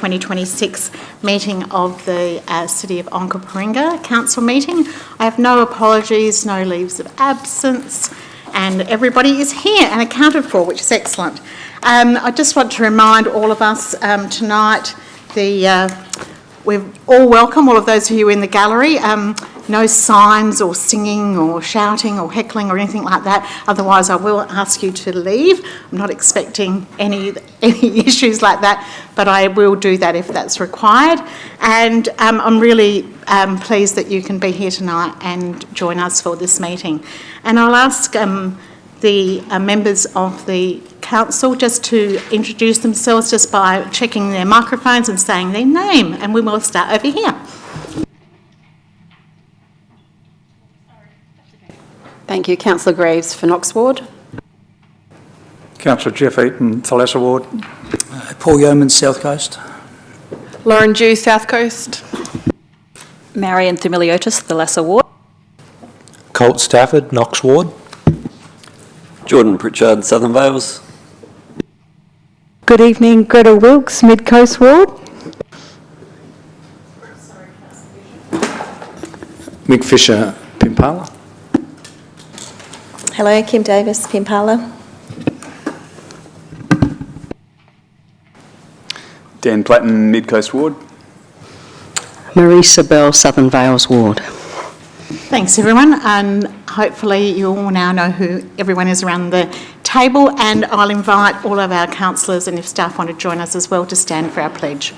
2026 meeting of the City of Onkaparinga Council meeting. I have no apologies, no leaves of absence, and everybody is here and accounted for, which is excellent. I just want to remind all of us tonight, we're all welcome, all of those of you in the gallery. No signs or singing or shouting or heckling or anything like that. Otherwise, I will ask you to leave. I'm not expecting any issues like that, but I will do that if that's required. And I'm really pleased that you can be here tonight and join us for this meeting. And I'll ask the members of the council just to introduce themselves just by checking their microphones and saying their name. And we will start over here. Thank you. Councillor Graves for Knox Ward. Councillor Jeff Eaton, Thalassa Ward. Paul YEOMANS, South Coast. Lauren Dew, South Coast. Marion THEMELIOTIS, Thalassa Ward. Colt Stafford, Knox Ward. Jordan Pritchard, Southern Vales. Good evening, Greta Wilkes, Mid Coast Ward. Mick Fisher, Pimpala. Hello, Kim Davis, Pimpala. Dan Platten, Mid Coast Ward. Marisa Bell, Southern Vales Ward. Thanks everyone, and hopefully you all now know who everyone is around the table, and I'll invite all of our councillors and if staff want to join us as well to stand for our pledge.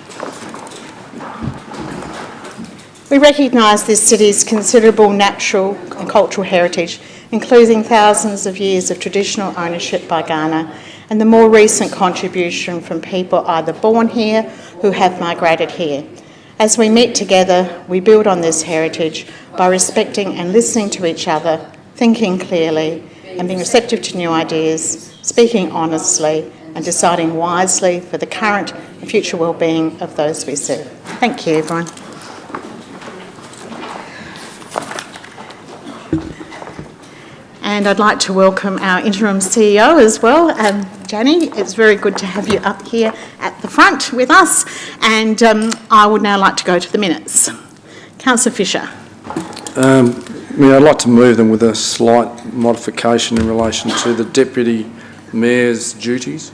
We recognise this city's considerable natural and cultural heritage, including thousands of years of traditional ownership by Ghana and the more recent contribution from people either born here who have migrated here. As we meet together, we build on this heritage by respecting and listening to each other, thinking clearly and being receptive to new ideas, speaking honestly and deciding wisely for the current and future well-being of those we serve. Thank you, everyone. And I'd like to welcome our interim CEO as well, Janie. It's very good to have you up here at the front with us. And I would now like to go to the minutes. Councillor Fisher. I'd like to move them with a slight modification in relation to the Deputy Mayor's duties.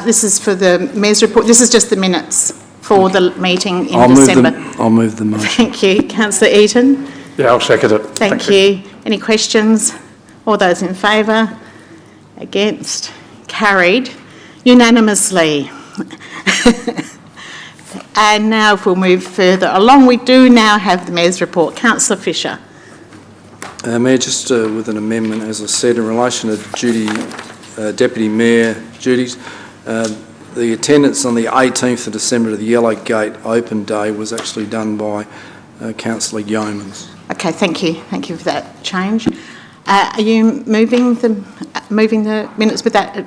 This is for the Mayor's report. This is just the minutes for the meeting in December. I'll move the motion. Thank you. Councillor Eaton. Yeah, I'll second it. Thank you. Any questions? All those in favour? Against? Carried unanimously. And now if we'll move further along, we do now have the Mayor's report. Councillor Fisher. Mayor, just with an amendment, as I said, in relation to Deputy Mayor duties, the attendance on the 18th of December to the Yellow Gate Open Day was actually done by Councillor YEOMANS. Okay, thank you. Thank you for that change. Are you moving the minutes with that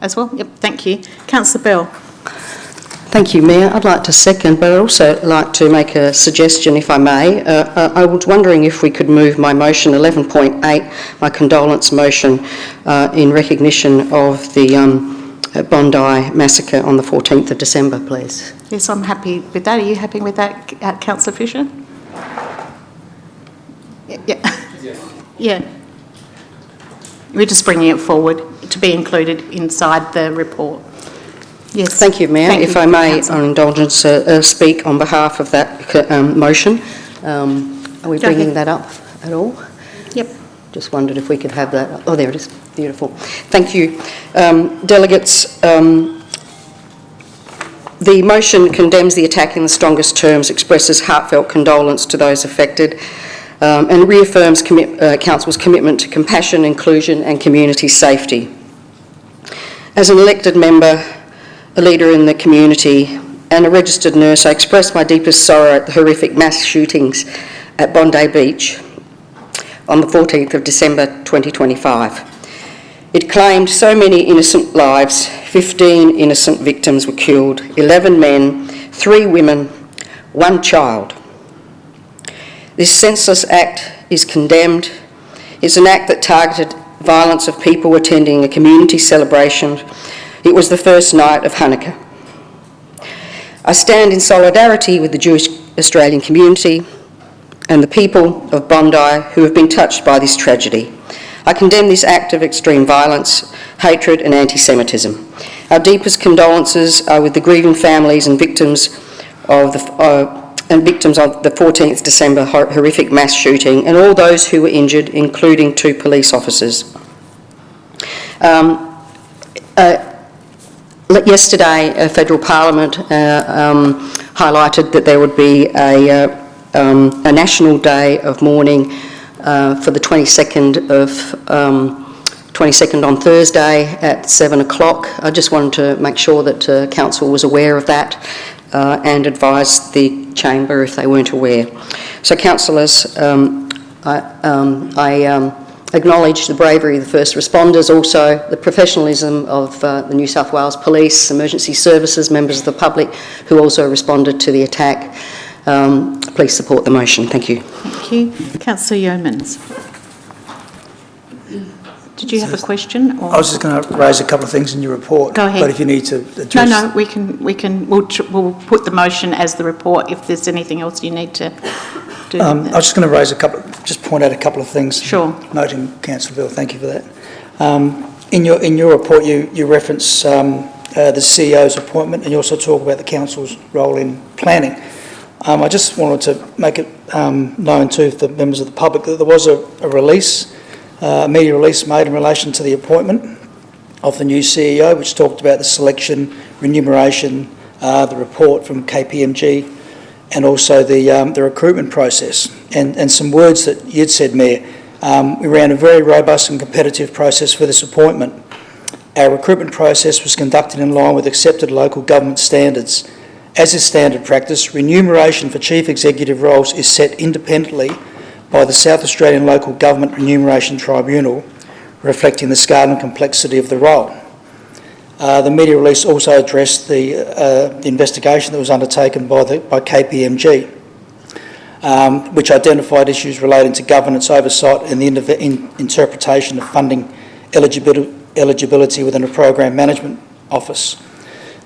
as well? Yep, thank you. Councillor Bell. Thank you, Mayor. I'd like to second, but I'd also like to make a suggestion, if I may. I was wondering if we could move my motion 11.8, my condolence motion, in recognition of the Bondi massacre on the 14th of December, please. Yes, I'm happy with that. Are you happy with that, Councillor Fisher? Yeah. Yeah. We're just bringing it forward to be included inside the report. Yes. Thank you, Mayor. If I may, on indulgence, speak on behalf of that motion. Are we bringing that up at all? Yep. Just wondered if we could have that. Oh, there it is. Beautiful. Thank you. Delegates, the motion condemns the attack in the strongest terms, expresses heartfelt condolence to those affected, and reaffirms Council's commitment to compassion, inclusion and community safety. As an elected member, a leader in the community and a registered nurse, I express my deepest sorrow at the horrific mass shootings at Bondi Beach on the 14th of December 2025. It claimed so many innocent lives. 15 innocent victims were killed, 11 men, 3 women, 1 child. This senseless act is condemned. It's an act that targeted violence of people attending a community celebration. It was the first night of Hanukkah. I stand in solidarity with the Jewish Australian community and the people of Bondi who have been touched by this tragedy. I condemn this act of extreme violence, hatred and anti-Semitism. Our deepest condolences are with the grieving families and victims of the 14th December horrific mass shooting and all those who were injured, including 2 police officers. Yesterday, Federal Parliament highlighted that there would be a national day of mourning for the 22nd on Thursday at 7 o'clock. I just wanted to make sure that Council was aware of that and advised the Chamber if they weren't aware. So, Councillors, I acknowledge the bravery of the first responders, also the professionalism of the New South Wales Police, emergency services, members of the public who also responded to the attack. Please support the motion. Thank you. Thank you. Councillor Yeomans. Did you have a question? Or? I was just going to raise a couple of things in your report. Go ahead. But if you need to address... No, we'll put the motion as the report if there's anything else you need to do. I was just going to raise just point out a couple of things. Sure. Noting Councillor Bill, thank you for that. In your report, you reference the CEO's appointment, and you also talk about the Council's role in planning. I just wanted to make it known to the members of the public that there was a media release made in relation to the appointment of the new CEO, which talked about the selection, remuneration, the report from KPMG, and also the recruitment process. And some words that you'd said, Mayor. We ran a very robust and competitive process for this appointment. Our recruitment process was conducted in line with accepted local government standards. As is standard practice, remuneration for chief executive roles is set independently by the South Australian Local Government Remuneration Tribunal, reflecting the scale and complexity of the role. The media release also addressed the investigation that was undertaken by KPMG, which identified issues relating to governance oversight and the interpretation of funding eligibility within a program management office.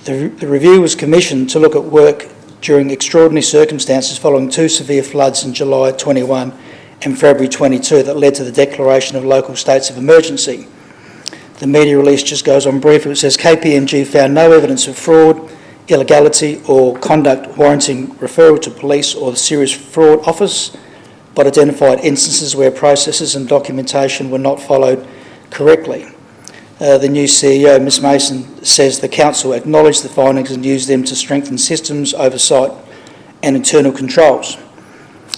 The review was commissioned to look at work during extraordinary circumstances following 2 severe floods in July 21 and February 22 that led to the declaration of local states of emergency. The media release just goes on briefly. It says KPMG found no evidence of fraud, illegality or conduct warranting referral to police or the Serious Fraud Office, but identified instances where processes and documentation were not followed correctly. The new CEO, Ms Mason, says the Council acknowledged the findings and used them to strengthen systems, oversight and internal controls.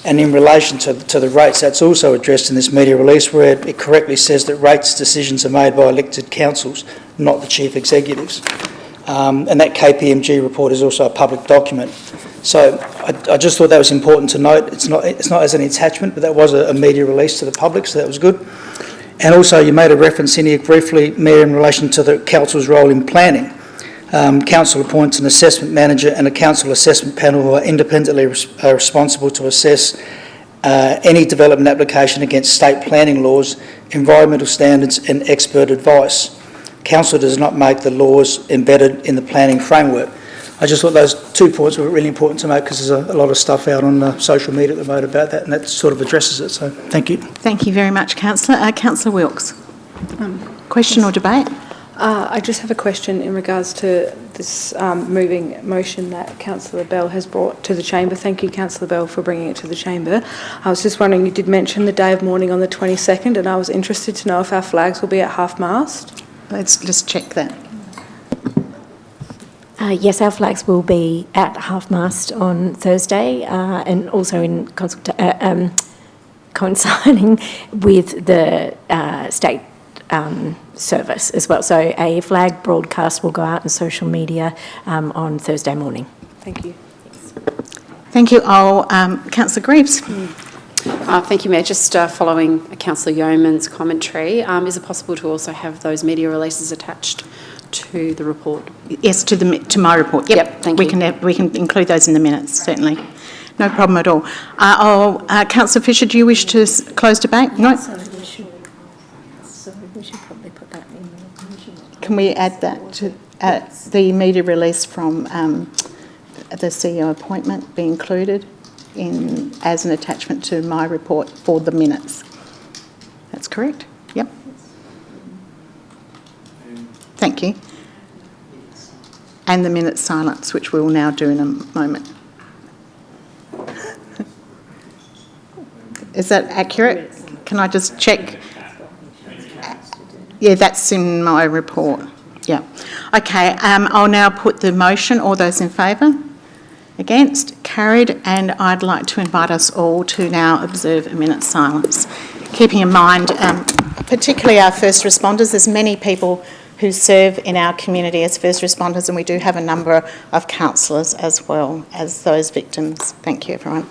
And in relation to the rates, that's also addressed in this media release, where it correctly says that rates decisions are made by elected councils, not the chief executives. And that KPMG report is also a public document. So I just thought that was important to note. It's not as an attachment, but that was a media release to the public, so that was good. And also you made a reference in here briefly, Mayor, in relation to the Council's role in planning. Council appoints an assessment manager and a Council assessment panel who are independently responsible to assess any development application against state planning laws, environmental standards and expert advice. Council does not make the laws embedded in the planning framework. I just thought those 2 points were really important to make because there's a lot of stuff out on social media at the moment about that, and that sort of addresses it. So thank you. Thank you very much, Councillor. Councillor Wilkes. Question or debate? I just have a question in regards to this moving motion that Councillor Bell has brought to the Chamber. Thank you, Councillor Bell, for bringing it to the Chamber. I was just wondering, you did mention the day of mourning on the 22nd, and I was interested to know if our flags will be at half-mast. Let's just check that. Yes, our flags will be at half-mast on Thursday and also in coinciding with the state service as well. So a flag broadcast will go out on social media on Thursday morning. Thank you. Thank you. Councillor Greaves. Thank you, Mayor. Just following Councillor Yeoman's commentary, is it possible to also have those media releases attached to the report? Yes, to my report. Yep, thank you. We can include those in the minutes, certainly. No problem at all. Councillor Fisher, do you wish to close debate? No. We should probably put that in the commission. Can we add that to the media release from the CEO appointment be included as an attachment to my report for the minutes. That's correct? Yep. Thank you. And the minute silence, which we will now do in a moment. Is that accurate? Can I just check? Yeah, that's in my report. Yeah. Okay, I'll now put the motion. All those in favour? Against? Carried. And I'd like to invite us all to now observe a minute's silence. Keeping in mind, particularly our first responders, there's many people who serve in our community as first responders, and we do have a number of counsellors as well as those victims. Thank you, everyone.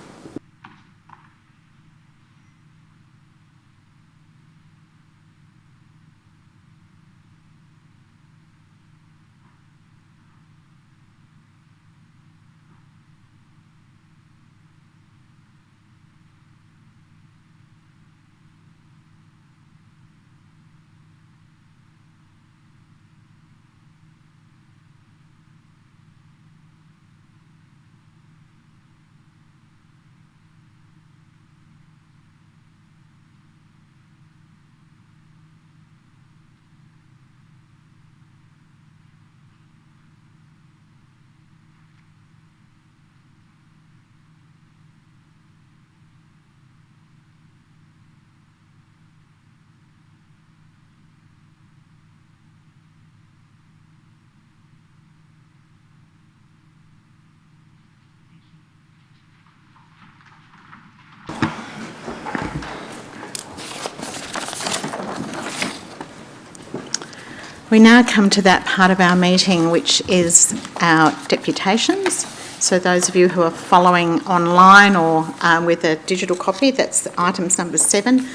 We now come to that part of our meeting which is our deputations. So those of you who are following online or with a digital copy, that's items number 7.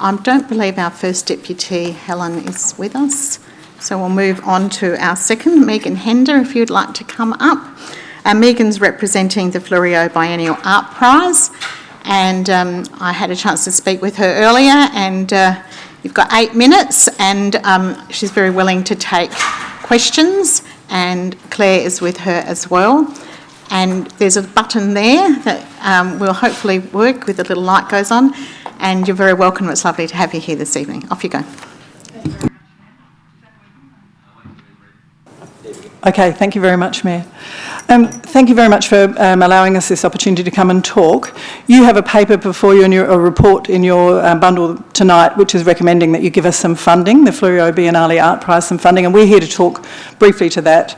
I don't believe our first deputy, Helen, is with us. So we'll move on to our second, Megan Hender, if you'd like to come up. Megan's representing the FLEURIEU Biennial Art Prize, and I had a chance to speak with her earlier, and you've got 8 minutes, and she's very willing to take questions, and Claire is with her as well. And there's a button there that will hopefully work with the little light goes on, and you're very welcome. It's lovely to have you here this evening. Off you go. Okay, thank you very much, Mayor. Thank you very much for allowing us this opportunity to come and talk. You have a paper before you and a report in your bundle tonight which is recommending that you give us some funding, the FLEURIEU Biennale Art Prize, some funding, and we're here to talk briefly to that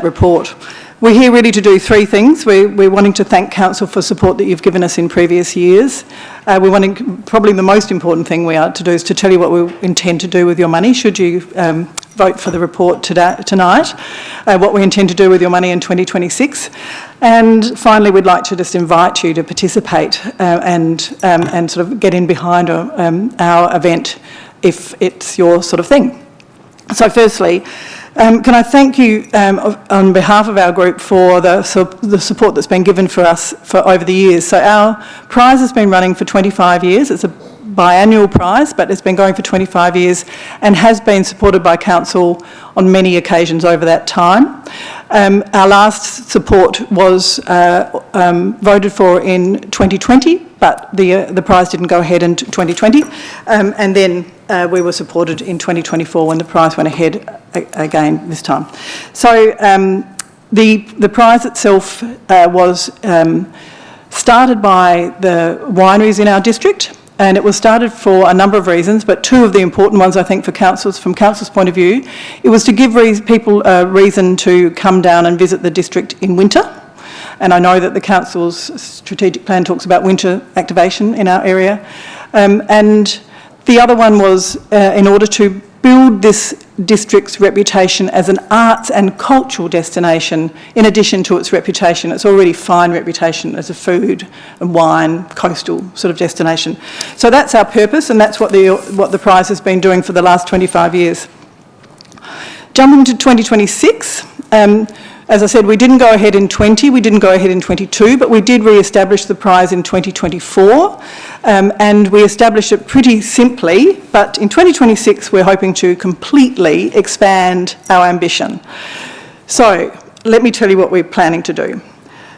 report. We're here really to do 3 things. We're wanting to thank Council for support that you've given us in previous years. We're wanting, probably the most important thing we are to do is to tell you what we intend to do with your money should you vote for the report tonight, what we intend to do with your money in 2026. And finally, we'd like to just invite you to participate and sort of get in behind our event if it's your sort of thing. So firstly, can I thank you on behalf of our group for the support that's been given for us for over the years. So our prize has been running for 25 years. It's a biannual prize, but it's been going for 25 years and has been supported by Council on many occasions over that time. Our last support was voted for in 2020, but the prize didn't go ahead in 2020. And then we were supported in 2024 when the prize went ahead again this time. So the prize itself was started by the wineries in our district, and it was started for a number of reasons, but 2 of the important ones, I think, from Council's point of view. It was to give people a reason to come down and visit the district in winter. And I know that the Council's strategic plan talks about winter activation in our area. And the other one was in order to build this district's reputation as an arts and cultural destination in addition to its reputation, its already fine reputation as a food and wine coastal sort of destination. So that's our purpose, and that's what the prize has been doing for the last 25 years. Jumping to 2026, as I said, we didn't go ahead in 20, we didn't go ahead in 22, but we did re-establish the prize in 2024, and we established it pretty simply, but in 2026 we're hoping to completely expand our ambition. So, let me tell you what we're planning to do.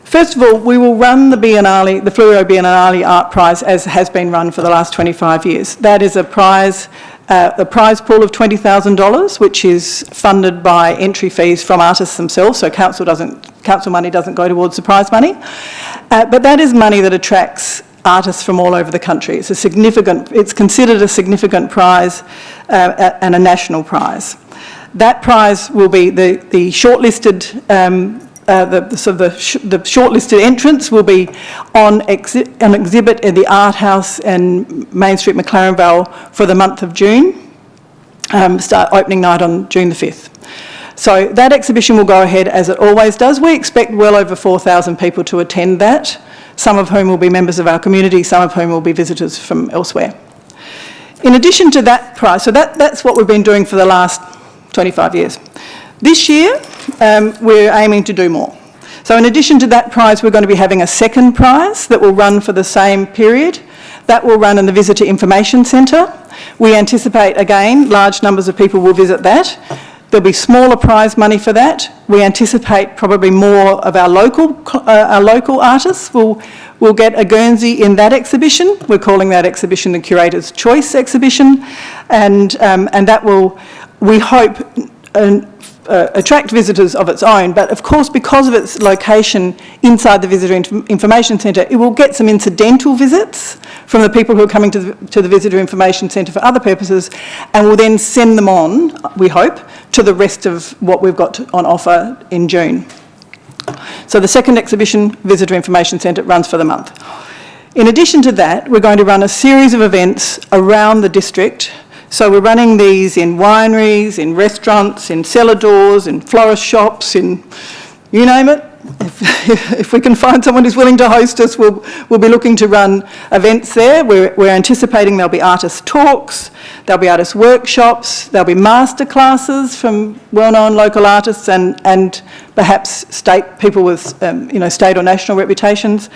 First of all, we will run the Biennale, the FLEURIEU Biennale Art Prize as has been run for the last 25 years. That is a prize pool of $20,000, which is funded by entry fees from artists themselves, so council money doesn't go towards the prize money. But that is money that attracts artists from all over the country. It's considered a significant prize and a national prize. That prize will be the shortlisted the shortlisted entrants will be on exhibit in the Art House and Main Street, McLaren Vale, for the month of June, start opening night on June the 5th. So that exhibition will go ahead as it always does. We expect well over 4,000 people to attend that, some of whom will be members of our community, some of whom will be visitors from elsewhere. In addition to that prize, so that's what we've been doing for the last 25 years. This year, we're aiming to do more. So in addition to that prize, we're going to be having a second prize that will run for the same period. That will run in the Visitor Information Centre. We anticipate, again, large numbers of people will visit that. There'll be smaller prize money for that. We anticipate probably more of our local artists will get a Guernsey in that exhibition. We're calling that exhibition the Curator's Choice exhibition, and that will, we hope, attract visitors of its own, but of course because of its location inside the Visitor Information Centre, it will get some incidental visits from the people who are coming to the Visitor Information Centre for other purposes, and will then send them on, we hope, to the rest of what we've got on offer in June. So the second exhibition, Visitor Information Centre, runs for the month. In addition to that, we're going to run a series of events around the district. So we're running these in wineries, in restaurants, in cellar doors, in florist shops, in you name it. If we can find someone who's willing to host us, we'll be looking to run events there. We're anticipating there'll be artist talks, there'll be artist workshops, there'll be master classes from well-known local artists and perhaps people with state or national reputations.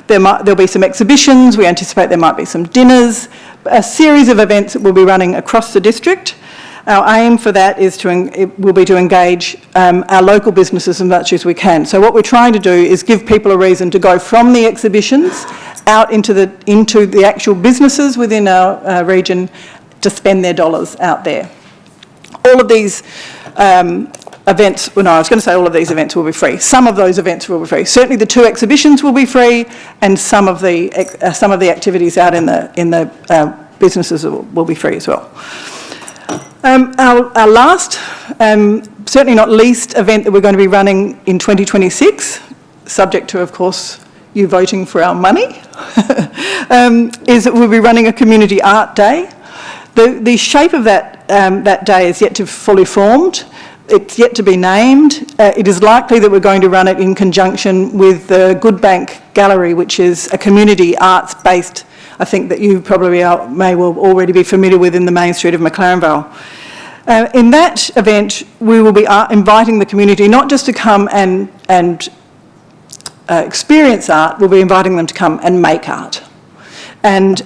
There'll be some exhibitions. We anticipate there might be some dinners, a series of events that we'll be running across the district. Our aim for that will be to engage our local businesses as much as we can. So what we're trying to do is give people a reason to go from the exhibitions out into the actual businesses within our region to spend their dollars out there. All of these events, well, no, I was going to say all of these events will be free. Some of those events will be free. Certainly the 2 exhibitions will be free, and some of the activities out in the businesses will be free as well. Our last, certainly not least, event that we're going to be running in 2026, subject to, of course, you voting for our money, is that we'll be running a community art day. The shape of that day is yet to be fully formed. It's yet to be named. It is likely that we're going to run it in conjunction with the Good Bank Gallery, which is a community arts-based, I think that you probably may well already be familiar with, in the main street of McLaren Vale. In that event, we will be inviting the community not just to come and experience art, we'll be inviting them to come and make art. And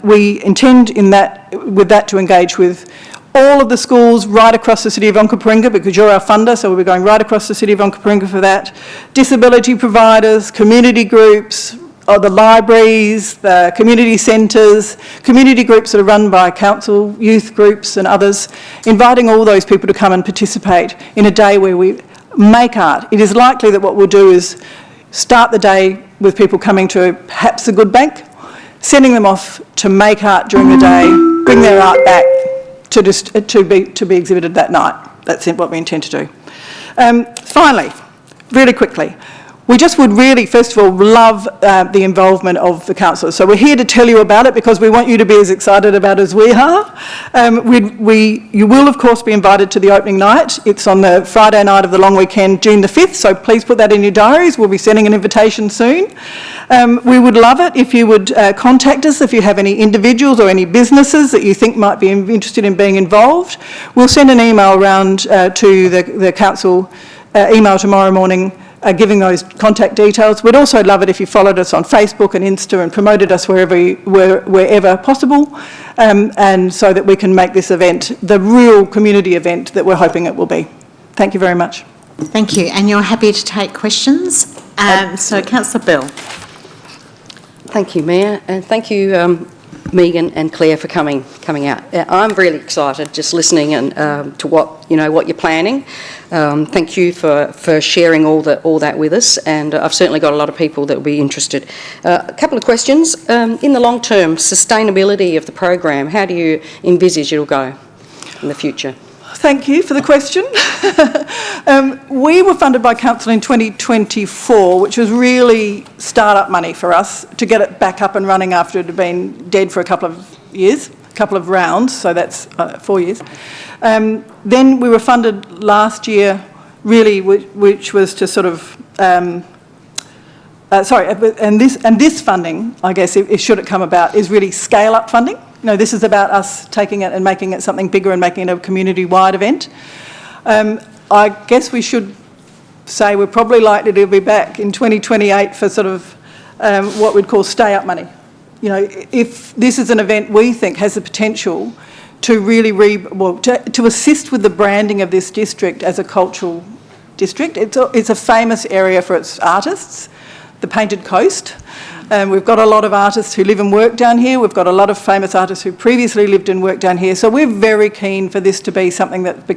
we intend with that to engage with all of the schools right across the city of Onkaparinga, because you're our funder, so we'll be going right across the city of Onkaparinga for that. Disability providers, community groups, the libraries, the community centres, community groups that are run by council, youth groups and others, inviting all those people to come and participate in a day where we make art. It is likely that what we'll do is start the day with people coming to perhaps the Good Bank, sending them off to make art during the day, bring their art back to be exhibited that night. That's what we intend to do. Finally, really quickly, we just would really, first of all, love the involvement of the councillors. So we're here to tell you about it because we want you to be as excited about it as we are. You will, of course, be invited to the opening night. It's on the Friday night of the long weekend, June the 5th, so please put that in your diaries. We'll be sending an invitation soon. We would love it if you would contact us if you have any individuals or any businesses that you think might be interested in being involved. We'll send an email around to the council email tomorrow morning giving those contact details. We'd also love it if you followed us on Facebook and Insta and promoted us wherever possible, and so that we can make this event the real community event that we're hoping it will be. Thank you very much. Thank you. And you're happy to take questions? So Councillor Bell. Thank you, Mayor, and thank you, Megan and Claire, for coming out. I'm really excited just listening and to what you're planning. Thank you for sharing all that with us, and I've certainly got a lot of people that will be interested. A couple of questions. In the long term, sustainability of the program, how do you envisage it'll go in the future? Thank you for the question. We were funded by Council in 2024, which was really start-up money for us to get it back up and running after it had been dead for a couple of years, a couple of rounds, so that's 4 years. Then we were funded last year, really, which was to sort of, and this funding, I guess, should it come about, is really scale-up funding. This is about us taking it and making it something bigger and making it a community-wide event. I guess we should say we're probably likely to be back in 2028 for sort of what we'd call stay-up money. If this is an event we think has the potential to really to assist with the branding of this district as a cultural district. It's a famous area for its artists, the Painted Coast. We've got a lot of artists who live and work down here. We've got a lot of famous artists who previously lived and worked down here. So we're very keen for this to be something that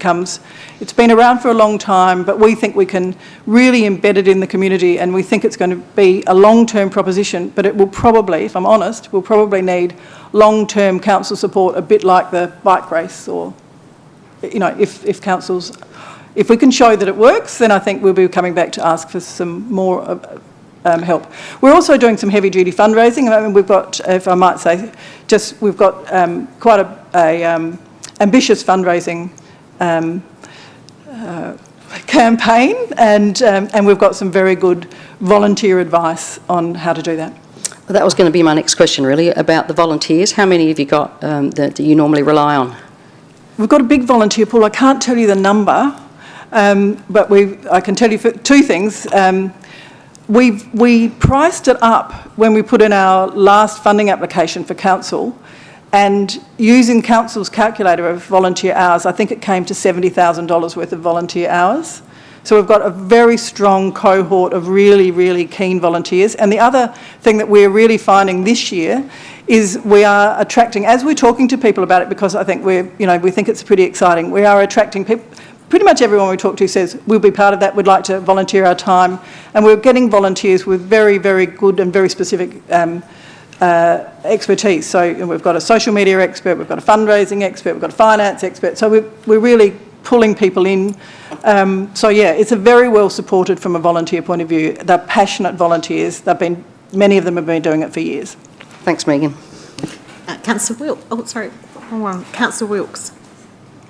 it's been around for a long time, but we think we can really embed it in the community, and we think it's going to be a long-term proposition, but it will probably, if I'm honest, we'll probably need long-term council support, a bit like the bike race, or, if we can show that it works, then I think we'll be coming back to ask for some more help. We're also doing some heavy-duty fundraising. I mean, we've got, if I might say, we've got quite a ambitious fundraising campaign, and we've got some very good volunteer advice on how to do that. Well, that was going to be my next question, really, about the volunteers. How many have you got that you normally rely on? We've got a big volunteer pool. I can't tell you the number, but I can tell you two things. We priced it up when we put in our last funding application for council, and using council's calculator of volunteer hours, I think it came to $70,000 worth of volunteer hours. So we've got a very strong cohort of really, really keen volunteers. And the other thing that we're really finding this year is we are attracting, as we're talking to people about it, because I think we think it's pretty exciting, we are attracting people. Pretty much everyone we talk to says, we'll be part of that, we'd like to volunteer our time. And we're getting volunteers with very, very good and very specific expertise. So we've got a social media expert, we've got a fundraising expert, we've got a finance expert. So we're really pulling people in. So yeah, it's a very well supported from a volunteer point of view. They're passionate volunteers. Many of them have been doing it for years. Thanks, Megan. Councillor Wilkes. Oh, sorry. Hold on. Councillor Wilkes.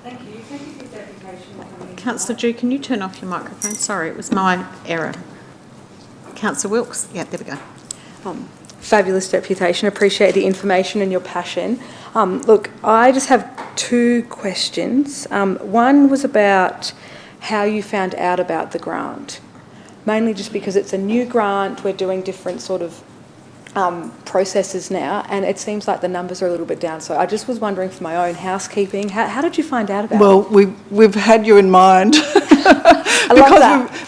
Thank you. Thank you for this application. Councillor Dew, can you turn off your microphone? Sorry, it was my error. Councillor Wilkes. Yeah, there we go. Fabulous deputation. Appreciate the information and your passion. Look, I just have two questions. One was about how you found out about the grant, mainly just because it's a new grant. We're doing different sort of processes now, and it seems like the numbers are a little bit down. So I just was wondering, for my own housekeeping, how did you find out about it? Well, we've had you in mind.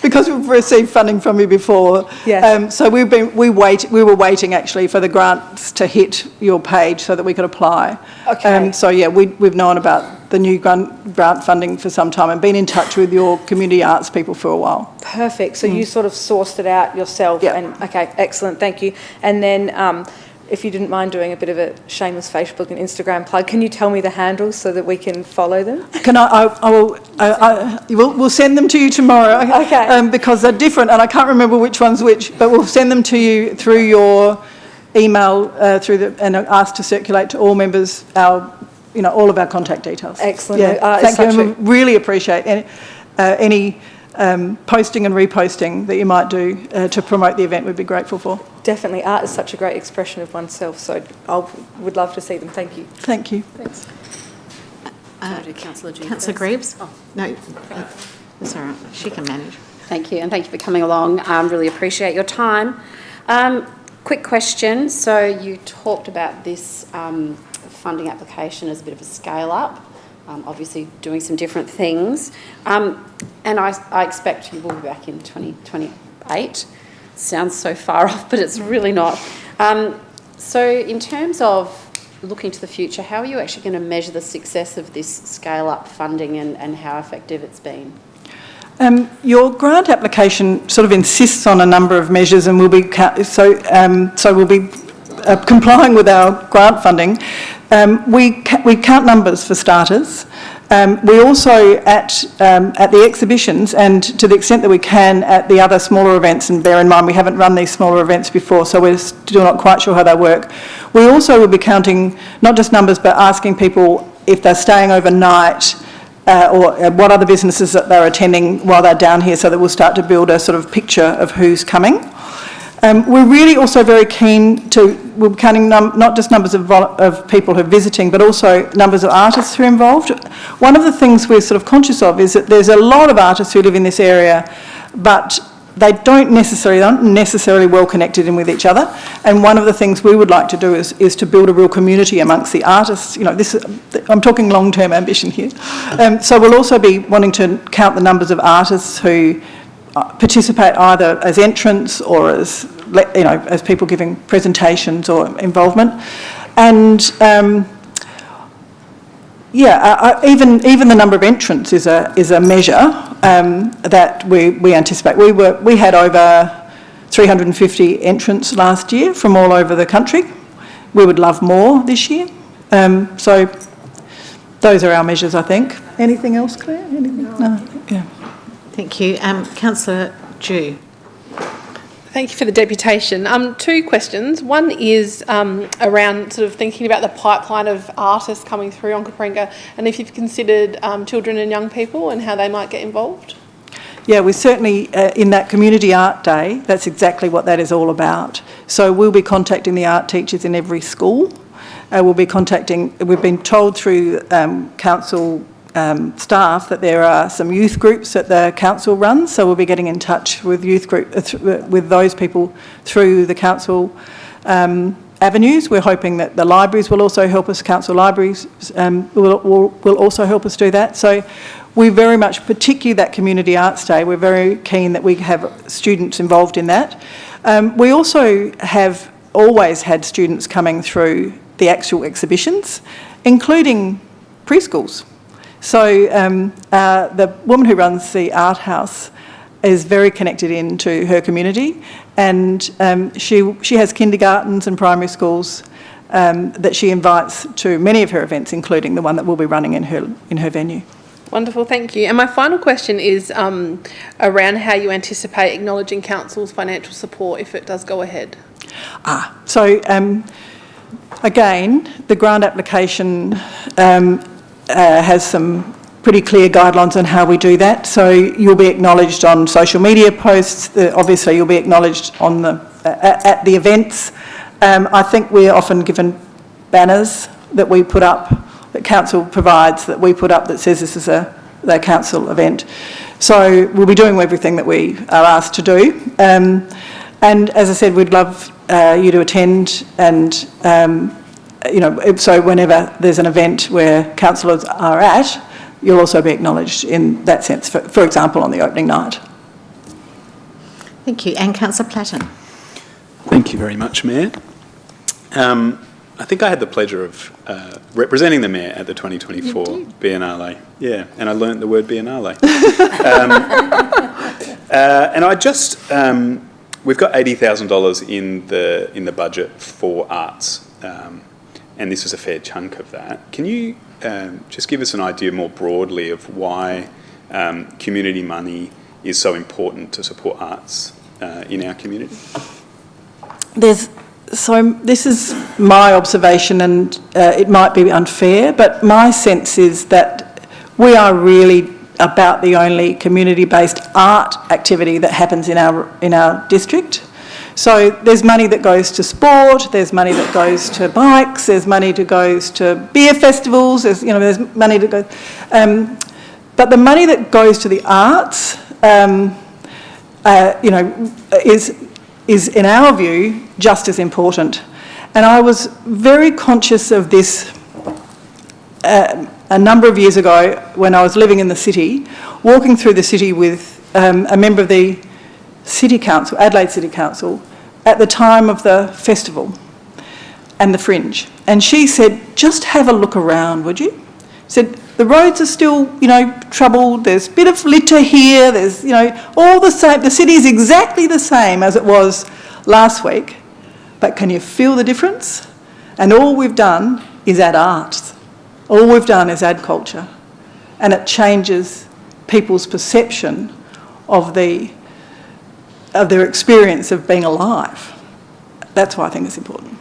because we've received funding from you before. Yes. So we were waiting actually for the grants to hit your page so that we could apply. Okay. So yeah, we've known about the new grant funding for some time and been in touch with your community arts people for a while. Perfect. So you sort of sourced it out yourself. Yeah. And okay, excellent. Thank you. And then, if you didn't mind doing a bit of a shameless Facebook and Instagram plug, can you tell me the handles so that we can follow them? Can we'll send them to you tomorrow. Okay. Because they're different, and I can't remember which one's which, but we'll send them to you through your email, and ask to circulate to all members all of our contact details. Excellent. Yeah. Thank you. And we really appreciate any posting and reposting that you might do to promote the event. We'd be grateful for. Definitely. Art is such a great expression of oneself, so I would love to see them. Thank you. Thank you. Thanks. Councillor Greaves? Oh. No, that's all right. She can manage. Thank you, and thank you for coming along. Really appreciate your time. Quick question. So you talked about this funding application as a bit of a scale-up. obviously doing some different things. And I expect you will be back in 2028. Sounds so far off, but it's really not. So in terms of looking to the future, how are you actually going to measure the success of this scale-up funding and how effective it's been? Your grant application sort of insists on a number of measures, and we'll be we'll be complying with our grant funding. We count numbers for starters. We also at the exhibitions, and to the extent that we can at the other smaller events, and bear in mind we haven't run these smaller events before, so we're still not quite sure how they work. We also will be counting not just numbers, but asking people if they're staying overnight, or what other businesses that they're attending while they're down here, so that we'll start to build a sort of picture of who's coming. We're really also very keen to, we're counting not just numbers of people who are visiting, but also numbers of artists who are involved. One of the things we're sort of conscious of is that there's a lot of artists who live in this area, but they aren't necessarily well connected in with each other. And one of the things we would like to do is to build a real community amongst the artists. You know, I'm talking long-term ambition here. So we'll also be wanting to count the numbers of artists who participate either as entrants or as, you know, as people giving presentations or involvement. And even the number of entrants is a measure that we anticipate. We had over 350 entrants last year from all over the country. We would love more this year. So those are our measures, I think. Anything else, Claire? Anything? No. Yeah. Thank you. Councillor Dew. Thank you for the deputation. Two questions. One is around sort of thinking about the pipeline of artists coming through Onkaparinga, and if you've considered children and young people and how they might get involved. Yeah, we certainly, in that Community Art Day, that's exactly what that is all about. So we'll be contacting the art teachers in every school. We've been told through council staff that there are some youth groups that the council runs, so we'll be getting in touch with with those people through the council avenues. We're hoping that the libraries will also help us, council libraries will also help us do that. So we very much, particularly that Community Arts Day, we're very keen that we have students involved in that. We also have always had students coming through the actual exhibitions, including preschools. So the woman who runs the art house is very connected into her community, and she has kindergartens and primary schools that she invites to many of her events, including the one that we'll be running in her venue. Wonderful, thank you. And my final question is around how you anticipate acknowledging council's financial support if it does go ahead. So again, the grant application has some pretty clear guidelines on how we do that. So you'll be acknowledged on social media posts. Obviously, you'll be acknowledged on at the events. I think we're often given banners that we put up, that council provides, that we put up that says this is a council event. So we'll be doing everything that we are asked to do. And as I said, we'd love you to attend, and you know, so whenever there's an event where councillors are at, you'll also be acknowledged in that sense, for example, on the opening night. Thank you. And Councillor Platten. Thank you very much, Mayor. I think I had the pleasure of representing the Mayor at the 2024 Biennale. Yeah, and I learnt the word Biennale. And I just, we've got $80,000 in the budget for arts. And this is a fair chunk of that. Can you just give us an idea more broadly of why community money is so important to support arts in our community? So this is my observation, and it might be unfair, but my sense is that we are really about the only community-based art activity that happens in our district. So there's money that goes to sport, there's money that goes to bikes, there's money that goes to beer festivals, there's money that goes... but the money that goes to the arts, is in our view just as important. And I was very conscious of this a number of years ago when I was living in the city, walking through the city with a member of the City Council, Adelaide City Council, at the time of the festival and the Fringe. And she said, just have a look around, would you? Said, the roads are still, troubled, there's a bit of litter here, there's, all the same, the city is exactly the same as it was last week, but can you feel the difference? And all we've done is add arts. All we've done is add culture. And it changes people's perception of their experience of being alive. That's why I think it's important.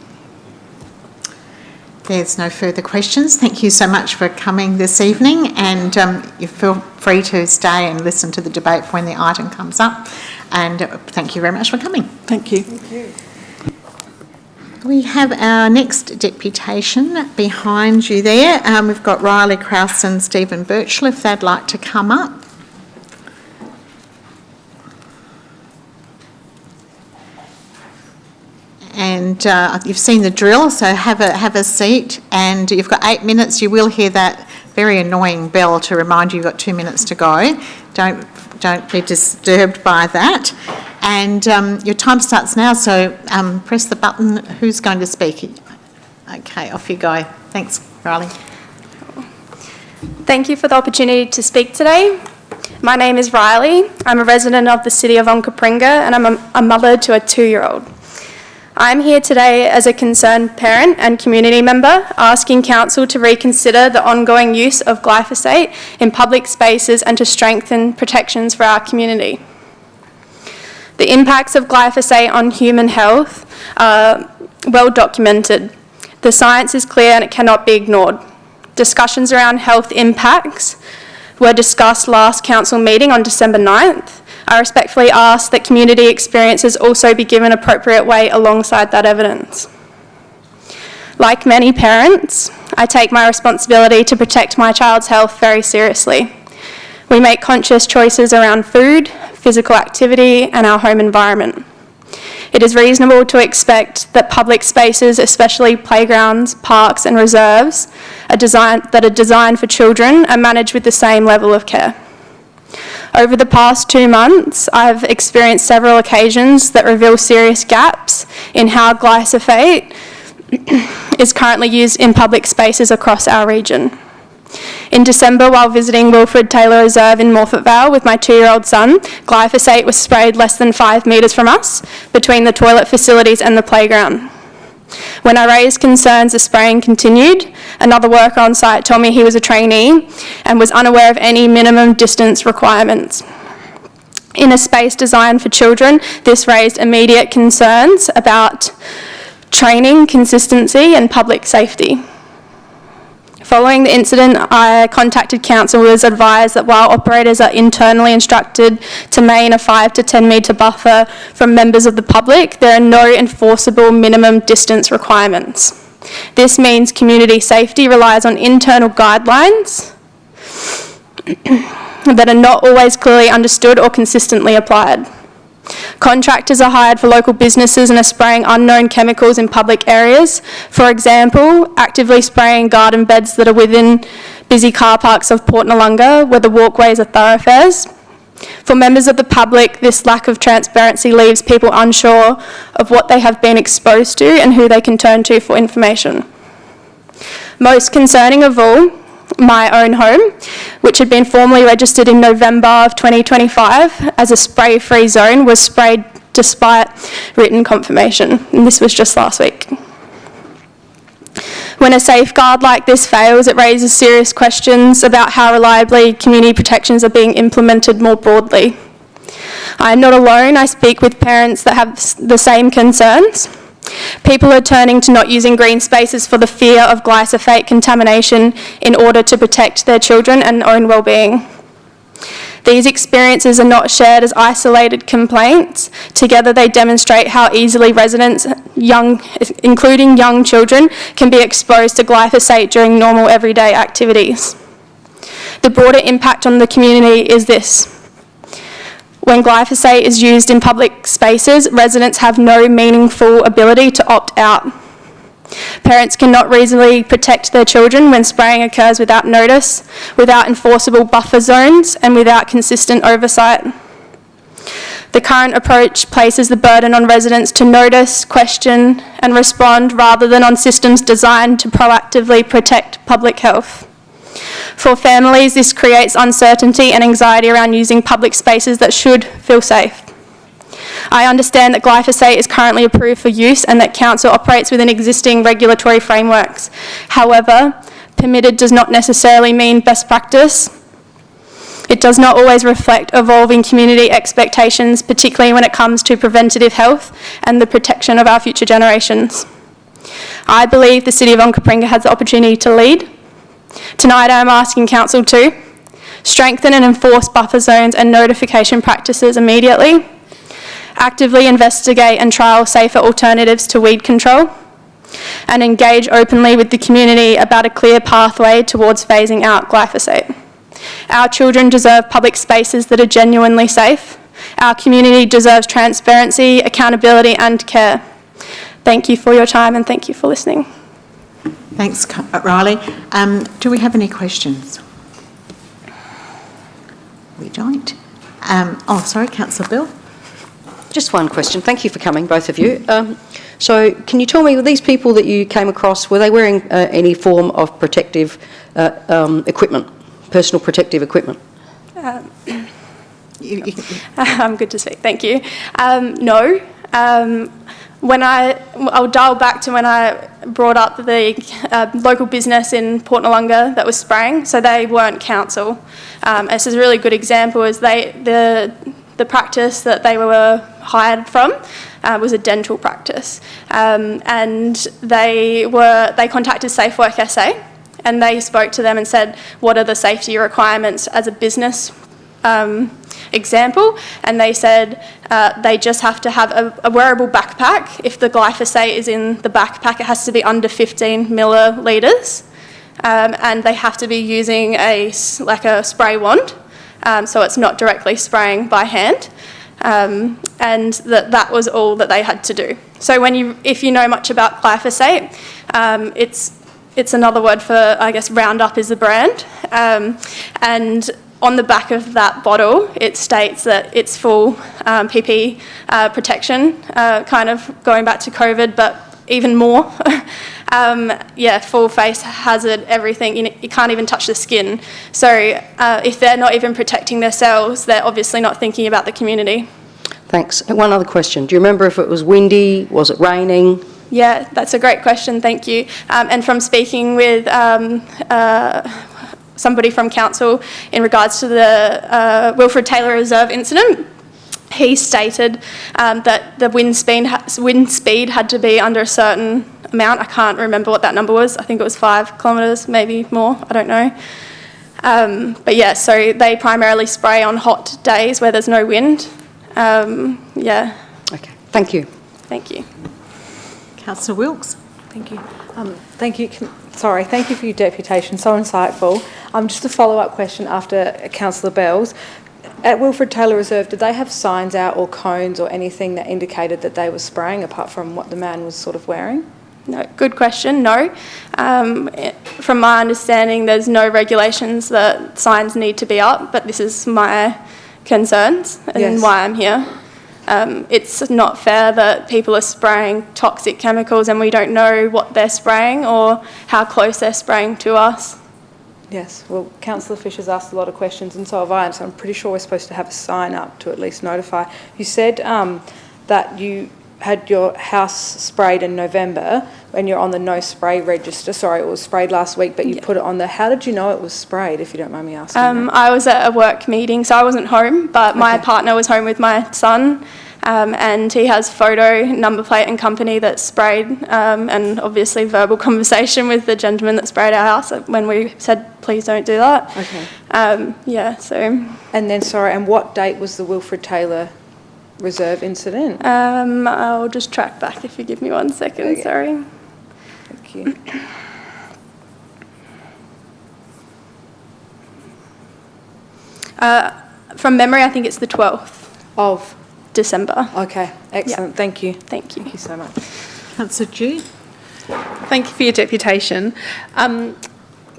There's no further questions. Thank you so much for coming this evening, and you feel free to stay and listen to the debate when the item comes up. And thank you very much for coming. Thank you. Thank you. We have our next deputation behind you there. We've got RYLEE, KRAUSE and Stephen Birchall, if they'd like to come up. And you've seen the drill, so have a seat, and you've got 8 minutes. You will hear that very annoying bell to remind you you've got 2 minutes to go. Don't be disturbed by that. And your time starts now, so press the button. Who's going to speak? Okay, off you go. Thanks, RYLEE. Thank you for the opportunity to speak today. My name is RYLEE. I'm a resident of the city of Onkaparinga, and I'm a mother to a 2-year-old. I'm here today as a concerned parent and community member, asking Council to reconsider the ongoing use of glyphosate in public spaces and to strengthen protections for our community. The impacts of glyphosate on human health are well documented. The science is clear and it cannot be ignored. Discussions around health impacts were discussed last Council meeting on December 9th. I respectfully ask that community experiences also be given appropriate weight alongside that evidence. Like many parents, I take my responsibility to protect my child's health very seriously. We make conscious choices around food, physical activity, and our home environment. It is reasonable to expect that public spaces, especially playgrounds, parks, and reserves, that are designed for children are managed with the same level of care. Over the past 2 months, I've experienced several occasions that reveal serious gaps in how glyphosate is currently used in public spaces across our region. In December, while visiting Wilfred Taylor Reserve in Morphett Vale with my 2-year-old son, glyphosate was sprayed less than 5 metres from us, between the toilet facilities and the playground. When I raised concerns, the spraying continued. Another worker on site told me he was a trainee and was unaware of any minimum distance requirements. In a space designed for children, this raised immediate concerns about training, consistency, and public safety. Following the incident, I contacted Council and was advised that while operators are internally instructed to maintain a 5 to 10 metre buffer from members of the public, there are no enforceable minimum distance requirements. This means community safety relies on internal guidelines that are not always clearly understood or consistently applied. Contractors are hired for local businesses and are spraying unknown chemicals in public areas. For example, actively spraying garden beds that are within busy car parks of Port Noarlunga, where the walkways are thoroughfares. For members of the public, this lack of transparency leaves people unsure of what they have been exposed to and who they can turn to for information. Most concerning of all, my own home, which had been formally registered in November of 2025 as a spray-free zone, was sprayed despite written confirmation, and this was just last week. When a safeguard like this fails, it raises serious questions about how reliably community protections are being implemented more broadly. I am not alone. I speak with parents that have the same concerns. People are turning to not using green spaces for the fear of glyphosate contamination in order to protect their children and own well-being. These experiences are not shared as isolated complaints. Together they demonstrate how easily residents, including young children, can be exposed to glyphosate during normal everyday activities. The broader impact on the community is this. When glyphosate is used in public spaces, residents have no meaningful ability to opt out. Parents cannot reasonably protect their children when spraying occurs without notice, without enforceable buffer zones, and without consistent oversight. The current approach places the burden on residents to notice, question, and respond rather than on systems designed to proactively protect public health. For families, this creates uncertainty and anxiety around using public spaces that should feel safe. I understand that glyphosate is currently approved for use and that Council operates within existing regulatory frameworks. However, permitted does not necessarily mean best practice. It does not always reflect evolving community expectations, particularly when it comes to preventative health and the protection of our future generations. I believe the City of Onkaparinga has the opportunity to lead. Tonight I am asking Council to strengthen and enforce buffer zones and notification practices immediately, actively investigate and trial safer alternatives to weed control, and engage openly with the community about a clear pathway towards phasing out glyphosate. Our children deserve public spaces that are genuinely safe. Our community deserves transparency, accountability and care. Thank you for your time and thank you for listening. Thanks, Riley. Do we have any questions? We don't. Sorry, Councillor Bill. Just one question. Thank you for coming, both of you. So can you tell me, these people that you came across, were they wearing any form of protective equipment, personal protective equipment? I'm good to speak, thank you. No. I'll dial back to when I brought up the local business in Port Noarlunga that was spraying, so they weren't council. This is a really good example, is the practice that they were hired from was a dental practice, and they contacted Safe Work SA, and they spoke to them and said, what are the safety requirements as a business example? And they said they just have to have a wearable backpack. If the glyphosate is in the backpack, it has to be under 15 millilitres, and they have to be using a spray wand, so it's not directly spraying by hand, and that was all that they had to do. So if you know much about glyphosate, it's another word for, I guess, Roundup is the brand, and on the back of that bottle, it states that it's full PP protection, kind of going back to COVID, but even more. Full face hazard, everything. You can't even touch the skin. So if they're not even protecting themselves, they're obviously not thinking about the community. Thanks. And one other question. Do you remember if it was windy? Was it raining? Yeah, that's a great question. Thank you. And from speaking with somebody from council in regards to the Wilfred Taylor Reserve incident, he stated that the wind speed had to be under a certain amount. I can't remember what that number was. I think it was 5 kilometres, maybe more. I don't know. But yeah, so they primarily spray on hot days where there's no wind. Yeah. Okay. Thank you. Thank you. Councillor Wilkes. Thank you. Thank you. Thank you for your deputation. So insightful. Just a follow-up question after Councillor Bell's. At Wilfred Taylor Reserve, did they have signs out or cones or anything that indicated that they were spraying, apart from what the man was sort of wearing? No, good question. No. From my understanding, there's no regulations that signs need to be up, but this is my concerns and why I'm here. It's not fair that people are spraying toxic chemicals and we don't know what they're spraying or how close they're spraying to us. Yes, well, Councillor Fisher's asked a lot of questions and so have I, and so I'm pretty sure we're supposed to have a sign up to at least notify. You said that you had your house sprayed in November when you're on the no spray register. Sorry, it was sprayed last week, but you put it on there. How did you know it was sprayed, if you don't mind me asking? I was at a work meeting, so I wasn't home, but my partner was home with my son, and he has photo, number plate and company that sprayed, and obviously verbal conversation with the gentleman that sprayed our house when we said, please don't do that. Okay. Yeah, so. And then, sorry, and what date was the Wilfred Taylor Reserve incident? I'll just track back if you give me 1 second, okay. Sorry. Thank you. From memory, I think it's the 12th of December. Okay, excellent. Yep. Thank you. Thank you. Thank you so much. Councillor Jude. Thank you for your deputation.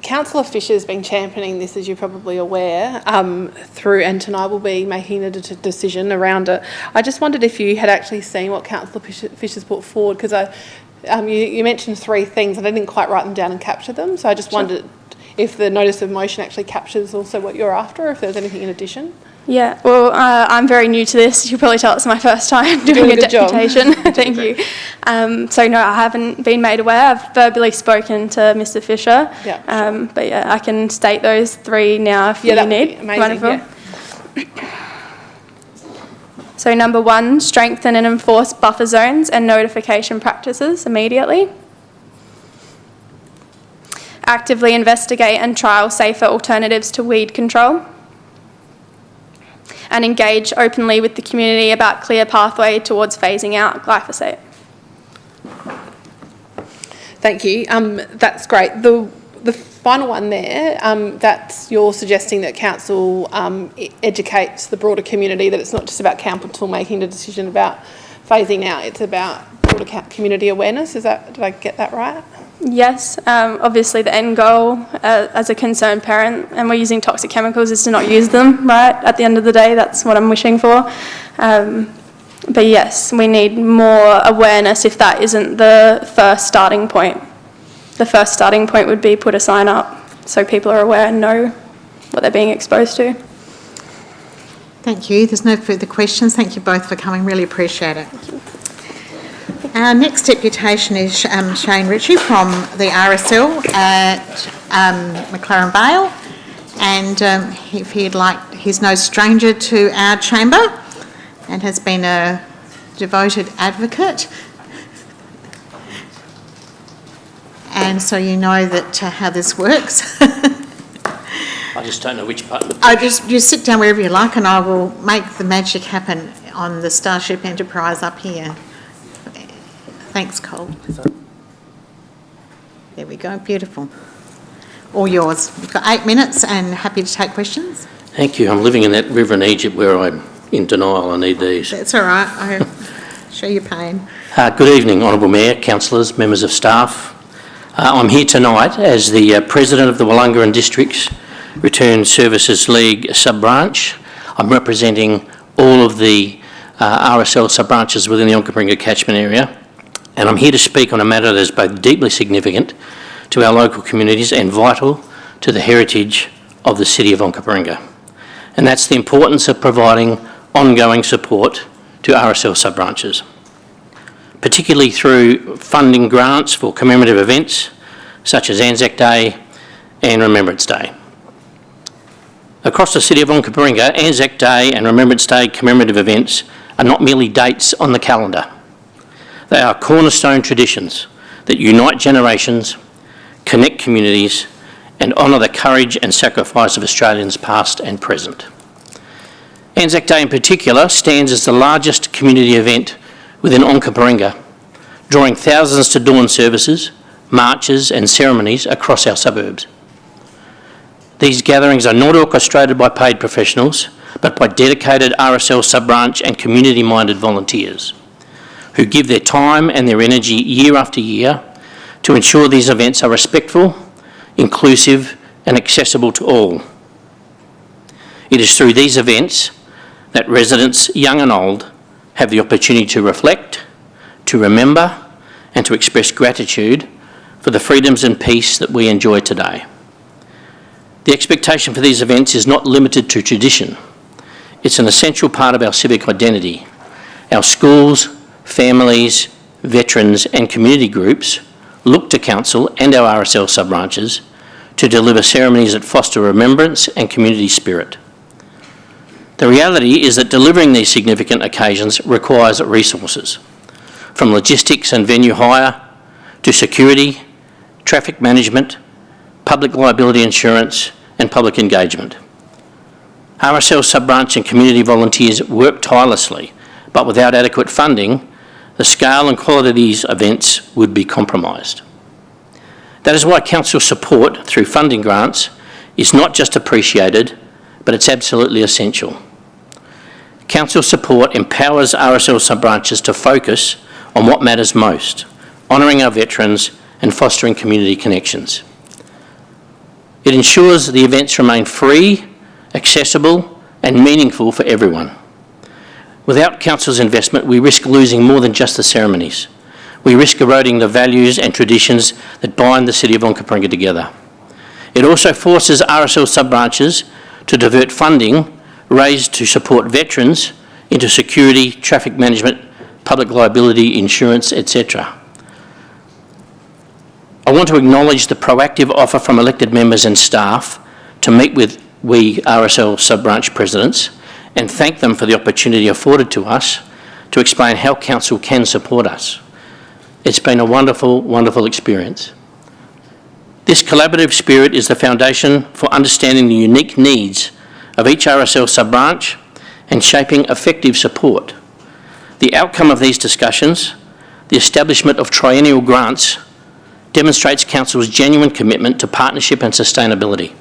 Councillor Fisher's been championing this, as you're probably aware, and tonight will be making a decision around it. I just wondered if you had actually seen what Councillor Fisher's put forward, because you mentioned 3 things and I didn't quite write them down and capture them, so I just wondered if the notice of motion actually captures also what you're after, or if there's anything in addition. Yeah, well, I'm very new to this. You can probably tell it's my first time doing a deputation. Thank you. So no, I haven't been made aware. I've verbally spoken to Mr. Fisher. Yeah. But yeah, I can state those 3 now if you need. Amazing. Yeah. So number 1, strengthen and enforce buffer zones and notification practices immediately. Actively investigate and trial safer alternatives to weed control. And engage openly with the community about clear pathway towards phasing out glyphosate. Thank you. That's great. The final one there, that's you're suggesting that council educates the broader community that it's not just about council making a decision about phasing out, it's about broader community awareness. Did I get that right? Yes, obviously the end goal as a concerned parent, and we're using toxic chemicals, is to not use them, right? At the end of the day, that's what I'm wishing for. But yes, we need more awareness if that isn't the first starting point. The first starting point would be put a sign up so people are aware and know what they're being exposed to. Thank you. There's no further questions. Thank you both for coming. Really appreciate it. Our next deputation is Shane Ritchie from the RSL at McLaren Vale, and if he'd like, he's no stranger to our chamber and has been a devoted advocate, and so you know that how this works. I just don't know which button. You sit down wherever you like, and I will make the magic happen on the Starship Enterprise up here. Thanks, Cole. There we go, beautiful. All yours. You've got 8 minutes and happy to take questions. Thank you. I'm living in that river in Egypt where I'm in denial. I need these. That's all right. I show your pain. Good evening, Honourable Mayor, councillors, members of staff. I'm here tonight as the President of the Wollonga and Districts Return Services League sub-branch. I'm representing all of the RSL sub-branches within the Onkaparinga catchment area, and I'm here to speak on a matter that is both deeply significant to our local communities and vital to the heritage of the city of Onkaparinga. And that's the importance of providing ongoing support to RSL sub-branches, particularly through funding grants for commemorative events such as Anzac Day and Remembrance Day. Across the city of Onkaparinga, Anzac Day and Remembrance Day commemorative events are not merely dates on the calendar. They are cornerstone traditions that unite generations, connect communities, and honour the courage and sacrifice of Australians past and present. Anzac Day in particular stands as the largest community event within Onkaparinga, drawing thousands to dawn services, marches and ceremonies across our suburbs. These gatherings are not orchestrated by paid professionals, but by dedicated RSL sub-branch and community-minded volunteers who give their time and their energy year after year to ensure these events are respectful, inclusive and accessible to all. It is through these events that residents, young and old, have the opportunity to reflect, to remember and to express gratitude for the freedoms and peace that we enjoy today. The expectation for these events is not limited to tradition. It's an essential part of our civic identity. Our schools, families, veterans and community groups look to Council and our RSL sub-branches to deliver ceremonies that foster remembrance and community spirit. The reality is that delivering these significant occasions requires resources, from logistics and venue hire to security, traffic management, public liability insurance and public engagement. RSL sub-branch and community volunteers work tirelessly, but without adequate funding, the scale and quality of these events would be compromised. That is why Council support through funding grants is not just appreciated, but it's absolutely essential. Council support empowers RSL sub-branches to focus on what matters most, honouring our veterans and fostering community connections. It ensures the events remain free, accessible and meaningful for everyone. Without Council's investment, we risk losing more than just the ceremonies. We risk eroding the values and traditions that bind the City of Onkaparinga together. It also forces RSL sub-branches to divert funding raised to support veterans into security, traffic management, public liability, insurance, etc. I want to acknowledge the proactive offer from elected members and staff to meet with we RSL sub-branch presidents and thank them for the opportunity afforded to us to explain how Council can support us. It's been a wonderful, wonderful experience. This collaborative spirit is the foundation for understanding the unique needs of each RSL sub-branch and shaping effective support. The outcome of these discussions, the establishment of triennial grants, demonstrates Council's genuine commitment to partnership and sustainability.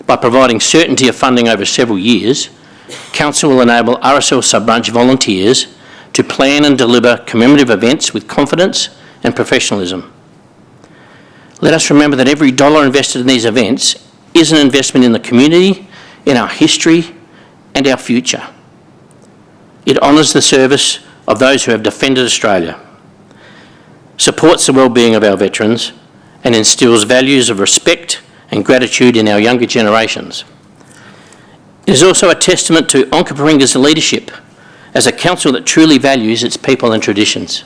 By providing certainty of funding over several years, Council will enable RSL sub-branch volunteers to plan and deliver commemorative events with confidence and professionalism. Let us remember that every dollar invested in these events is an investment in the community, in our history and our future. It honours the service of those who have defended Australia, supports the well-being of our veterans and instills values of respect and gratitude in our younger generations. It is also a testament to Onkaparinga's leadership as a council that truly values its people and traditions.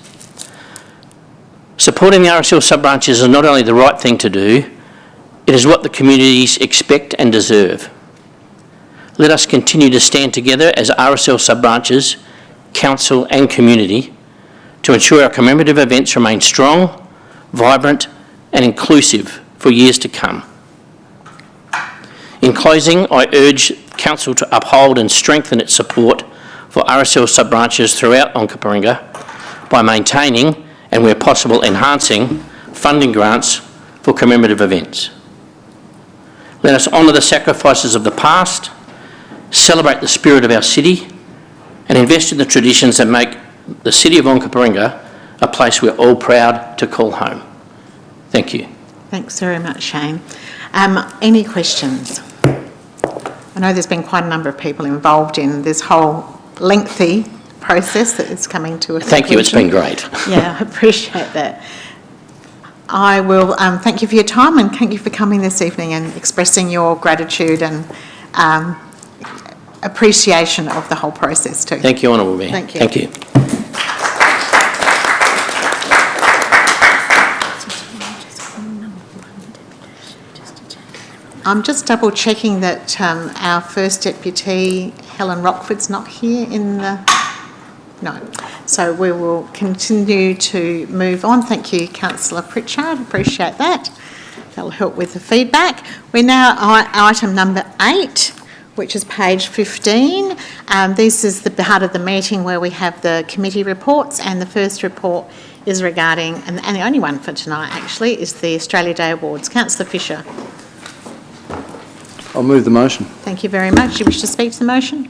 Supporting the RSL sub-branches is not only the right thing to do, it is what the communities expect and deserve. Let us continue to stand together as RSL sub-branches, council and community to ensure our commemorative events remain strong, vibrant and inclusive for years to come. In closing, I urge Council to uphold and strengthen its support for RSL sub-branches throughout Onkaparinga by maintaining and, where possible, enhancing funding grants for commemorative events. Let us honour the sacrifices of the past, celebrate the spirit of our city and invest in the traditions that make the City of Onkaparinga a place we're all proud to call home. Thank you. Thanks very much, Shane. Any questions? I know there's been quite a number of people involved in this whole lengthy process that is coming to a conclusion. Thank you, it's been great. Yeah, I appreciate that. I will thank you for your time and thank you for coming this evening and expressing your gratitude and appreciation of the whole process too. Thank you, Honourable Mayor. Thank you. Thank you. I'm just double checking that our first deputy, Helen Rochford's not here in the... No. So we will continue to move on. Thank you, Councillor Pritchard. Appreciate that. That'll help with the feedback. We're now on item number 8, which is page 15. This is the heart of the meeting where we have the committee reports, and the first report is regarding, and the only one for tonight actually, is the Australia Day Awards. Councillor Fisher. I'll move the motion. Thank you very much. Do you wish to speak to the motion?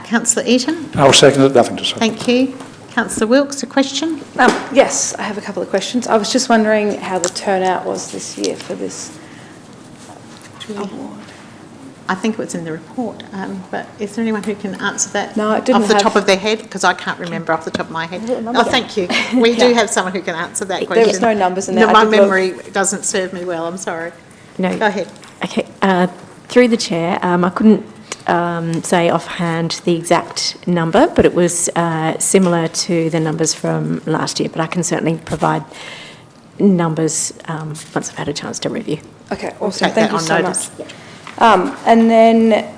Councillor Eaton. I'll second it. Nothing to say. Thank you. Councillor Wilkes, a question? Yes, I have a couple of questions. I was just wondering how the turnout was this year for this award. I think it was in the report, but is there anyone who can answer that No, it didn't off the have- top of their head? Because I can't remember off the top of my head. Oh, thank you. We do have someone who can answer that question. There was no numbers in there. No, I my did look. memory doesn't serve me well, I'm sorry. No. Go ahead. Okay. Through the chair, I couldn't say offhand the exact number, but it was similar to the numbers from last year, but I can certainly provide numbers once I've had a chance to review. Okay, awesome. Thank you so much. Notice. And then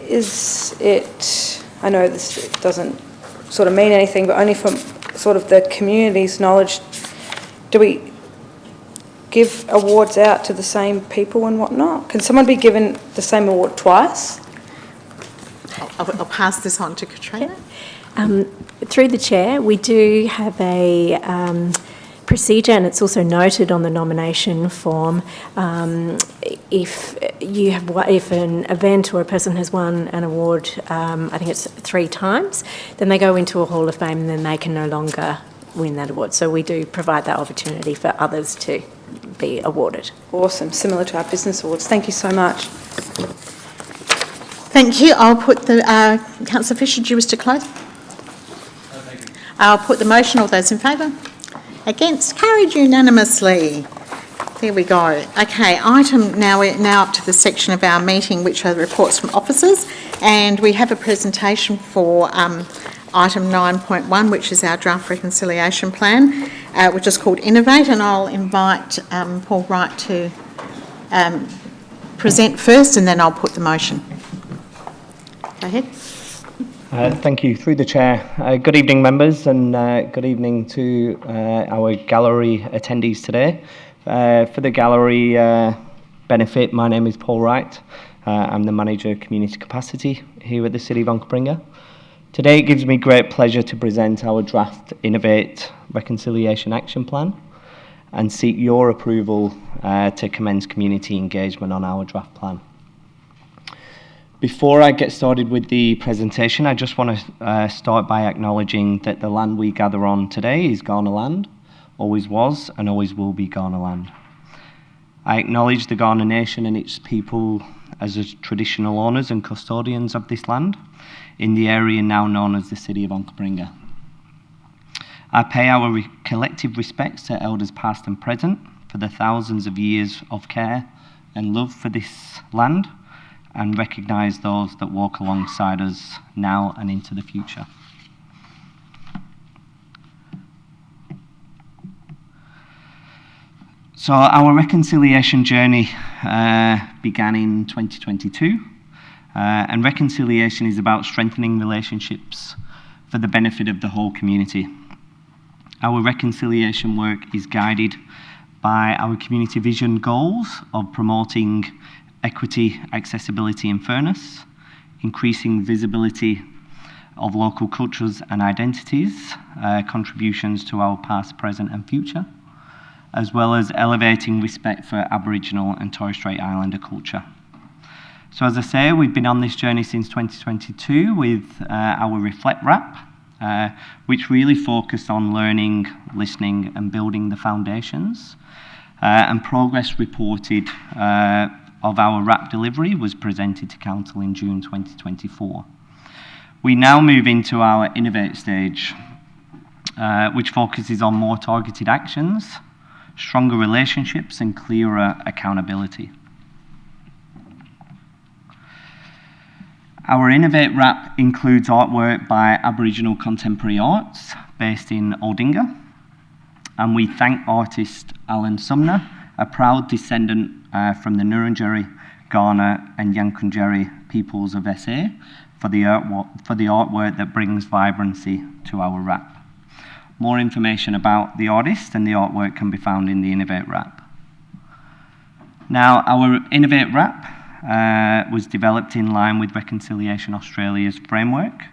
is it, I know this doesn't sort of mean anything, but only from sort of the community's knowledge, do we give awards out to the same people and whatnot? Can someone be given the same award twice? I'll pass this on to Katrina. Through the chair, we do have a procedure, and it's also noted on the nomination form. If an event or a person has won an award, I think it's 3 times, then they go into a Hall of Fame and then they can no longer win that award. So we do provide that opportunity for others to be awarded. Awesome, similar to our business awards. Thank you so much. Thank you. I'll put the, Councillor Fisher, do you wish to close? I'll put the motion. All those in favour? Against? Carried unanimously. There we go. Okay, we're now up to the section of our meeting which are the reports from officers, and we have a presentation for item 9.1, which is our draft reconciliation plan, which is called Innovate, and I'll invite Paul Wright to present first, and then I'll put the motion. Go ahead. Thank you. Through the chair. Good evening, members, and good evening to our gallery attendees today. For the gallery benefit, my name is Paul Wright. I'm the Manager of Community Capacity here at the City of Onkaparinga. Today it gives me great pleasure to present our draft Innovate Reconciliation Action Plan and seek your approval to commence community engagement on our draft plan. Before I get started with the presentation, I just want to start by acknowledging that the land we gather on today is Kaurna land, always was and always will be Kaurna land. I acknowledge the Kaurna Nation and its people as the traditional owners and custodians of this land in the area now known as the City of Onkaparinga. I pay our collective respects to elders past and present for the thousands of years of care and love for this land, and recognise those that walk alongside us now and into the future. So our reconciliation journey began in 2022, and reconciliation is about strengthening relationships for the benefit of the whole community. Our reconciliation work is guided by our community vision goals of promoting equity, accessibility and fairness, increasing visibility of local cultures and identities, contributions to our past, present and future, as well as elevating respect for Aboriginal and Torres Strait Islander culture. So as I say, we've been on this journey since 2022 with our Reflect Wrap, which really focused on learning, listening and building the foundations, and progress reported of our RAP delivery was presented to Council in June 2024. We now move into our Innovate stage, which focuses on more targeted actions, stronger relationships and clearer accountability. Our Innovate RAP includes artwork by Aboriginal Contemporary Arts based in Aldinga, and we thank artist Alan Sumner, a proud descendant from the Nurrunjeri, Kaurna and Yankunytjeri peoples of SA, for the artwork that brings vibrancy to our RAP. More information about the artist and the artwork can be found in the Innovate RAP. Now, our Innovate RAP was developed in line with Reconciliation Australia's framework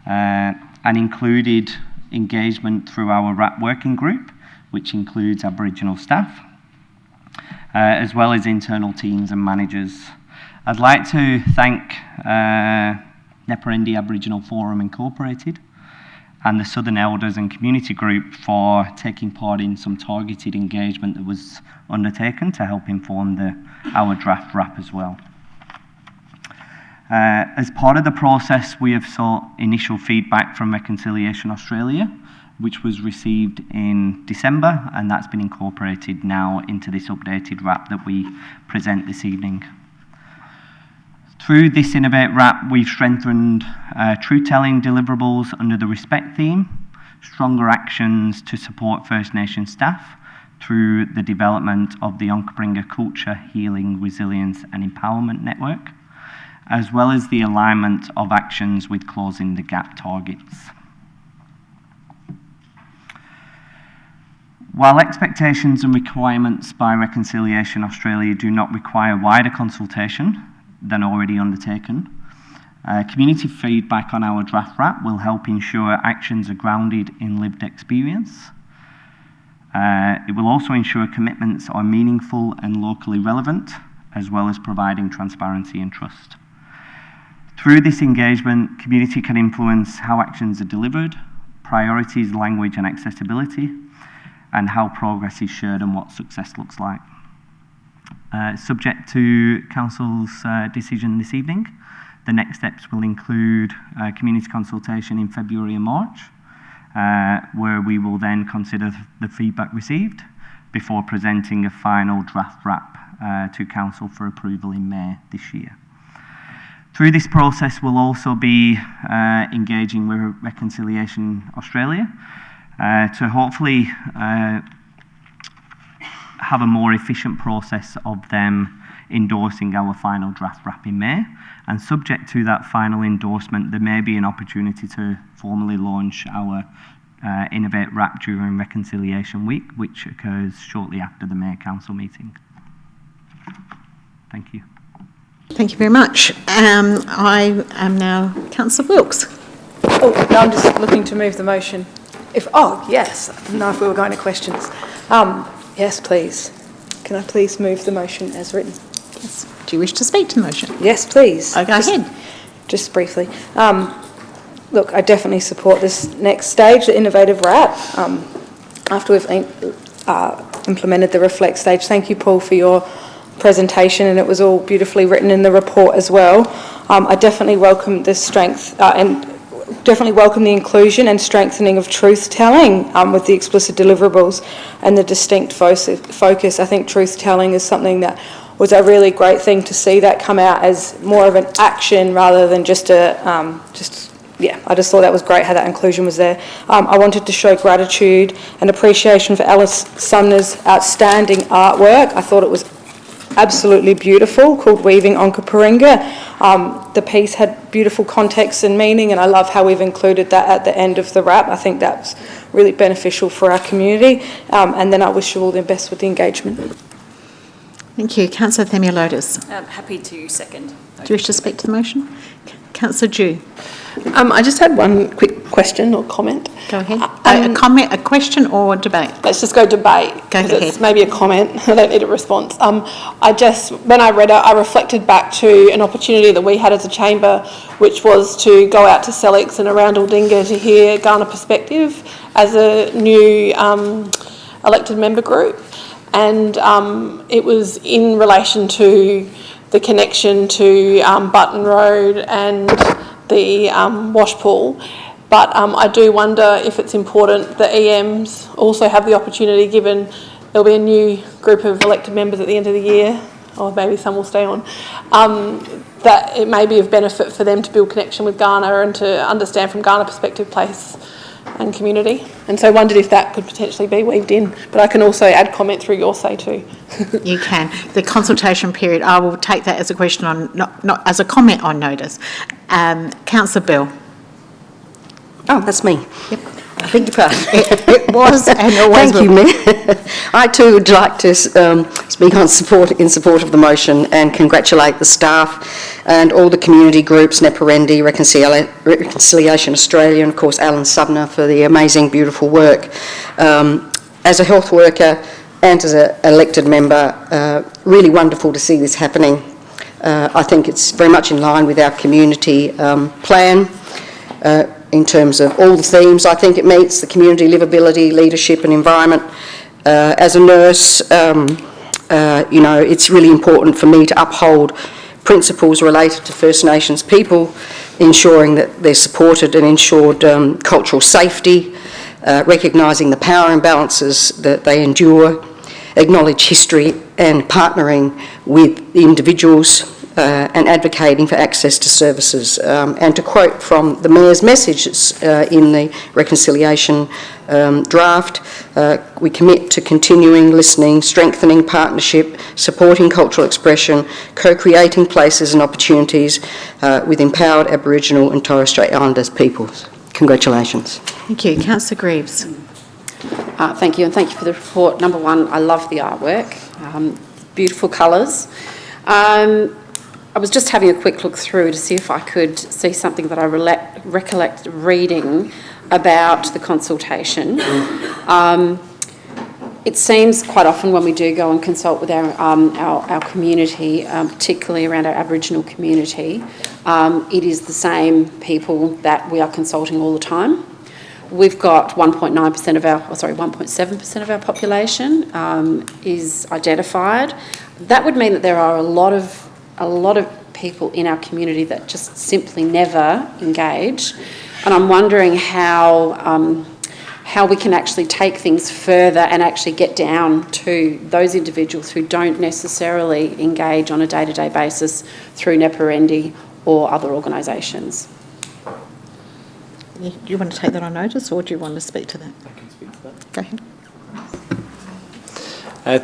and included engagement through our RAP working group, which includes Aboriginal staff, as well as internal teams and managers. I'd like to thank Neperendi Aboriginal Forum Incorporated and the Southern Elders and Community Group for taking part in some targeted engagement that was undertaken to help inform our draft RAP as well. As part of the process, we have sought initial feedback from Reconciliation Australia, which was received in December, and that's been incorporated now into this updated RAP that we present this evening. Through this Innovate RAP, we've strengthened truth-telling deliverables under the respect theme, stronger actions to support First Nation staff through the development of the Onkaparinga Culture, Healing, Resilience and Empowerment Network, as well as the alignment of actions with closing the gap targets. While expectations and requirements by Reconciliation Australia do not require wider consultation than already undertaken, community feedback on our draft RAP will help ensure actions are grounded in lived experience. It will also ensure commitments are meaningful and locally relevant, as well as providing transparency and trust. Through this engagement, community can influence how actions are delivered, priorities, language and accessibility, and how progress is shared and what success looks like. Subject to Council's decision this evening, the next steps will include community consultation in February and March, where we will then consider the feedback received before presenting a final draft RAP to Council for approval in May this year. Through this process, we'll also be engaging with Reconciliation Australia to hopefully have a more efficient process of them endorsing our final draft RAP in May. And subject to that final endorsement, there may be an opportunity to formally launch our Innovate RAP during Reconciliation Week, which occurs shortly after the May Council meeting. Thank you. Thank you very much. I am now Councillor Wilkes. Oh, no, I'm just looking to move the motion. Yes, I didn't know if we were going to questions. Yes, please. Can I please move the motion as written? Yes. Do you wish to speak to the motion? Yes, please. Go ahead. Just briefly. Look, I definitely support this next stage, the innovative RAP, after we've implemented the reflect stage. Thank you, Paul, for your presentation, and it was all beautifully written in the report as well. I definitely welcome the strength and definitely welcome the inclusion and strengthening of truth-telling with the explicit deliverables and the distinct focus. I think truth-telling is something that was a really great thing to see that come out as more of an action rather than just a, I just thought that was great how that inclusion was there. I wanted to show gratitude and appreciation for Alice Sumner's outstanding artwork. I thought it was absolutely beautiful, called Weaving Onkaparinga. The piece had beautiful context and meaning, and I love how we've included that at the end of the RAP. I think that's really beneficial for our community. And then I wish you all the best with the engagement. Thank you. Councillor Themilotis. Happy to second. Do you wish to speak to the motion? Councillor Dew. I just had one quick question or comment. Go ahead. A comment, a question or debate? Let's just go debate. Go ahead. It's maybe a comment. I don't need a response. When I read it, I reflected back to an opportunity that we had as a chamber, which was to go out to Selix and around Aldinga to hear Kaurna perspective as a new elected member group. And it was in relation to the connection to Button Road and the wash pool. But I do wonder if it's important that EMs also have the opportunity, given there'll be a new group of elected members at the end of the year, or maybe some will stay on, that it may be of benefit for them to build connection with Kaurna and to understand from Kaurna perspective place and community. And so I wondered if that could potentially be weaved in. But I can also add comment through your say too. You can. The consultation period, I will take that as a question on, not as a comment on notice. Councillor Bell. Oh, that's me. Yep. I beg your pardon. It was and always Thank you, Mayor. I too would like to speak in support of the motion and congratulate the staff and all the community groups, Neparendi, Reconciliation Australia, and of course Alan Sumner for the amazing, beautiful work. As a health worker and as an elected member, really wonderful to see this happening. I think it's very much in line with our community plan. In terms of all the themes, I think it meets the community livability, leadership and environment. As a nurse, it's really important for me to uphold principles related to First Nations people, ensuring that they're supported and ensured cultural safety, recognising the power imbalances that they endure, acknowledge history and partnering with the individuals and advocating for access to services. And to quote from the Mayor's messages in the reconciliation draft, we commit to continuing listening, strengthening partnership, supporting cultural expression, co-creating places and opportunities with empowered Aboriginal and Torres Strait Islanders peoples. Congratulations. Thank you. Councillor Greaves. Thank you, and thank you for the report. Number one, I love the artwork. Beautiful colours. I was just having a quick look through to see if I could see something that I recollect reading about the consultation. It seems quite often when we do go and consult with our community, particularly around our Aboriginal community, it is the same people that we are consulting all the time. we've got 1.7% of our population is identified. That would mean that there are a lot of people in our community that just simply never engage. And I'm wondering how we can actually take things further and actually get down to those individuals who don't necessarily engage on a day-to-day basis through NEPA or other organisations. Do you want to take that on notice, or do you want to speak to that? I can speak to that. Go ahead.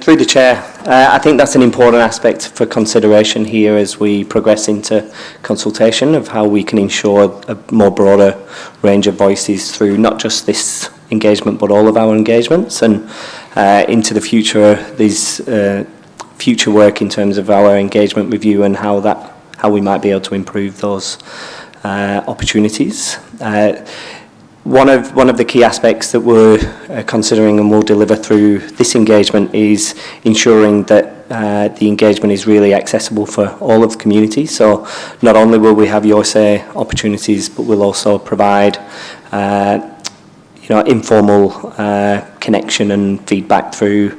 Through the Chair, I think that's an important aspect for consideration here as we progress into consultation of how we can ensure a more broader range of voices through not just this engagement but all of our engagements, and into the future, these future work in terms of our engagement review and how we might be able to improve those opportunities. One of the key aspects that we're considering and will deliver through this engagement is ensuring that the engagement is really accessible for all of the community. So not only will we have your say opportunities, but we'll also provide informal connection and feedback through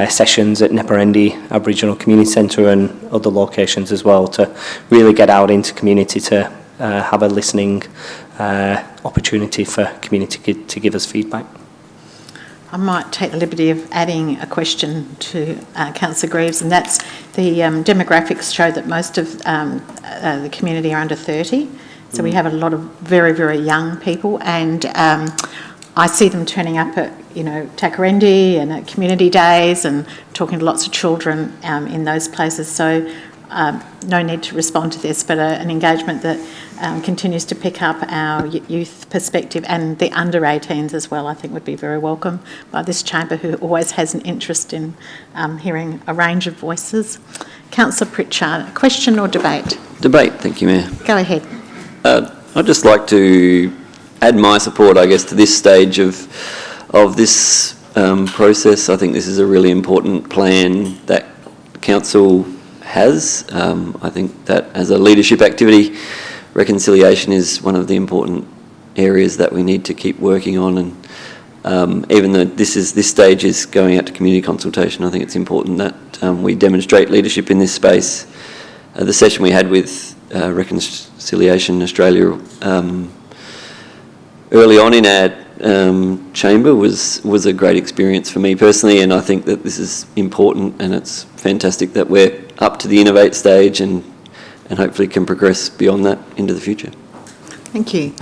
sessions at Neperendi Aboriginal Community Centre and other locations as well, to really get out into community to have a listening opportunity for community to give us feedback. I might take the liberty of adding a question to Councillor Greaves, and that's the demographics show that most of the community are under 30. So we have a lot of very, very young people, and I see them turning up at, Takarendi and at community days and talking to lots of children in those places. So no need to respond to this, but an engagement that continues to pick up our youth perspective and the under 18s as well, I think would be very welcome by this chamber, who always has an interest in hearing a range of voices. Councillor Pritchard, question or debate? Debate, thank you, Mayor. Go ahead. I'd just like to add my support, I guess, to this stage of this process. I think this is a really important plan that Council has. I think that as a leadership activity, reconciliation is one of the important areas that we need to keep working on, and even though this stage is going out to community consultation, I think it's important that we demonstrate leadership in this space. The session we had with Reconciliation Australia early on in our chamber was a great experience for me personally, and I think that this is important, and it's fantastic that we're up to the Innovate stage and hopefully can progress beyond that into the future. Thank you.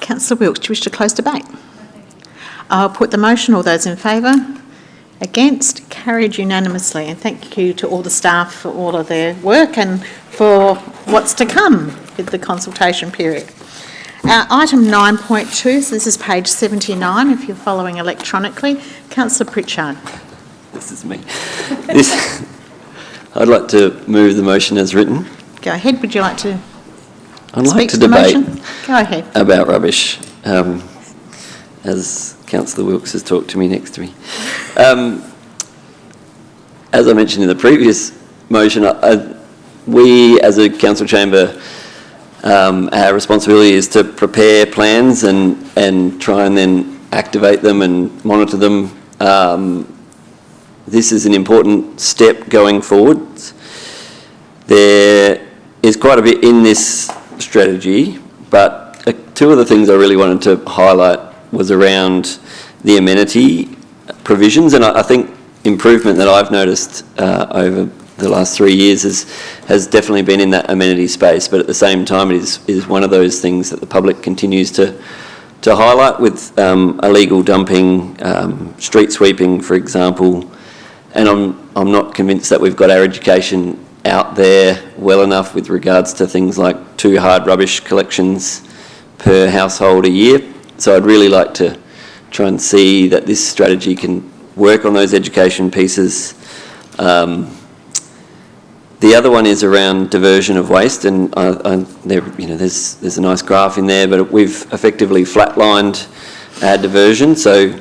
Councillor Wilkes, do you wish to close debate? I'll put the motion. All those in favour? Against? Carried unanimously. And thank you to all the staff for all of their work and for what's to come with the consultation period. Item 9.2, so this is page 79 if you're following electronically. Councillor Pritchard. This is me. I'd like to move the motion as written. Go ahead. Would you like to I'd like speak to to the debate motion? Go ahead. About rubbish, as Councillor Wilkes has talked to me next to me. As I mentioned in the previous motion, we as a council chamber, our responsibility is to prepare plans and try and then activate them and monitor them. This is an important step going forward. There is quite a bit in this strategy, but two of the things I really wanted to highlight was around the amenity provisions, and I think improvement that I've noticed over the last 3 years has definitely been in that amenity space, but at the same time it is one of those things that the public continues to highlight with illegal dumping, street sweeping, for example, and I'm not convinced that we've got our education out there well enough with regards to things like 2 hard rubbish collections per household a year. So I'd really like to try and see that this strategy can work on those education pieces. The other one is around diversion of waste, and there's a nice graph in there, but we've effectively flatlined our diversion. So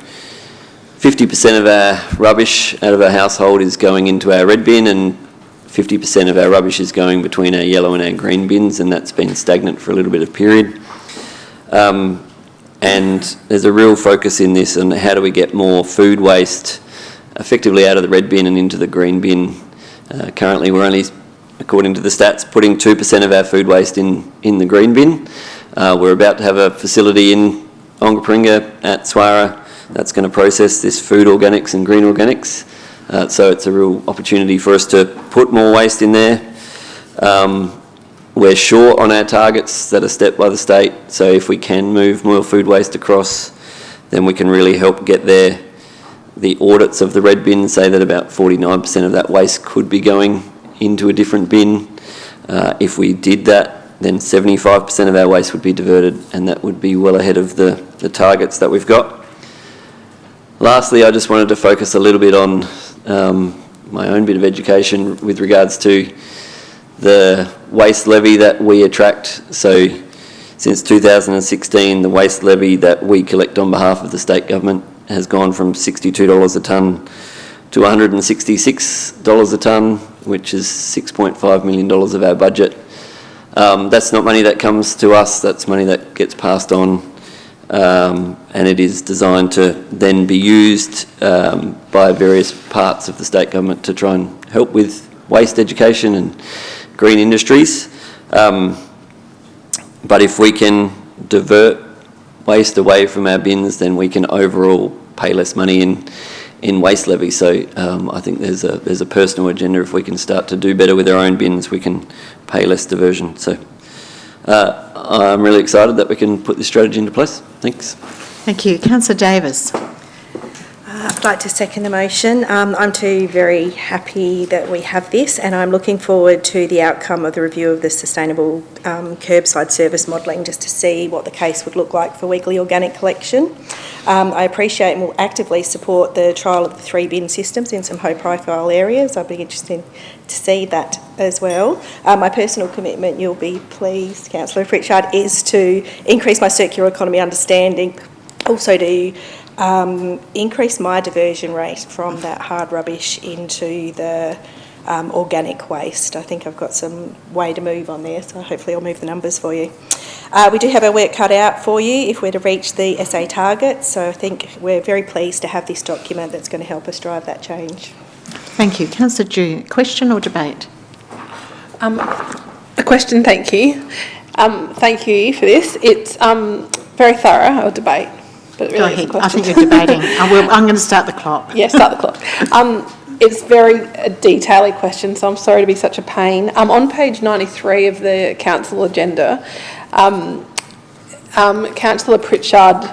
50% of our rubbish out of our household is going into our red bin, and 50% of our rubbish is going between our yellow and our green bins, and that's been stagnant for a little bit of period. And there's a real focus in this on how do we get more food waste effectively out of the red bin and into the green bin. Currently, we're only, according to the stats, putting 2% of our food waste in the green bin. We're about to have a facility in Onkaparinga at Swara that's going to process this food organics and green organics. So it's a real opportunity for us to put more waste in there. We're short on our targets that are set by the state, so if we can move more food waste across, then we can really help get there. The audits of the red bin say that about 49% of that waste could be going into a different bin. If we did that, then 75% of our waste would be diverted, and that would be well ahead of the targets that we've got. Lastly, I just wanted to focus a little bit on my own bit of education with regards to the waste levy that we attract. So since 2016, the waste levy that we collect on behalf of the state government has gone from $62 a tonne to $166 a tonne, which is $6.5 million of our budget. That's not money that comes to us, that's money that gets passed on, and it is designed to then be used by various parts of the state government to try and help with waste education and green industries. But if we can divert waste away from our bins, then we can overall pay less money in waste levy. So I think there's a personal agenda. If we can start to do better with our own bins, we can pay less diversion. So I'm really excited that we can put this strategy into place. Thanks. Thank you. Councillor Davis. I'd like to second the motion. I'm too very happy that we have this, and I'm looking forward to the outcome of the review of the sustainable curbside service modelling, just to see what the case would look like for weekly organic collection. I appreciate and will actively support the trial of the 3 bin systems in some high-profile areas. I'd be interested to see that as well. My personal commitment, you'll be pleased, Councillor Pritchard, is to increase my circular economy understanding, also to increase my diversion rate from that hard rubbish into the organic waste. I think I've got some way to move on there, so hopefully I'll move the numbers for you. We do have our work cut out for you if we're to reach the SA targets, so I think we're very pleased to have this document that's going to help us drive that change. Thank you. Councillor Dew, question or debate? A question, thank you. Thank you for this. It's very thorough, I'll debate. But really go ahead. I think you're debating. I'm going to start the clock. Yeah, start the clock. It's a detailed question, so I'm sorry to be such a pain. On page 93 of the council agenda, Councillor Pritchard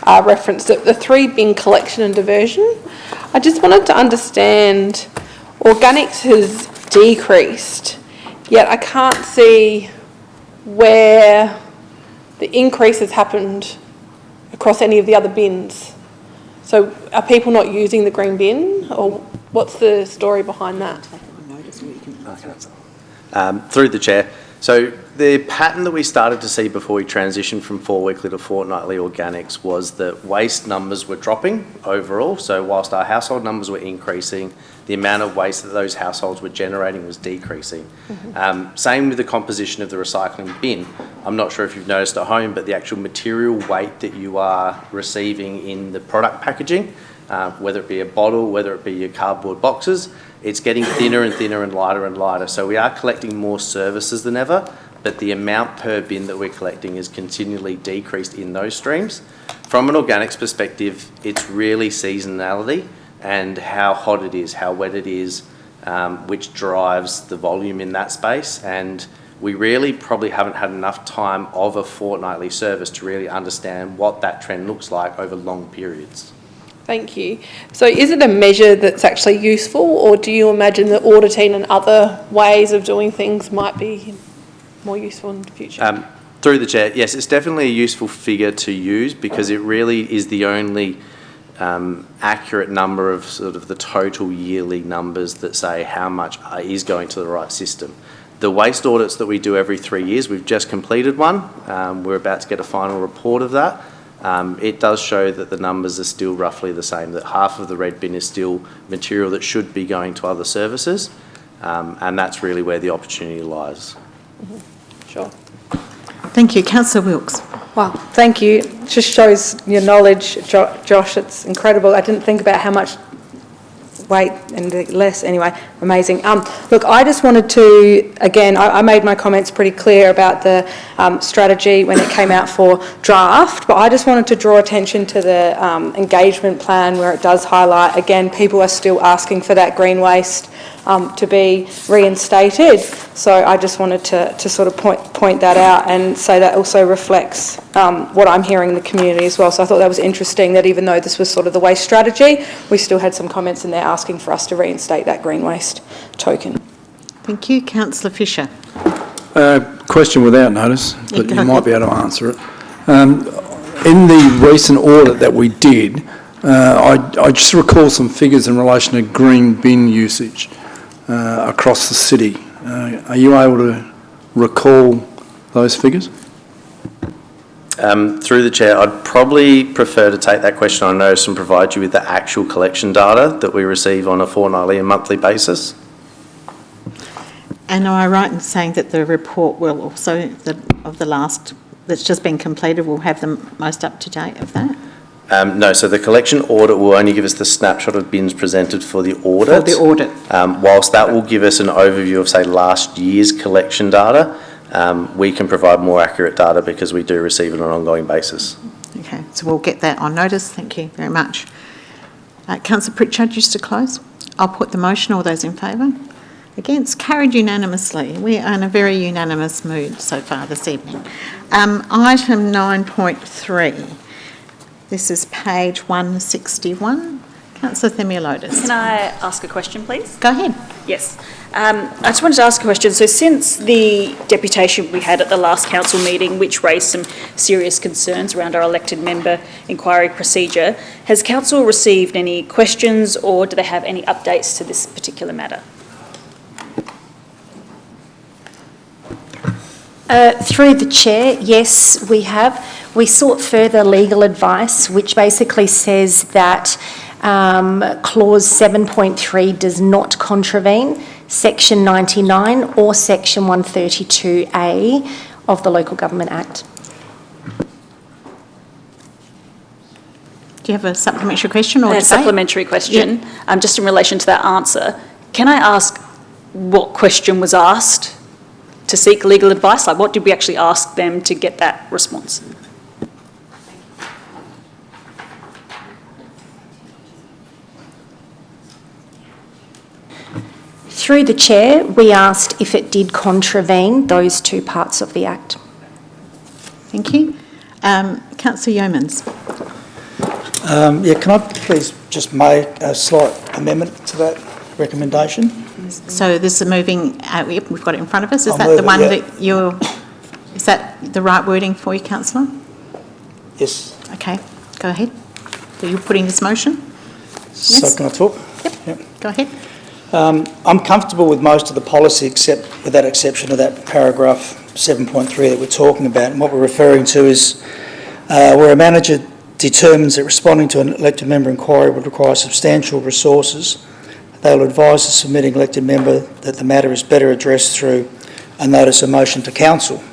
referenced the 3 bin collection and diversion. I just wanted to understand, organics has decreased, yet I can't see where the increase has happened across any of the other bins. So are people not using the green bin, or what's the story behind that? Through the chair. So the pattern that we started to see before we transitioned from 4-weekly to fortnightly organics was that waste numbers were dropping overall. So whilst our household numbers were increasing, the amount of waste that those households were generating was decreasing. Same with the composition of the recycling bin. I'm not sure if you've noticed at home, but the actual material weight that you are receiving in the product packaging, whether it be a bottle, whether it be your cardboard boxes, it's getting thinner and thinner and lighter. So we are collecting more services than ever, but the amount per bin that we're collecting is continually decreased in those streams. From an organics perspective, it's really seasonality and how hot it is, how wet it is, which drives the volume in that space. And we really probably haven't had enough time of a fortnightly service to really understand what that trend looks like over long periods. Thank you. So is it a measure that's actually useful, or do you imagine that auditing and other ways of doing things might be more useful in the future? Through the chair, yes, it's definitely a useful figure to use because it really is the only accurate number of sort of the total yearly numbers that say how much is going to the right system. The waste audits that we do every 3 years, we've just completed one. We're about to get a final report of that. It does show that the numbers are still roughly the same, that half of the red bin is still material that should be going to other services, and that's really where the opportunity lies. Sure. Thank you. Councillor Wilkes. Wow, thank you. Just shows your knowledge, Josh. It's incredible. I didn't think about how much weight and less. Anyway, amazing. Look, I just wanted to, again, I made my comments pretty clear about the strategy when it came out for draft, but I just wanted to draw attention to the engagement plan where it does highlight, again, people are still asking for that green waste to be reinstated. So I just wanted to sort of point that out and say that also reflects what I'm hearing in the community as well. So I thought that was interesting that even though this was sort of the waste strategy, we still had some comments in there asking for us to reinstate that green waste token. Thank you. Councillor Fisher. Question without notice, but you might be able to answer it. In the recent audit that we did, I just recall some figures in relation to green bin usage across the city. Are you able to recall those figures? Through the chair, I'd probably prefer to take that question on notice and provide you with the actual collection data that we receive on a fortnightly and monthly basis. And am I right in saying that the report will also, of the last that's just been completed, will have the most up-to-date of that? No, so the collection audit will only give us the snapshot of bins presented for the audit. For the audit. Whilst that will give us an overview of, say, last year's collection data, we can provide more accurate data because we do receive it on an ongoing basis. Okay, so we'll get that on notice. Thank you very much. Councillor Pritchard, just to close. I'll put the motion. All those in favour? Against? Carried unanimously. We are in a very unanimous mood so far this evening. Item 9.3. This is page 161. Councillor Themilotis. Can I ask a question, please? Go ahead. Yes. I just wanted to ask a question. So since the deputation we had at the last council meeting, which raised some serious concerns around our elected member inquiry procedure, has council received any questions or do they have any updates to this particular matter? Through the chair, yes, we have. We sought further legal advice, which basically says that clause 7.3 does not contravene section 99 or section 132A of the Local Government Act. Do you have a supplementary question or a debate? Supplementary question, yeah. Just in relation to that answer. Can I ask what question was asked to seek legal advice? Like, what did we actually ask them to get that response? Through the chair, we asked if it did contravene those two parts of the Act. Thank you. Councillor Yeomans. Yeah, can I please just make a slight amendment to that recommendation? So this is moving, yep, we've got it in front of us. Is I'll that move the it, one yeah. that you're, is that the right wording for you, councillor? Yes. Okay, go ahead. So you're putting this motion? So Yes. can I talk? Yep. Go ahead. I'm comfortable with most of the policy except with that exception of that paragraph 7.3 that we're talking about. And what we're referring to is where a manager determines that responding to an elected member inquiry would require substantial resources, they will advise the submitting elected member that the matter is better addressed through a notice of motion to council.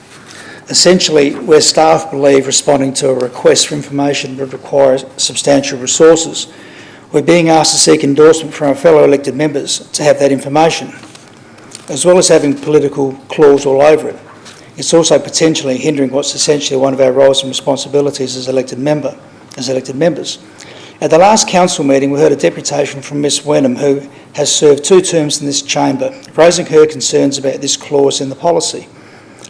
Essentially, where staff believe responding to a request for information would require substantial resources, we're being asked to seek endorsement from our fellow elected members to have that information, as well as having political clause all over it. It's also potentially hindering what's essentially one of our roles and responsibilities as elected members. At the last council meeting, we heard a deputation from Ms Wenham, who has served 2 terms in this chamber, raising her concerns about this clause in the policy.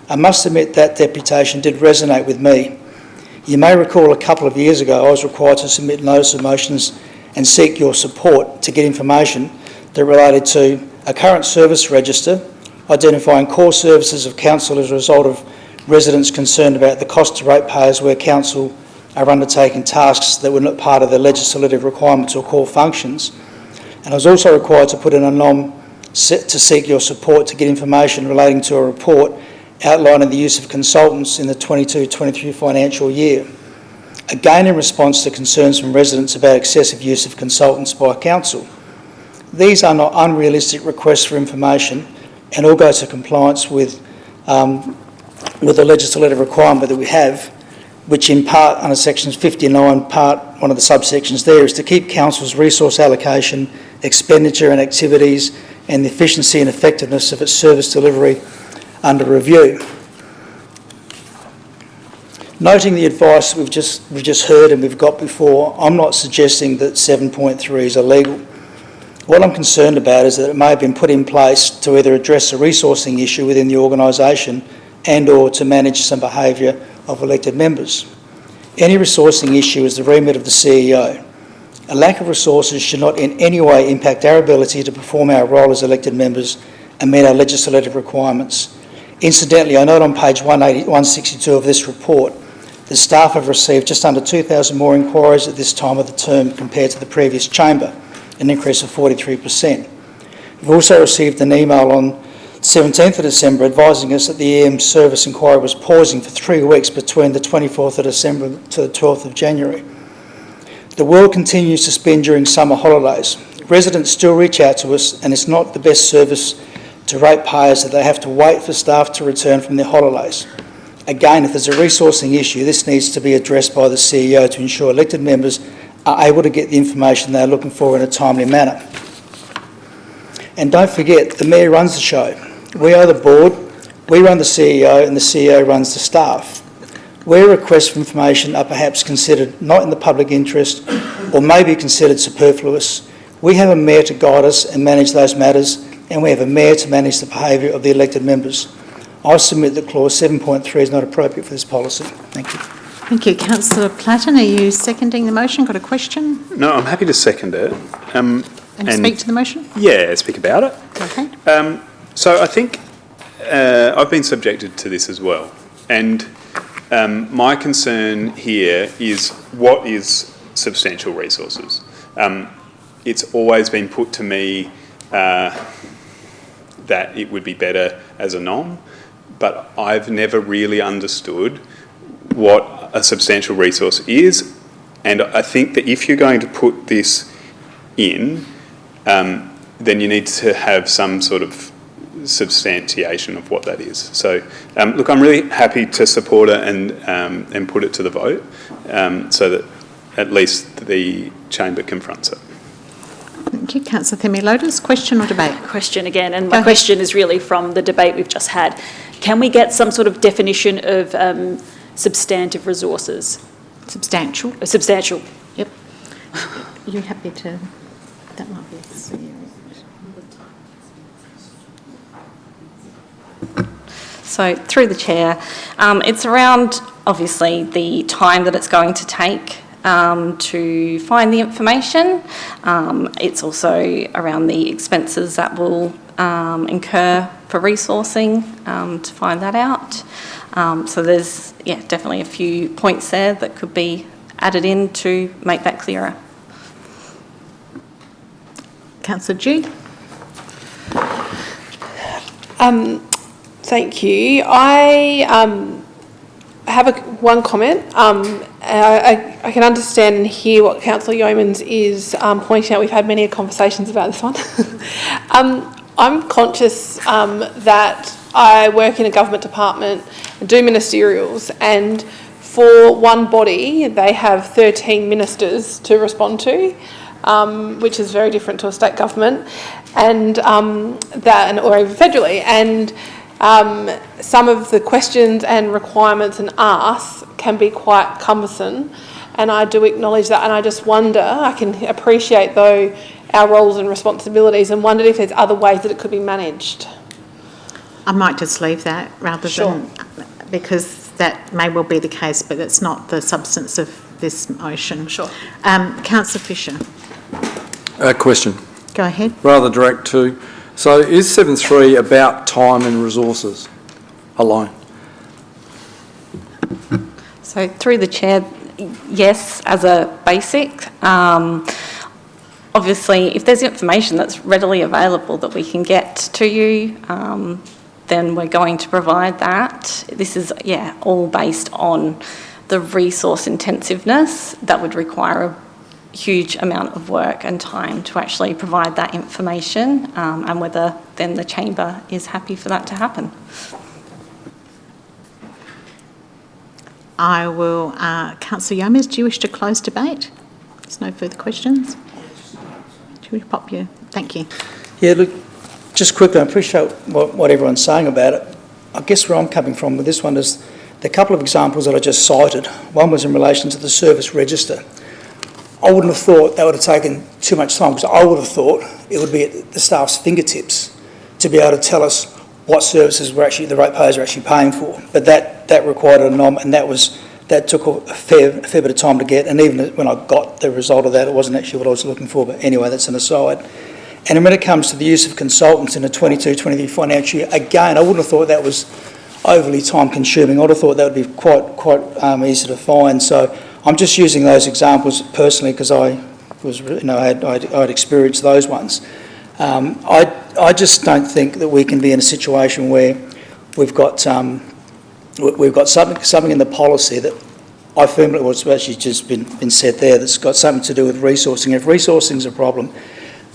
I must admit that deputation did resonate with me. You may recall a couple of years ago I was required to submit notice of motions and seek your support to get information that related to a current service register, identifying core services of council as a result of residents concerned about the cost to ratepayers where council are undertaking tasks that were not part of the legislative requirements or core functions. And I was also required to put in a nom to seek your support to get information relating to a report outlining the use of consultants in the 22-23 financial year. Again, in response to concerns from residents about excessive use of consultants by council. These are not unrealistic requests for information and all go to compliance with the legislative requirement that we have. which in part, under sections 59, part one of the subsections there, is to keep council's resource allocation, expenditure and activities, and the efficiency and effectiveness of its service delivery under review. Noting the advice we've just heard and we've got before, I'm not suggesting that 7.3 is illegal. What I'm concerned about is that it may have been put in place to either address a resourcing issue within the organisation and/or to manage some behaviour of elected members. Any resourcing issue is the remit of the CEO. A lack of resources should not in any way impact our ability to perform our role as elected members and meet our legislative requirements. Incidentally, I note on page 162 of this report that staff have received just under 2,000 more inquiries at this time of the term compared to the previous chamber, an increase of 43%. We've also received an email on 17th of December advising us that the EM service inquiry was pausing for 3 weeks between the 24th of December to the 12th of January. The world continues to spin during summer holidays. Residents still reach out to us, and it's not the best service to ratepayers that they have to wait for staff to return from their holidays. Again, if there's a resourcing issue, this needs to be addressed by the CEO to ensure elected members are able to get the information they're looking for in a timely manner. And don't forget, the Mayor runs the show. We are the board, we run the CEO, and the CEO runs the staff. Where requests for information are perhaps considered not in the public interest or may be considered superfluous, we have a Mayor to guide us and manage those matters, and we have a Mayor to manage the behaviour of the elected members. I submit that clause 7.3 is not appropriate for this policy. Thank you. Thank you. Councillor Platten, are you seconding the motion? Got a question? No, I'm happy to second it. And speak to the motion? Yeah, speak about it. Okay. So I think I've been subjected to this as well. And my concern here is what is substantial resources? It's always been put to me that it would be better as a nom, but I've never really understood what a substantial resource is. And I think that if you're going to put this in, then you need to have some sort of substantiation of what that is. So, look, I'm really happy to support it and put it to the vote so that at least the chamber confronts it. Thank you. Councillor Themeliotis, question or debate? Question again, and my question is really from the debate we've just had. Can we get some sort of definition of substantive resources? Substantial? Substantial. Yep. Are you happy to? That might be So, through the chair, it's around, obviously, the time that it's going to take to find the information. It's also around the expenses that will incur for resourcing to find that out. So there's, definitely a few points there that could be added in to make that clearer. Councillor G. Thank you. I have one comment. I can understand and hear what Councillor Yeomans is pointing out. We've had many conversations about this one. I'm conscious that I work in a government department and do ministerials, and for one body they have 13 ministers to respond to, which is very different to a state government, and or even federally. And some of the questions and requirements and asks can be quite cumbersome, and I do acknowledge that, and I just wonder, I can appreciate though our roles and responsibilities, and wondered if there's other ways that it could be managed. I might just leave that rather than, because that may well be the case, but that's not the substance of this motion. Sure. Councillor Fisher. Question. Go ahead. Rather direct too. So is 7.3 about time and resources alone? So through the chair, yes, as a basic. Obviously, if there's information that's readily available that we can get to you, then we're going to provide that. This is, all based on the resource intensiveness that would require a huge amount of work and time to actually provide that information, and whether then the chamber is happy for that to happen. I will, Councillor YEOMANS, do you wish to close debate? There's no further questions. Should we pop you? Thank you. Yeah, look, just quickly, I appreciate what everyone's saying about it. I guess where I'm coming from with this one is the couple of examples that I just cited. One was in relation to the service register. I wouldn't have thought that would have taken too much time, because I would have thought it would be at the staff's fingertips to be able to tell us what services were actually the ratepayers are actually paying for. But that required a nom, and that took a fair bit of time to get. And even when I got the result of that, it wasn't actually what I was looking for. But anyway, that's an aside. And when it comes to the use of consultants in the 22-23 financial year, again, I wouldn't have thought that was overly time consuming. I would have thought that would be quite easy to find. So I'm just using those examples personally because I was, I'd experienced those ones. I just don't think that we can be in a situation where we've got something in the policy that I firmly, what's actually just been said there, that's got something to do with resourcing. If resourcing is a problem,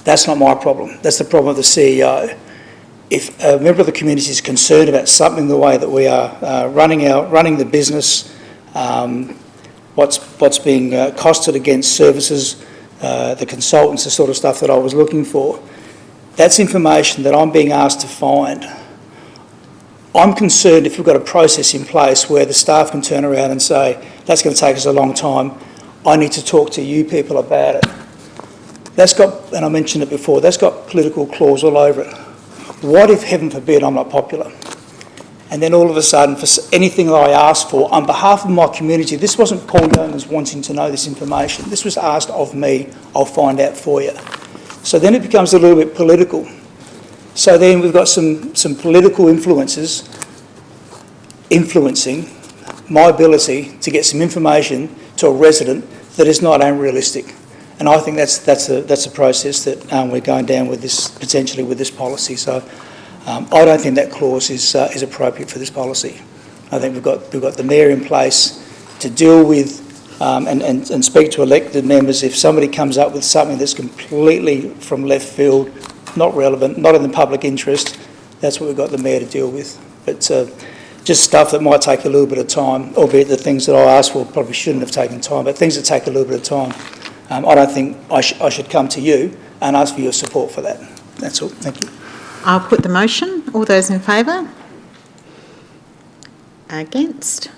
that's not my problem. That's the problem of the CEO. If a member of the community is concerned about something the way that we are running the business, what's being costed against services, the consultants, the sort of stuff that I was looking for, that's information that I'm being asked to find. I'm concerned if we've got a process in place where the staff can turn around and say, that's going to take us a long time, I need to talk to you people about it. That's got, and I mentioned it before, that's got political clause all over it. What if, heaven forbid, I'm not popular? And then all of a sudden, for anything that I asked for, on behalf of my community, this wasn't Paul Yeomans wanting to know this information. This was asked of me, I'll find out for you. So then it becomes a little bit political. So then we've got some political influences influencing my ability to get some information to a resident that is not unrealistic. And I think that's a process that we're going down with this, potentially with this policy. So I don't think that clause is appropriate for this policy. I think we've got the mayor in place to deal with and speak to elected members if somebody comes up with something that's completely from left field, not relevant, not in the public interest. That's what we've got the mayor to deal with. But just stuff that might take a little bit of time, albeit the things that I asked for probably shouldn't have taken time, but things that take a little bit of time. I don't think I should come to you and ask for your support for that. That's all. Thank you. I'll put the motion. All those in favour? Against?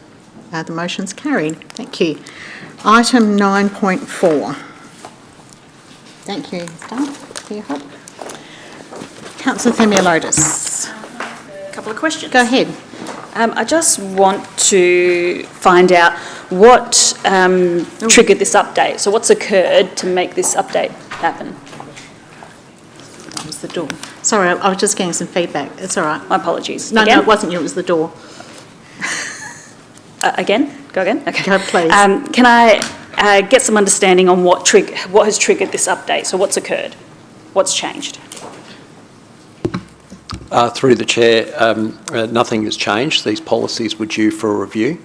The motion's carried. Thank you. Item 9.4. Thank you, staff, for your help. Councillor Themilotis. A couple of questions. Go ahead. I just want to find out what triggered this update. So what's occurred to make this update happen? That was the door. Sorry, I was just getting some feedback. It's all right. My apologies. No, Again? no, it wasn't you. It was the door. Again? Go again? Okay. Go, please. Can I get some understanding on what has triggered this update? So what's occurred? What's changed? Through the Chair, nothing has changed. These policies were due for a review.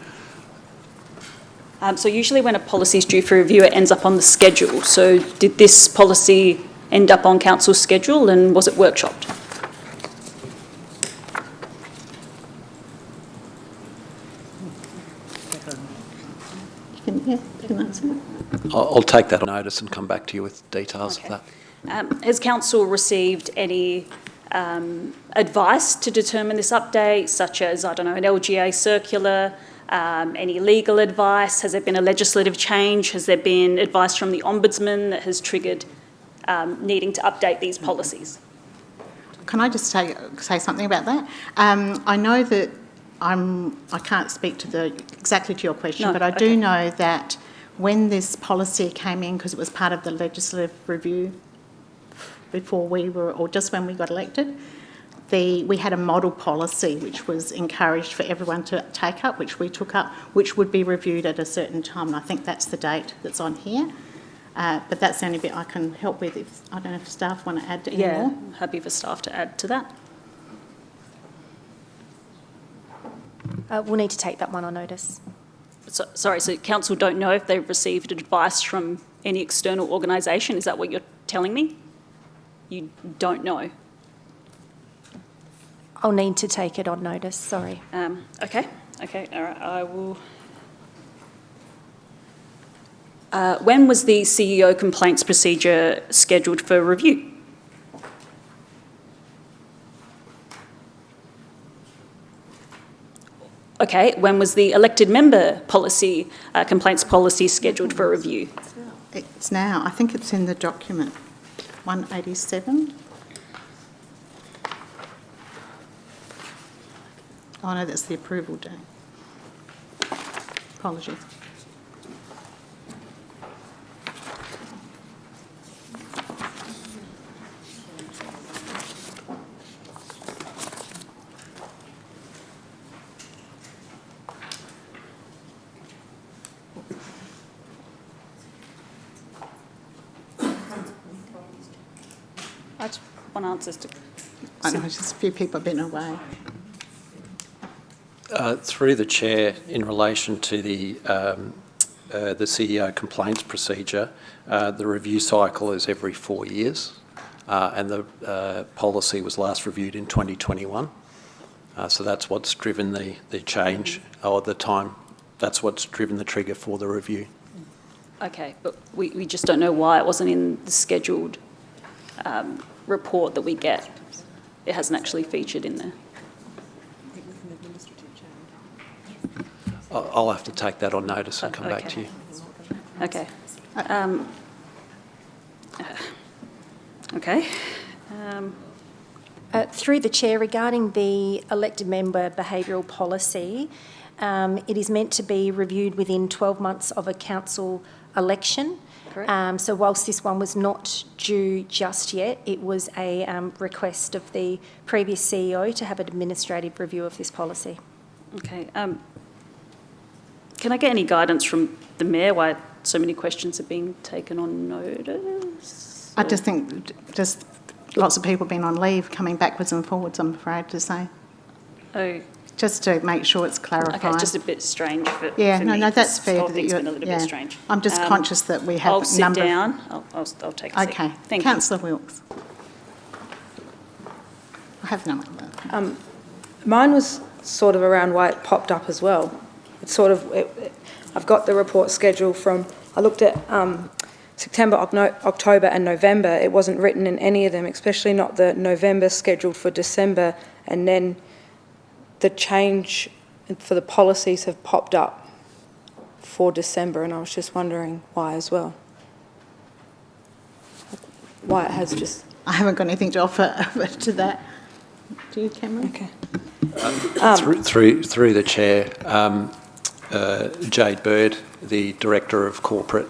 So usually when a policy is due for review, it ends up on the schedule. So did this policy end up on Council's schedule and was it workshopped? You can answer. I'll take that on notice and come back to you with details of that. Has Council received any advice to determine this update, such as, I don't know, an LGA circular, any legal advice? Has there been a legislative change? Has there been advice from the Ombudsman that has triggered needing to update these policies? Can I just say something about that? I know that I can't speak to exactly to your question, No, but I do know that when this policy came in, because it was part of the legislative review before we were, or just when we got elected, we had a model policy which was encouraged for everyone to take up, which we took up, which would be reviewed at a certain time. And I think that's the date that's on here. But that's the only bit I can help with. I don't know if staff want to add any more. Yeah, happy for staff to add to that. We'll need to take that one on notice. Sorry, so Council don't know if they've received advice from any external organisation? Is that what you're telling me? You don't know? I'll need to take it on notice, sorry. Okay, all right, I will When was the CEO complaints procedure scheduled for review? Okay, when was the elected member policy, complaints policy scheduled for review? It's now. I think it's in the document. 187. Oh no, that's the approval date. Apologies. I just want answers to. I know, just a few people have been away. Through the chair, in relation to the CEO complaints procedure, the review cycle is every 4 years, and the policy was last reviewed in 2021. So that's what's driven the change, or the time. That's what's driven the trigger for the review. Okay, but we just don't know why it wasn't in the scheduled report that we get. It hasn't actually featured in there. I'll have to take that on notice and come back to you. Okay. Okay. Through the chair, regarding the elected member behavioural policy, it is meant to be reviewed within 12 months of a council election. Correct. So whilst this one was not due just yet, it was a request of the previous CEO to have an administrative review of this policy. Okay. Can I get any guidance from the Mayor why so many questions are being taken on notice? I just think just lots of people been on leave, coming backwards and forwards, I'm afraid to say. Oh. Just to make sure it's clarified. Okay, it's just a bit strange for me. No, that's fair. The whole thing's been a little bit strange. I'm just conscious that we have I'll a sit number. down. I'll take a seat. Okay. Thank Councillor Wilkes. I have no idea. Mine was sort of around why it popped up as well. It's sort of, I've got the report schedule from, I looked at September, October and November. It wasn't written in any of them, especially not the November scheduled for December, and then the change for the policies have popped up for December, and I was just wondering why as well. Why it has just... I haven't got anything to offer to that. Do you, Cameron? Okay. Through the chair, Jade Bird, the Director of Corporate,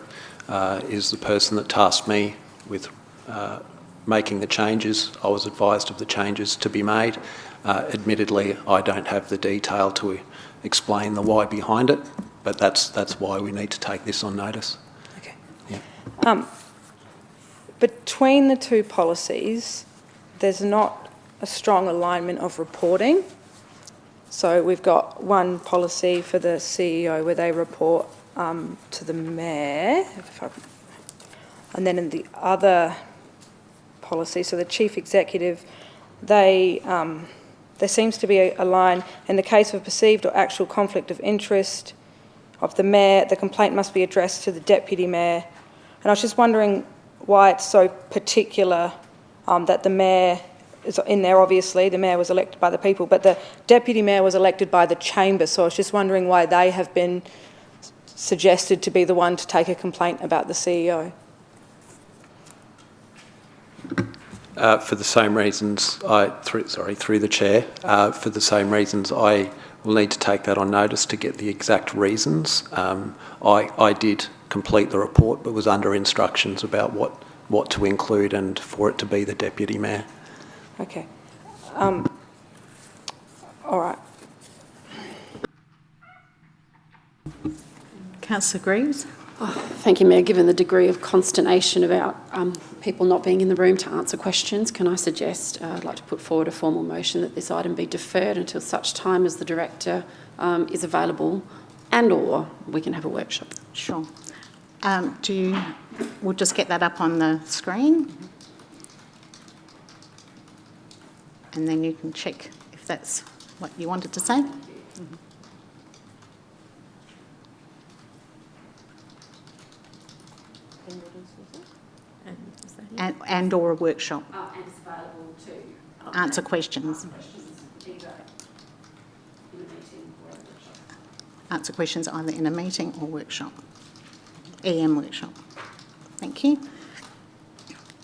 is the person that tasked me with making the changes. I was advised of the changes to be made. Admittedly, I don't have the detail to explain the why behind it, but that's why we need to take this on notice. Okay. Yeah. Between the two policies, there's not a strong alignment of reporting. So we've got one policy for the CEO where they report to the Mayor, and then in the other policy, so the Chief Executive, there seems to be a line, in the case of perceived or actual conflict of interest of the Mayor, the complaint must be addressed to the Deputy Mayor. And I was just wondering why it's so particular that the Mayor is in there. Obviously, the Mayor was elected by the people, but the Deputy Mayor was elected by the Chamber, so I was just wondering why they have been suggested to be the one to take a complaint about the CEO. For the same reasons, through the chair, for the same reasons, I will need to take that on notice to get the exact reasons. I did complete the report, but was under instructions about what to include and for it to be the Deputy Mayor. Okay. All right. Councillor Greaves. Thank you, Mayor. Given the degree of consternation about people not being in the room to answer questions, can I suggest I'd like to put forward a formal motion that this item be deferred until such time as the Director is available, and/or we can have a workshop. Sure. We'll just get that up on the screen, and then you can check if that's what you wanted to say. and or a workshop? And it's available to Answer questions. Answer questions either in a meeting or workshop. EM workshop. Thank you.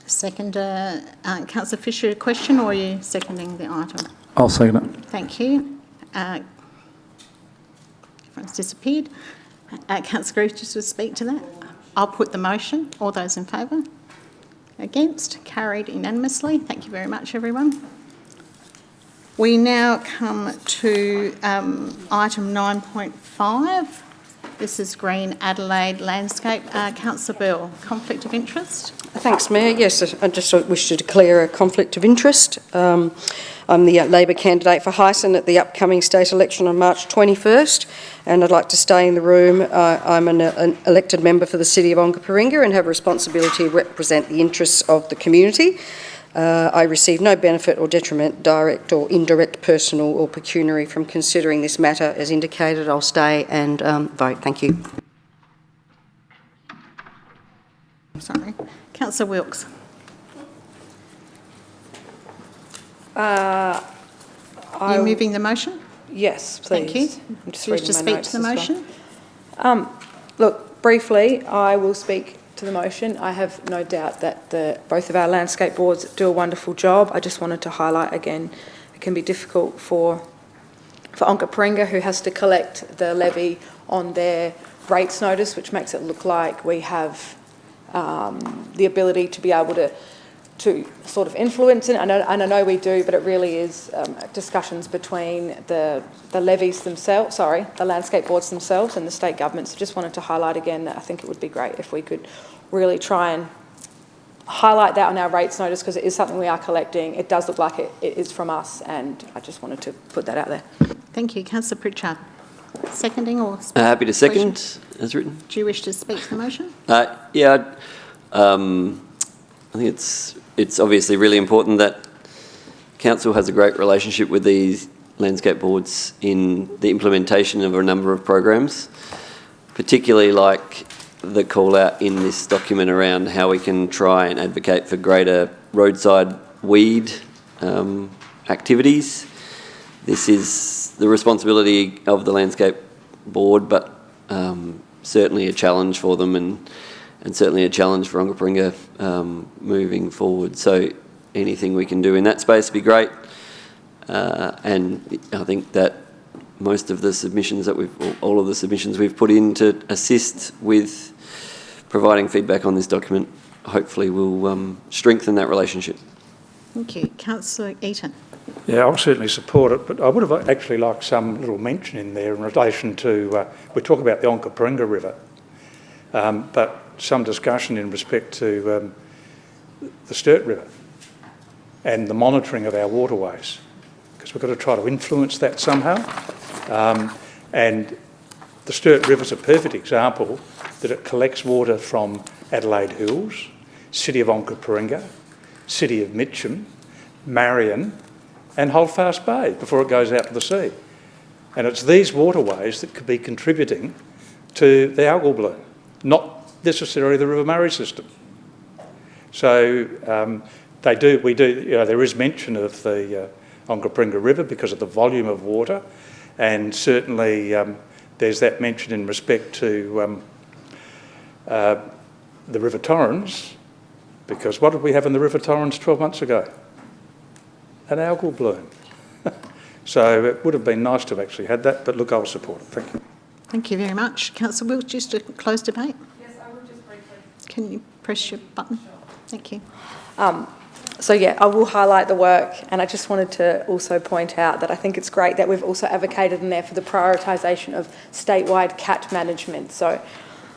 Seconder, Councillor Fisher, a question, or are you seconding the item? I'll second it. Thank you. Everyone's disappeared. Councillor Grief, just to speak to that. I'll put the motion. All those in favour? Against? Carried unanimously. Thank you very much, everyone. We now come to item 9.5. This is Green Adelaide Landscape. Councillor Bell, conflict of interest? Thanks, Mayor. Yes, I just wish to declare a conflict of interest. I'm the Labor candidate for Hyson at the upcoming state election on March 21st, and I'd like to stay in the room. I'm an elected member for the City of Onkaparinga and have a responsibility to represent the interests of the community. I receive no benefit or detriment, direct or indirect, personal or pecuniary, from considering this matter. As indicated, I'll stay and vote. Thank you. Sorry. Councillor Wilkes. Are you moving the motion? Yes, please. Thank you. I'm just Do you wish to reading my speak to the notes as motion? well. Look, briefly, I will speak to the motion. I have no doubt that both of our landscape boards do a wonderful job. I just wanted to highlight again, it can be difficult for Onkaparinga, who has to collect the levy on their rates notice, which makes it look like we have the ability to be able to sort of influence it, and I know we do, but it really is discussions between the levies themselves, the landscape boards themselves and the state government. So just wanted to highlight again that I think it would be great if we could really try and highlight that on our rates notice, because it is something we are collecting. It does look like it is from us, and I just wanted to put that out there. Thank you. Councillor Pritchard. Seconding or speaking? Happy to second, as written. Do you wish to speak to the motion? Yeah, I think it's obviously really important that Council has a great relationship with these landscape boards in the implementation of a number of programs, particularly like the call out in this document around how we can try and advocate for greater roadside weed activities. This is the responsibility of the landscape board, but certainly a challenge for them, and certainly a challenge for Onkaparinga moving forward. So anything we can do in that space would be great. And I think that most of the submissions that all of the submissions we've put in to assist with providing feedback on this document hopefully will strengthen that relationship. Thank you. Councillor Eaton. Yeah, I'll certainly support it, but I would have actually liked some little mention in there in relation to, we talk about the Onkaparinga River, but some discussion in respect to the Sturt River and the monitoring of our waterways, because we've got to try to influence that somehow. And the Sturt River is a perfect example that it collects water from Adelaide Hills, City of Onkaparinga, City of Mitcham, Marion and Holdfast Bay before it goes out to the sea. And it's these waterways that could be contributing to the algal bloom, not necessarily the River Murray system. So there is mention of the Onkaparinga River because of the volume of water, and certainly there's that mention in respect to the River Torrens, because what did we have in the River Torrens 12 months ago? An algal bloom. So it would have been nice to have actually had that, but look, I'll support it. Thank you. Thank you very much. Councillor Wilkes, just to close debate. Yes, I will just briefly. Can you press your button? Sure. Thank you. So yeah, I will highlight the work, and I just wanted to also point out that I think it's great that we've also advocated in there for the prioritisation of statewide cat management. So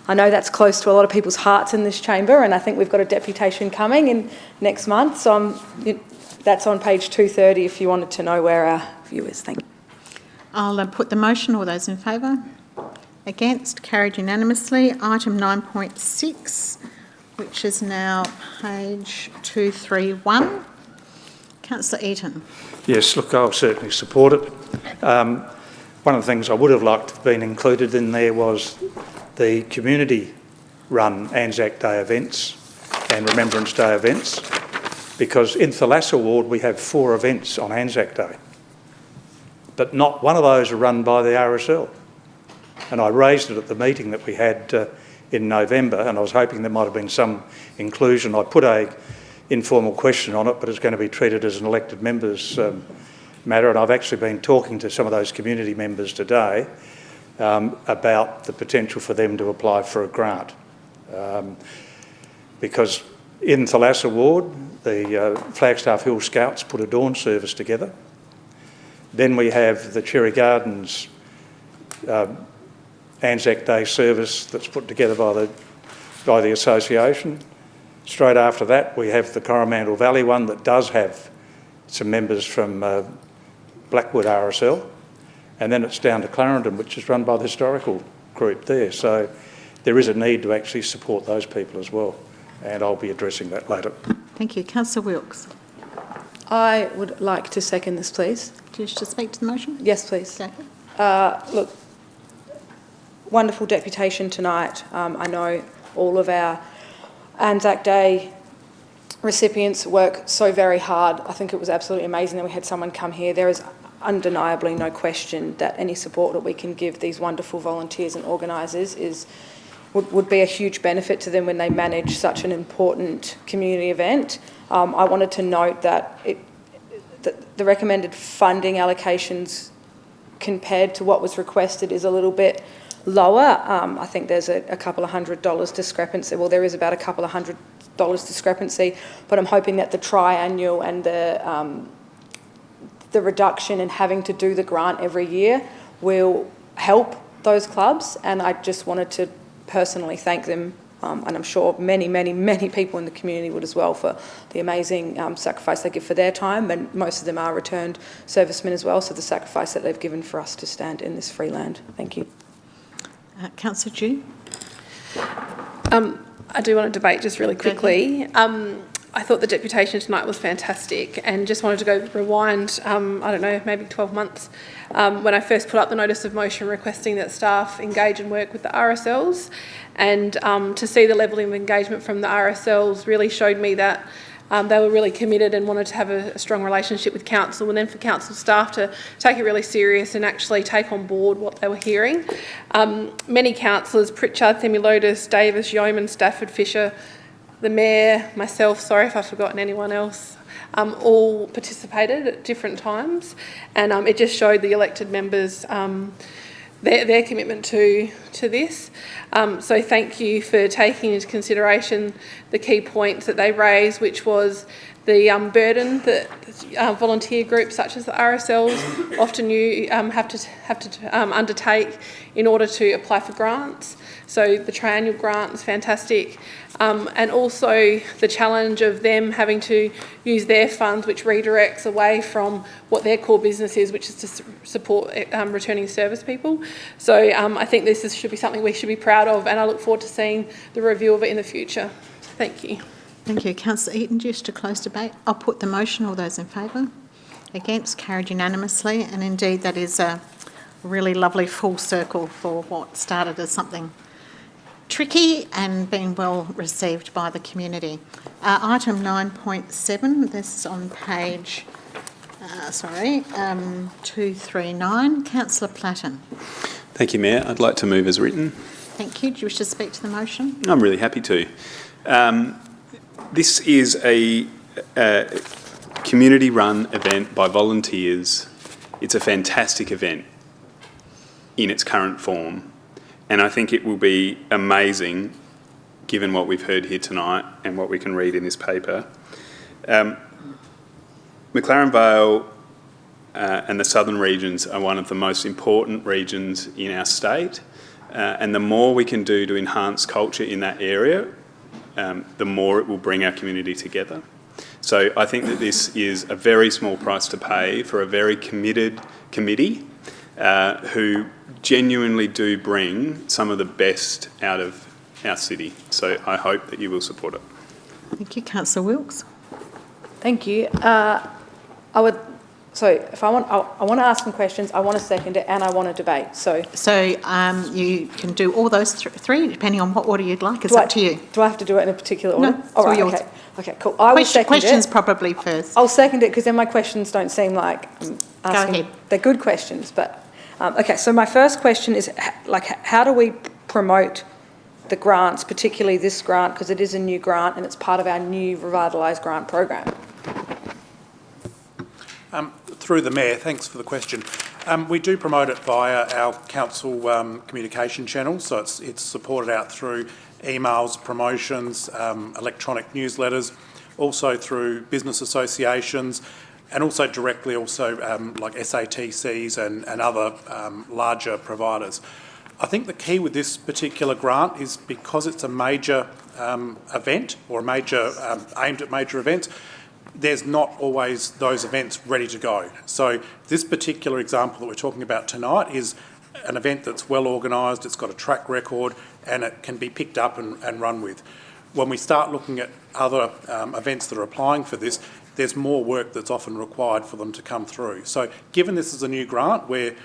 I know that's close to a lot of people's hearts in this chamber, and I think we've got a deputation coming in next month. So that's on page 230 if you wanted to know where our view is. Thank you. I'll put the motion. All those in favour? Against? Carried unanimously. Item 9.6, which is now page 231. Councillor Eaton. Yes, look, I'll certainly support it. One of the things I would have liked to have been included in there was the community-run Anzac Day events, and Remembrance Day events, because in Thalassa Ward we have 4 events on Anzac Day, but not one of those are run by the RSL. And I raised it at the meeting that we had in November, and I was hoping there might have been some inclusion. I put a informal question on it, but it's going to be treated as an elected member's matter, and I've actually been talking to some of those community members today about the potential for them to apply for a grant. Because in Thalassa Ward, the Flagstaff Hill Scouts put a dawn service together. Then we have the Cherry Gardens Anzac Day service that's put together by the association. Straight after that, we have the Coromandel Valley one that does have some members from Blackwood RSL, and then it's down to Clarendon, which is run by the historical group there. So there is a need to actually support those people as well, and I'll be addressing that later. Thank you. Councillor Wilkes. I would like to second this, please. Do you wish to speak to the motion? Yes, please. Okay. Look, wonderful deputation tonight. I know all of our Anzac Day recipients work so very hard. I think it was absolutely amazing that we had someone come here. There is undeniably no question that any support that we can give these wonderful volunteers and organisers would be a huge benefit to them when they manage such an important community event. I wanted to note that the recommended funding allocations compared to what was requested is a little bit lower. I think there's a couple of $100 discrepancy. Well, there is about a couple of $100 discrepancy, but I'm hoping that the triannual and the reduction in having to do the grant every year will help those clubs, and I just wanted to personally thank them, and I'm sure many, many, many people in the community would as well, for the amazing sacrifice they give for their time, and most of them are returned servicemen as well, so the sacrifice that they've given for us to stand in this free land. Thank you. Councillor Dew. I do want to debate just really quickly. I thought the deputation tonight was fantastic, and just wanted to go rewind, I don't know, maybe 12 months, when I first put up the notice of motion requesting that staff engage and work with the RSLs, and to see the level of engagement from the RSLs really showed me that they were really committed and wanted to have a strong relationship with council, and then for council staff to take it really serious and actually take on board what they were hearing. Many councillors, Pritchard, Themeliotis, Davis, Yeomans, Stafford, Fisher, the Mayor, myself, sorry if I've forgotten anyone else, all participated at different times, and it just showed the elected members their commitment to this. So thank you for taking into consideration the key points that they raised, which was the burden that volunteer groups such as the RSLs often have to undertake in order to apply for grants. So the triennial grant is fantastic, and also the challenge of them having to use their funds, which redirects away from what their core business is, which is to support returning service people. So I think this should be something we should be proud of, and I look forward to seeing the review of it in the future. Thank you. Thank you. Councillor Eaton, just to close debate, I'll put the motion. All those in favour? Against? Carried unanimously, and indeed that is a really lovely full circle for what started as something tricky and been well received by the community. Item 9.7, this is on page, 239. Councillor Platten. Thank you, Mayor. I'd like to move as written. Thank you. Do you wish to speak to the motion? I'm really happy to. This is a community-run event by volunteers. It's a fantastic event in its current form. And I think it will be amazing, given what we've heard here tonight and what we can read in this paper. McLaren Vale and the southern regions are one of the most important regions in our state. And the more we can do to enhance culture in that area, the more it will bring our community together. So I think that this is a very small price to pay for a very committed committee who genuinely do bring some of the best out of our city. So I hope that you will support it. Thank you. Councillor Wilkes. Thank you. I would So if I want to ask some questions, I want to second it, and I want to debate. So you can do all those three, depending on what order you'd like. It's up to you. Do I have to do it in a particular order? No, it's all all right, yours. okay. Okay, cool. I will second questions it. probably first. I'll second it because then my questions don't seem like I'm asking. Go ahead. They're good questions, but okay. So my first question is how do we promote the grants, particularly this grant, because it is a new grant and it's part of our new revitalised grant program? Through the Mayor, thanks for the question. We do promote it via our council communication channels, so it's supported out through emails, promotions, electronic newsletters, also through business associations, and also directly like SATCs and other larger providers. I think the key with this particular grant is because it's a major event or a major aimed at major events, there's not always those events ready to go. So this particular example that we're talking about tonight is an event that's well organised, it's got a track record, and it can be picked up and run with. When we start looking at other events that are applying for this, there's more work that's often required for them to come through. So given this is a new grant, we're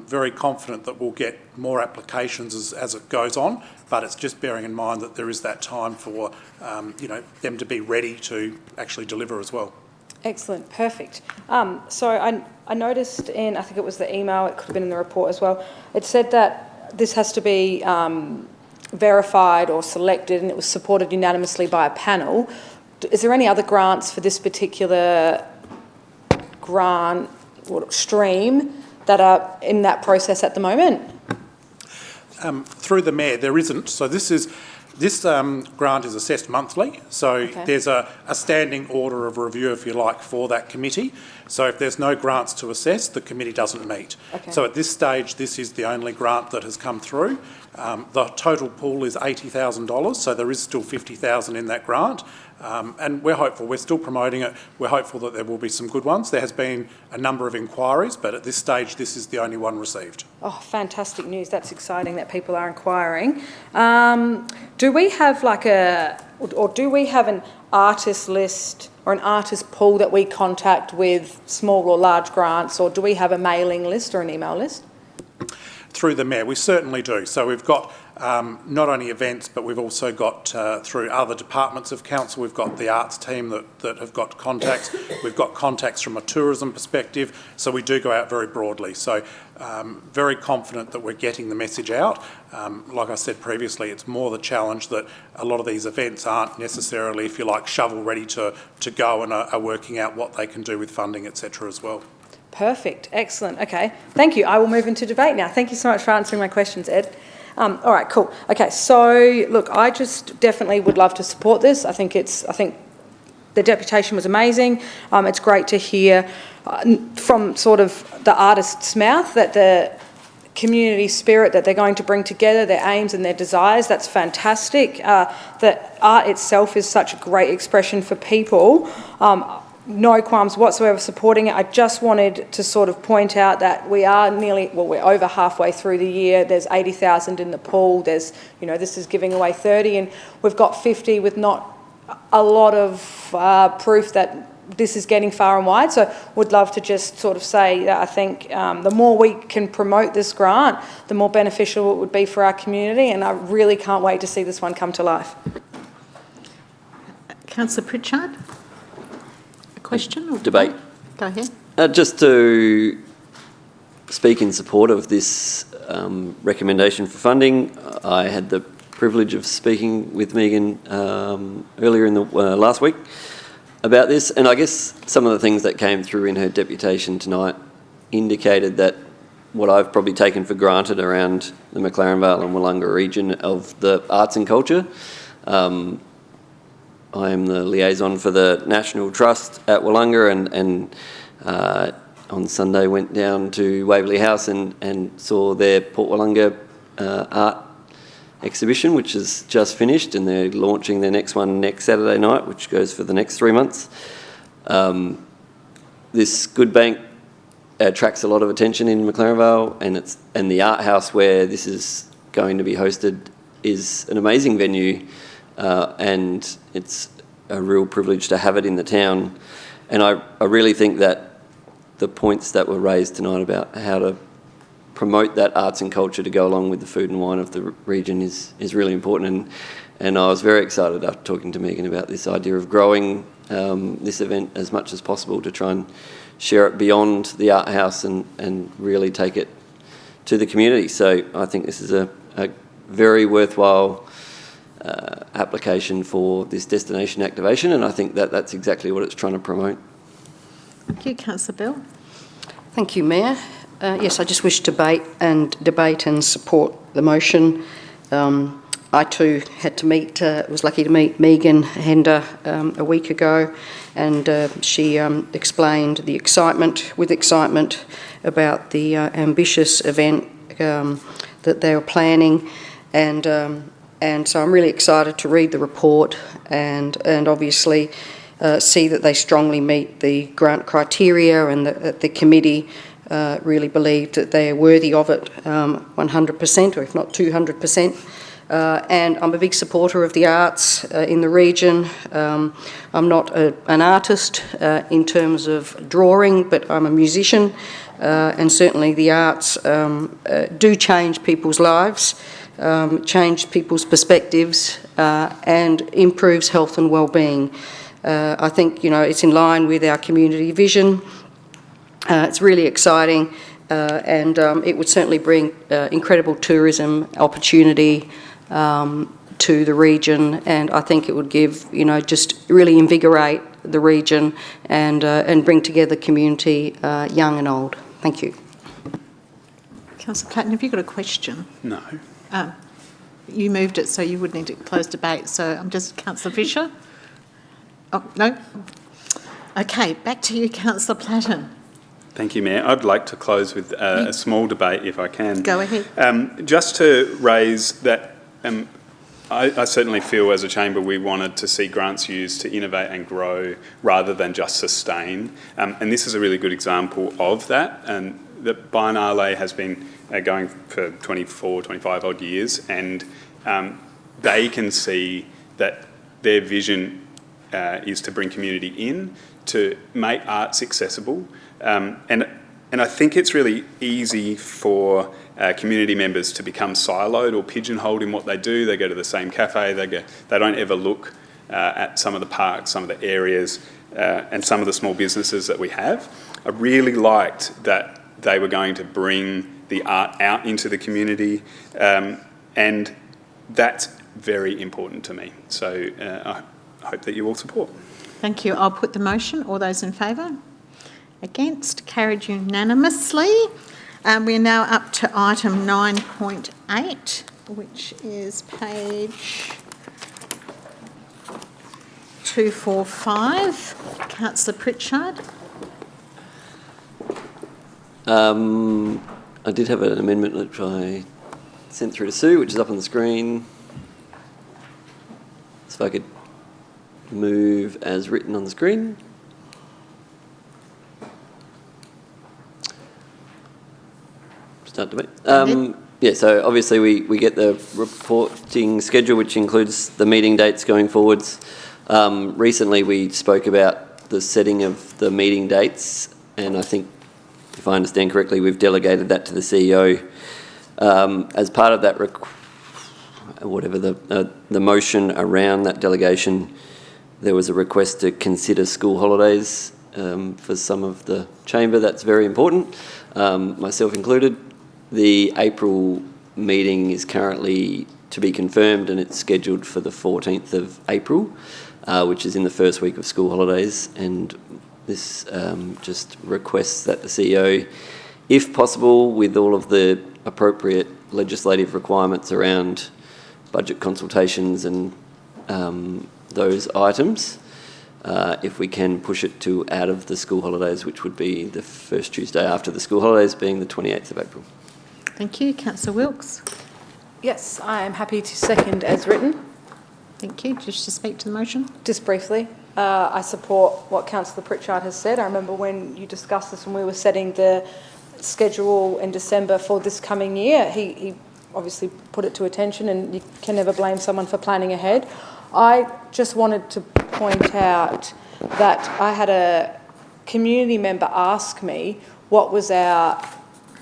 very confident that we'll get more applications as it goes on, but it's just bearing in mind that there is that time for them to be ready to actually deliver as well. Excellent, perfect. So I noticed in, I think it was the email, it could have been in the report as well, it said that this has to be verified or selected and it was supported unanimously by a panel. Is there any other grants for this particular grant or stream that are in that process at the moment? Through the Mayor, there isn't. So this grant is assessed monthly. So there's a standing order of review, if you like, for that committee. So if there's no grants to assess, the committee doesn't meet. So at this stage, this is the only grant that has come through. The total pool is $80,000, so there is still $50,000 in that grant. And we're hopeful, we're still promoting it, we're hopeful that there will be some good ones. There has been a number of inquiries, but at this stage, this is the only one received. Oh, fantastic news. That's exciting that people are inquiring. Do we have do we have an artist list or an artist pool that we contact with small or large grants, or do we have a mailing list or an email list? Through the Mayor, we certainly do. So we've got not only events, but we've also got through other departments of council, we've got the arts team that have got contacts. We've got contacts from a tourism perspective, so we do go out very broadly. So very confident that we're getting the message out. Like I said previously, it's more the challenge that a lot of these events aren't necessarily, if you like, shovel ready to go and are working out what they can do with funding, etc. as well. Perfect, excellent. Okay, thank you. I will move into debate now. Thank you so much for answering my questions, Ed. All right, cool. Okay, so look, I just definitely would love to support this. I think the deputation was amazing. It's great to hear from sort of the artist's mouth that the community spirit that they're going to bring together, their aims and their desires, that's fantastic. That art itself is such a great expression for people. No qualms whatsoever supporting it. I just wanted to sort of point out that we are we're over halfway through the year. There's 80,000 in the pool. There's, this is giving away 30 and we've got 50 with not a lot of proof that this is getting far and wide. So would love to just sort of say that I think the more we can promote this grant, the more beneficial it would be for our community, and I really can't wait to see this one come to life. Councillor Pritchard? Question or debate? Go ahead. Just to speak in support of this recommendation for funding, I had the privilege of speaking with Megan earlier in the last week about this, and I guess some of the things that came through in her deputation tonight indicated that what I've probably taken for granted around the McLaren Vale and Wollonga region of the arts and culture. I am the liaison for the National Trust at Wollonga and on Sunday went down to Waverley House and saw their Port Wollonga art exhibition, which is just finished, and they're launching their next one next Saturday night, which goes for the next 3 months. This Good Bank attracts a lot of attention in McLaren Vale, and the art house where this is going to be hosted is an amazing venue. And it's a real privilege to have it in the town. And I really think that the points that were raised tonight about how to promote that arts and culture to go along with the food and wine of the region is really important. And I was very excited after talking to Megan about this idea of growing this event as much as possible to try and share it beyond the art house and really take it to the community. So I think this is a very worthwhile application for this destination activation, and I think that that's exactly what it's trying to promote. Thank you, Councillor Bell. Thank you, Mayor. Yes, I just wish to debate and support the motion. I too had to meet, was lucky to meet Megan HENDER a week ago, and she explained the excitement about the ambitious event that they were planning, and so I'm really excited to read the report and obviously see that they strongly meet the grant criteria, and that the committee really believe that they are worthy of it 100%, or if not 200%. And I'm a big supporter of the arts in the region. I'm not an artist in terms of drawing, but I'm a musician, and certainly the arts do change people's lives, change people's perspectives, and improves health and well-being. I think, it's in line with our community vision. It's really exciting, and it would certainly bring incredible tourism opportunity to the region, and I think it would give, just really invigorate the region and bring together community, young and old. Thank you. Councillor Platten, have you got a question? No. You moved it, so you would need to close debate. So I'm just Councillor Fisher. Oh, no? Okay, back to you, Councillor Platten. Thank you, Mayor. I'd like to close with a small debate, if I can. Go ahead. Just to raise that, I certainly feel as a chamber we wanted to see grants used to innovate and grow rather than just sustain. And this is a really good example of that. And the BIENNALE has been going for 24, 25 odd years, and they can see that their vision is to bring community in, to make arts accessible. And I think it's really easy for community members to become siloed or pigeonholed in what they do. They go to the same cafe, they don't ever look at some of the parks, some of the areas, and some of the small businesses that we have. I really liked that they were going to bring the art out into the community, and that's very important to me. So I hope that you all support. Thank you. I'll put the motion. All those in favour? Against? Carried unanimously. We're now up to item 9.8, which is page 245. Councillor Pritchard. I did have an amendment which I sent through to Sue, which is up on the screen. So if I could move as written on the screen. Start debate. Yeah, so obviously we get the reporting schedule, which includes the meeting dates going forwards. Recently we spoke about the setting of the meeting dates, and I think, if I understand correctly, we've delegated that to the CEO. As part of that, the motion around that delegation, there was a request to consider school holidays for some of the chamber. That's very important, myself included. The April meeting is currently to be confirmed, and it's scheduled for the 14th of April, which is in the first week of school holidays. And this just requests that the CEO, if possible, with all of the appropriate legislative requirements around budget consultations and those items, if we can push it to out of the school holidays, which would be the first Tuesday after the school holidays, being the 28th of April. Thank you. Councillor Wilkes. Yes, I am happy to second as written. Thank you. Just to speak to the motion. Just briefly, I support what Councillor Pritchard has said. I remember when you discussed this when we were setting the schedule in December for this coming year. He obviously put it to attention, and you can never blame someone for planning ahead. I just wanted to point out that I had community member asked me what was our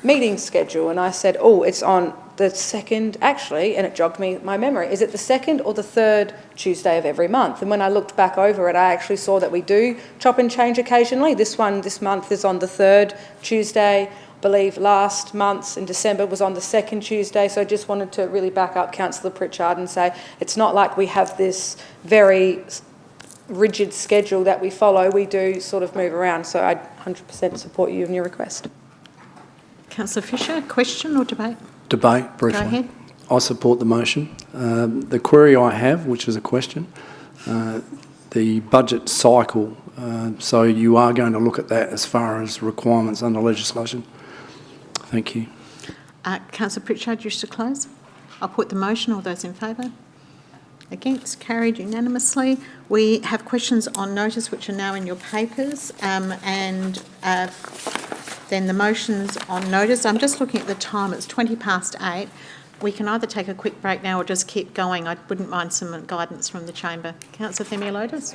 meeting schedule, and I said, oh, it's on the second, actually, and it jogged my memory. Is it the second or the third Tuesday of every month? And when I looked back over it, I actually saw that we do chop and change occasionally. This month is on the third Tuesday. I believe last month's in December was on the second Tuesday. So I just wanted to really back up Councillor Pritchard and say it's not like we have this very rigid schedule that we follow. We do sort of move around. So I 100% support you in your request. Councillor Fisher, question or debate? Debate, briefly. Go ahead. I support the motion. The query I have, which is a question, the budget cycle, so you are going to look at that as far as requirements under legislation. Thank you. Councillor Pritchard, you wish to close? I'll put the motion. All those in favour? Against? Carried unanimously. We have questions on notice which are now in your papers, and then the motions on notice. I'm just looking at the time. It's 8:20. We can either take a quick break now or just keep going. I wouldn't mind some guidance from the chamber. Councillor THEMELIOTIS?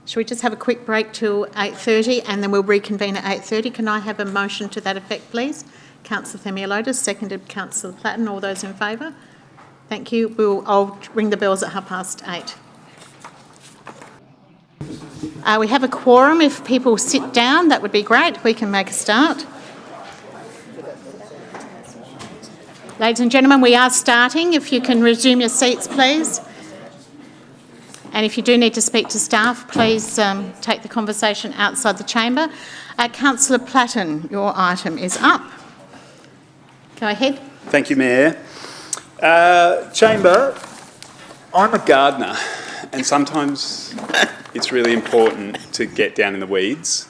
Should we just have a quick break till 8:30 and then we'll reconvene at 8:30? Can I have a motion to that effect, please? Councillor THEMELIOTIS, seconded Councillor Platten. All those in favour? Thank you. I'll ring the bells at 8:30. We have a quorum. If people sit down, that would be great. We can make a start. Ladies and gentlemen, we are starting. If you can resume your seats, please. And if you do need to speak to staff, please take the conversation outside the chamber. Councillor Platten, your item is up. Go ahead. Thank you, Mayor. Chamber, I'm a gardener, and sometimes it's really important to get down in the weeds,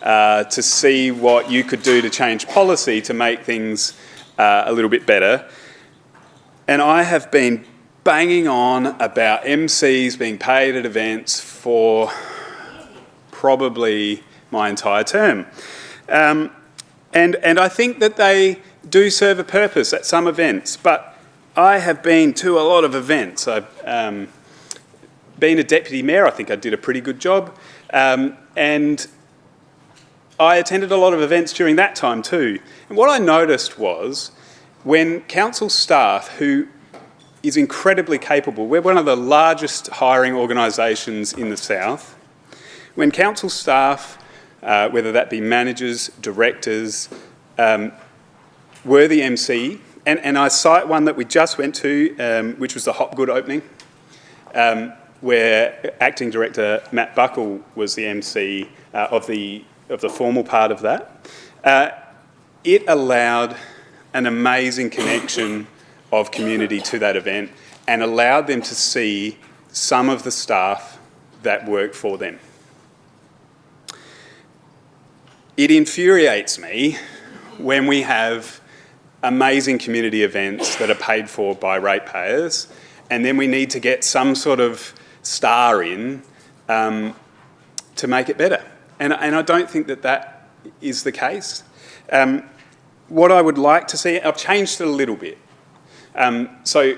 to see what you could do to change policy to make things a little bit better. And I have been banging on about MCs being paid at events for probably my entire term. And I think that they do serve a purpose at some events, but I have been to a lot of events. I've been a deputy mayor. I think I did a pretty good job. And I attended a lot of events during that time too. And what I noticed was when council staff, who is incredibly capable, we're one of the largest hiring organisations in the south, when council staff, whether that be managers, directors, were the MC, and I cite one that we just went to, which was the Hopgood opening, where acting director Matt Buckle was the MC of the formal part of that. It allowed an amazing connection of community to that event and allowed them to see some of the staff that work for them. It infuriates me when we have amazing community events that are paid for by ratepayers and then we need to get some sort of star in to make it better. And I don't think that that is the case. What I would like to see, I've changed it a little bit. So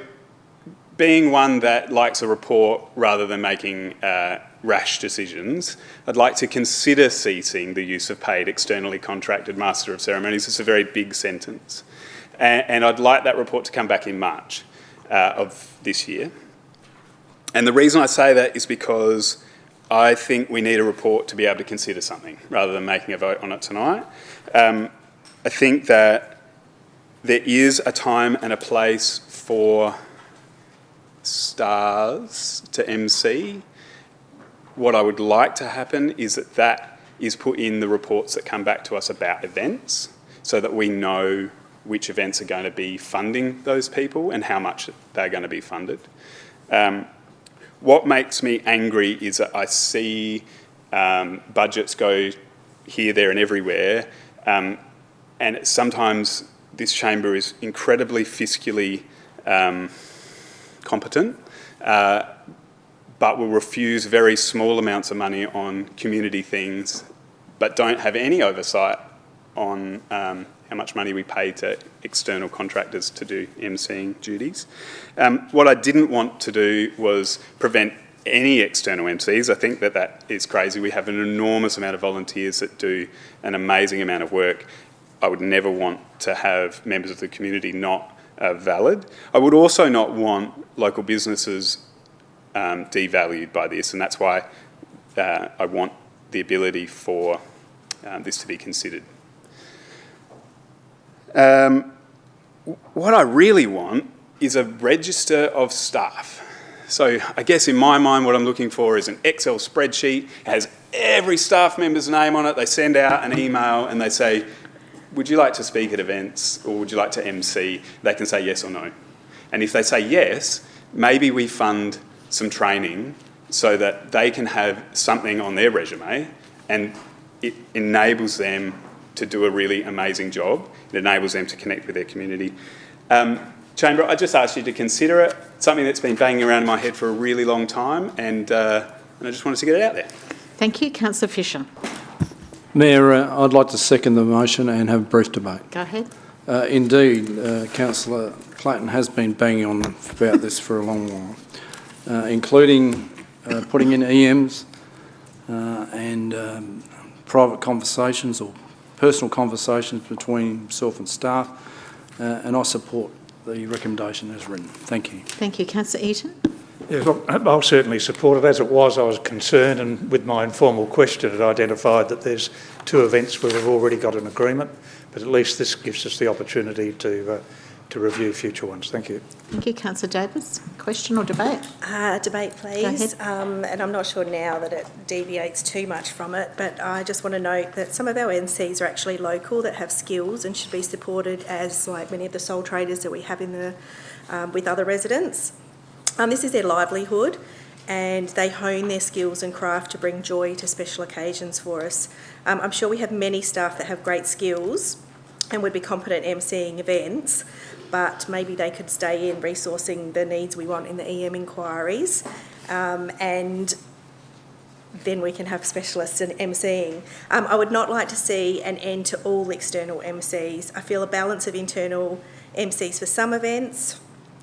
being one that likes a report rather than making rash decisions, I'd like to consider ceasing the use of paid externally contracted Master of Ceremonies. It's a very big sentence. And I'd like that report to come back in March of this year. And the reason I say that is because I think we need a report to be able to consider something rather than making a vote on it tonight. I think that there is a time and a place for stars to MC. What I would like to happen is that that is put in the reports that come back to us about events so that we know which events are going to be funding those people and how much they're going to be funded. What makes me angry is that I see budgets go here, there and everywhere, and sometimes this chamber is incredibly fiscally competent, but will refuse very small amounts of money on community things, but don't have any oversight on how much money we pay to external contractors to do MCing duties. What I didn't want to do was prevent any external MCs. I think that is crazy. We have an enormous amount of volunteers that do an amazing amount of work. I would never want to have members of the community not valid. I would also not want local businesses devalued by this, and that's why I want the ability for this to be considered. What I really want is a register of staff. So I guess in my mind what I'm looking for is an Excel spreadsheet. It has every staff member's name on it. They send out an email and they say, would you like to speak at events or would you like to MC? They can say yes or no. And if they say yes, maybe we fund some training so that they can have something on their resume and it enables them to do a really amazing job. It enables them to connect with their community. Chamber, I just asked you to consider it. It's something that's been banging around in my head for a really long time and I just wanted to get it out there. Thank you. Councillor Fisher. Mayor, I'd like to second the motion and have a brief debate. Go ahead. Indeed, Councillor Platten has been banging on about this for a long while, including putting in EMs and private conversations or personal conversations between himself and staff, and I support the recommendation as written. Thank you. Thank you. Councillor Eaton. Yeah, look, I'll certainly support it. As it was, I was concerned, and with my informal question, it identified that there's 2 events where we've already got an agreement, but at least this gives us the opportunity to review future ones. Thank you. Thank you. Councillor Davis. Question or debate? Debate, please. And I'm not sure now that it deviates too much from it, but I just want to note that some of our NCs are actually local that have skills and should be supported as like many of the sole traders that we have in the with other residents. This is their livelihood and they hone their skills and craft to bring joy to special occasions for us. I'm sure we have many staff that have great skills and would be competent emceeing events, but maybe they could stay in resourcing the needs we want in the EM inquiries, and then we can have specialists in emceeing. I would not like to see an end to all external MCs. I feel a balance of internal MCs for some events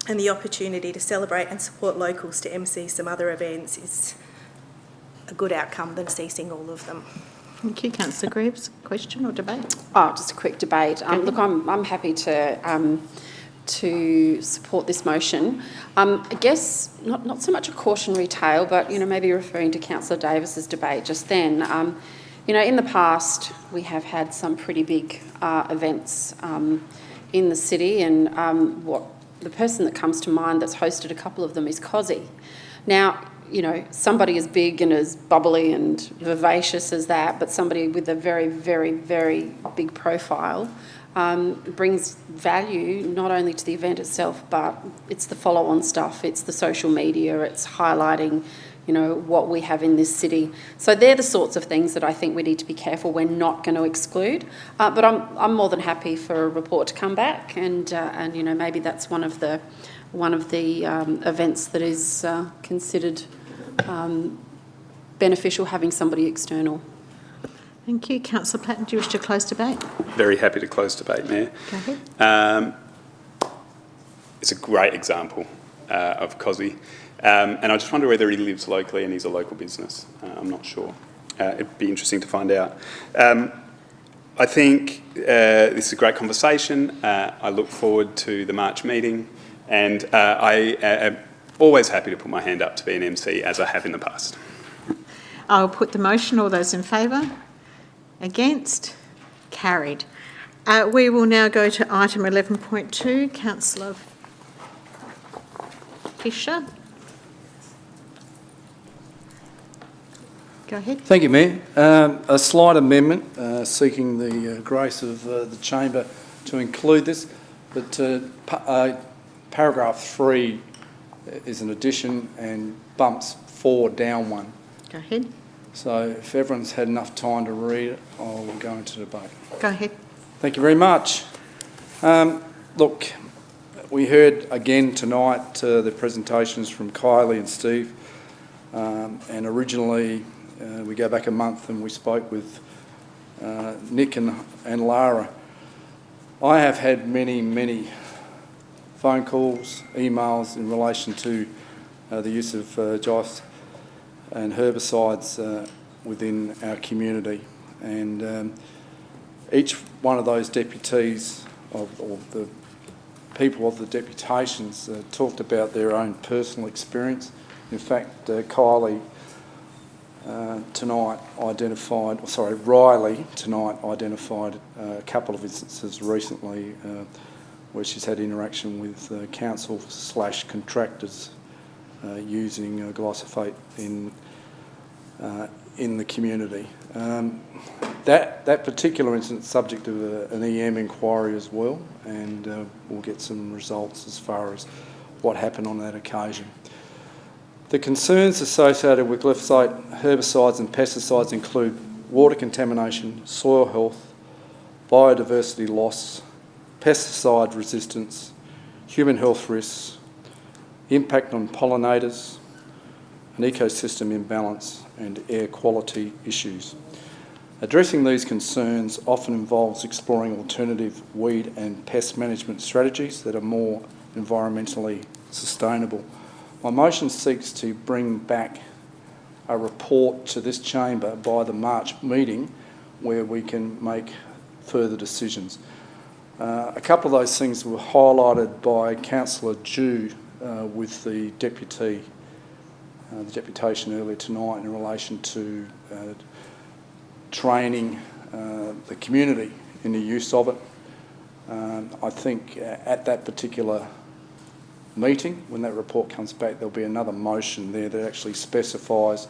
and the opportunity to celebrate and support locals to MC some other events is a good outcome than ceasing all of them. Thank you. Councillor Greaves. Question or debate? Oh, just a quick debate. Look, I'm happy to support this motion. I guess not so much a cautionary tale, but maybe referring to Councillor Davis's debate just then. In the past we have had some pretty big events in the city, and the person that comes to mind that's hosted a couple of them is COSI. Now, somebody as big and as bubbly and vivacious as that, but somebody with a very, very, very big profile brings value not only to the event itself, but it's the follow-on stuff, it's the social media, it's highlighting, what we have in this city. So they're the sorts of things that I think we need to be careful we're not going to exclude. But I'm more than happy for a report to come back, and maybe that's one of the events that is considered beneficial, having somebody external. Thank you. Councillor Platten, do you wish to close debate? Very happy to close debate, Mayor. Go ahead. It's a great example of COSI. And I just wonder whether he lives locally and he's a local business. I'm not sure. It'd be interesting to find out. I think this is a great conversation. I look forward to the March meeting, and I am always happy to put my hand up to be an MC, as I have in the past. I'll put the motion. All those in favour? Against? Carried. We will now go to item 11.2. Councillor Fisher. Go ahead. Thank you, Mayor. A slight amendment seeking the grace of the Chamber to include this, but paragraph 3 is an addition and bumps 4 down 1. Go ahead. So if everyone's had enough time to read it, I'll go into debate. Go ahead. Thank you very much. Look, we heard again tonight the presentations from Kylie and Steve, and originally we go back a month and we spoke with Nick and Lara. I have had many phone calls, emails in relation to the use of and herbicides within our community. And each one of those deputies, or the people of the deputations, talked about their own personal experience. In fact, Kylie tonight identified, RYLEE tonight identified a couple of instances recently where she's had interaction with council/contractors using glyphosate in the community. That particular incident is subject to an EM inquiry as well, and we'll get some results as far as what happened on that occasion. The concerns associated with glyphosate herbicides and pesticides include water contamination, soil health, biodiversity loss, pesticide resistance, human health risks, impact on pollinators, an ecosystem imbalance, and air quality issues. Addressing these concerns often involves exploring alternative weed and pest management strategies that are more environmentally sustainable. My motion seeks to bring back a report to this chamber by the March meeting where we can make further decisions. A couple of those things were highlighted by Councillor Dew with the deputation earlier tonight in relation to training the community in the use of it. I think at that particular meeting, when that report comes back, there'll be another motion there that actually specifies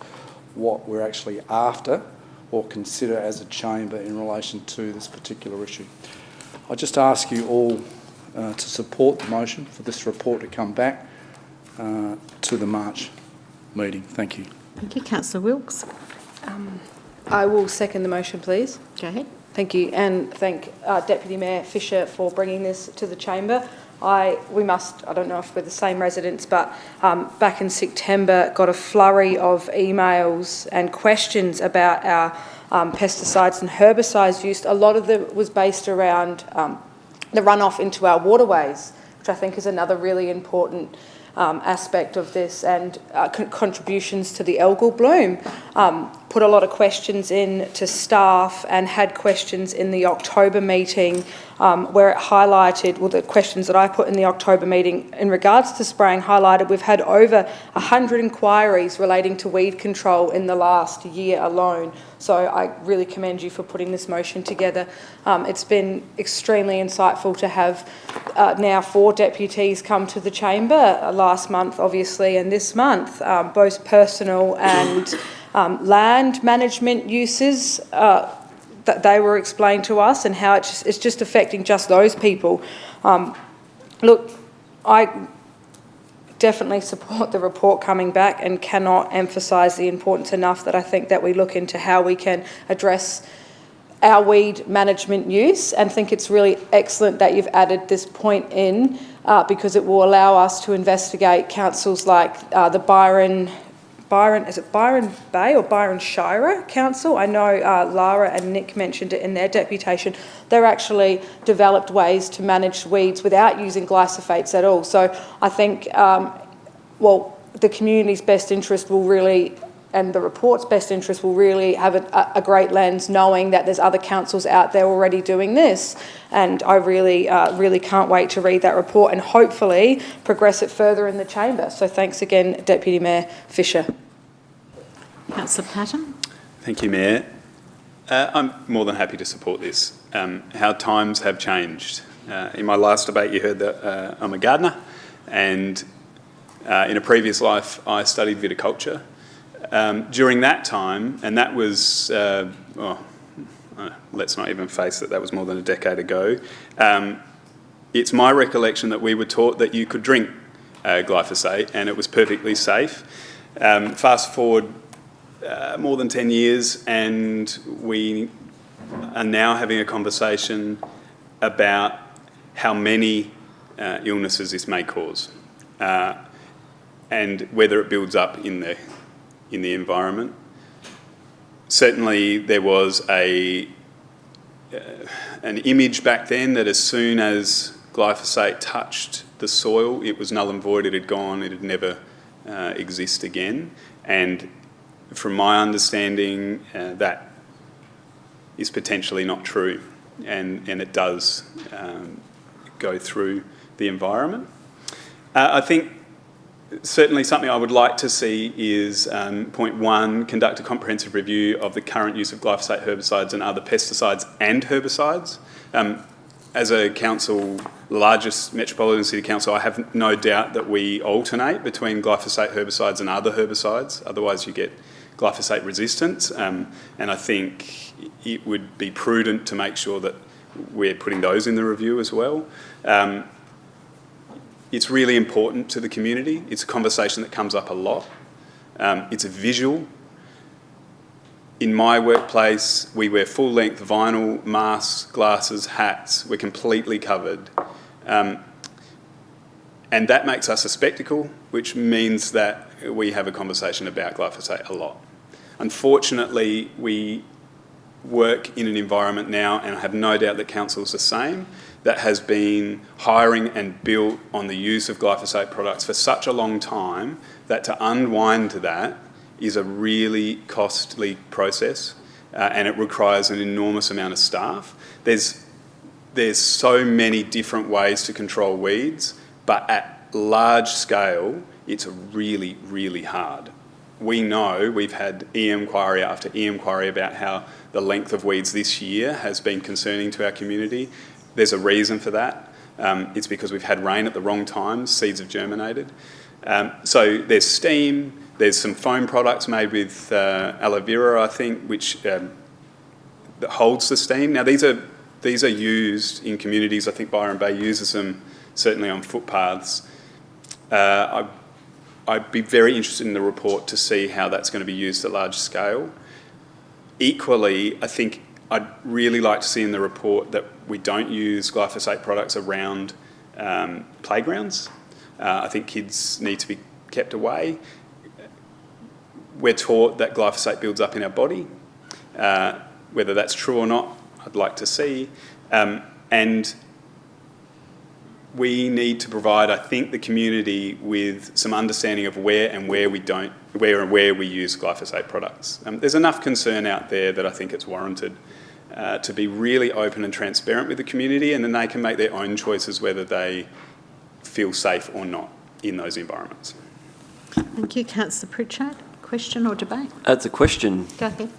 what we're actually after or consider as a chamber in relation to this particular issue. I just ask you all to support the motion for this report to come back to the March meeting. Thank you. Thank you. Councillor Wilkes. I will second the motion, please. Go ahead. Thank you, and thank Deputy Mayor Fisher for bringing this to the chamber. I don't know if we're the same residents, but back in September got a flurry of emails and questions about our pesticides and herbicides use. A lot of them was based around the runoff into our waterways, which I think is another really important aspect of this, and contributions to the algal bloom. Put a lot of questions in to staff and had questions in the October meeting where it highlighted, well, the questions that I put in the October meeting in regards to spraying highlighted we've had over 100 inquiries relating to weed control in the last year alone. So I really commend you for putting this motion together. It's been extremely insightful to have now 4 deputies come to the chamber, last month obviously and this month, both personal and land management uses that they were explained to us, and how it's just affecting just those people. Look, I definitely support the report coming back and cannot emphasise the importance enough that I think that we look into how we can address our weed management use, and think it's really excellent that you've added this point in because it will allow us to investigate councils like the Byron Bay or Byron Shire Council. I know Lara and Nick mentioned it in their deputation. They're actually developed ways to manage weeds without using glyphosates at all. So I think, the community's best interest will really, and the report's best interest will really have a great lens, knowing that there's other councils out there already doing this. And I really, really can't wait to read that report and hopefully progress it further in the chamber. So thanks again, Deputy Mayor Fisher. Councillor Platten. Thank you, Mayor. I'm more than happy to support this. How times have changed. In my last debate, you heard that I'm a gardener, and in a previous life, I studied viticulture. During that time, and that was, let's not even face it, that was more than a decade ago, it's my recollection that we were taught that you could drink glyphosate and it was perfectly safe. Fast forward more than 10 years and we are now having a conversation about how many illnesses this may cause and whether it builds up in the environment. Certainly there was an image back then that as soon as glyphosate touched the soil, it was null and void, it had gone, it had never exist again. And from my understanding, that is potentially not true, and it does go through the environment. I think certainly something I would like to see is point 1, conduct a comprehensive review of the current use of glyphosate herbicides and other pesticides and herbicides. As a council, the largest metropolitan city council, I have no doubt that we alternate between glyphosate herbicides and other herbicides, otherwise you get glyphosate resistance, and I think it would be prudent to make sure that we're putting those in the review as well. It's really important to the community. It's a conversation that comes up a lot. It's a visual. In my workplace, we wear full-length vinyl masks, glasses, hats. We're completely covered. And that makes us a spectacle, which means that we have a conversation about glyphosate a lot. Unfortunately, we work in an environment now, and I have no doubt that council's the same, that has been hiring and built on the use of glyphosate products for such a long time that to unwind that is a really costly process, and it requires an enormous amount of staff. There's so many different ways to control weeds, but at large scale, it's really, really hard. We know we've had e-inquiry after e-inquiry about how the length of weeds this year has been concerning to our community. There's a reason for that. It's because we've had rain at the wrong time, seeds have germinated. So there's steam, there's some foam products made with aloe vera, I think, which that holds the steam. Now these are used in communities. I think Byron Bay uses them certainly on footpaths. I'd be very interested in the report to see how that's going to be used at large scale. Equally, I think I'd really like to see in the report that we don't use glyphosate products around playgrounds. I think kids need to be kept away. We're taught that glyphosate builds up in our body. Whether that's true or not, I'd like to see. And we need to provide, I think, the community with some understanding of where we use glyphosate products. There's enough concern out there that I think it's warranted to be really open and transparent with the community, and then they can make their own choices whether they feel safe or not in those environments. Thank you. Councillor Pritchard, question or debate? That's a question. Go ahead.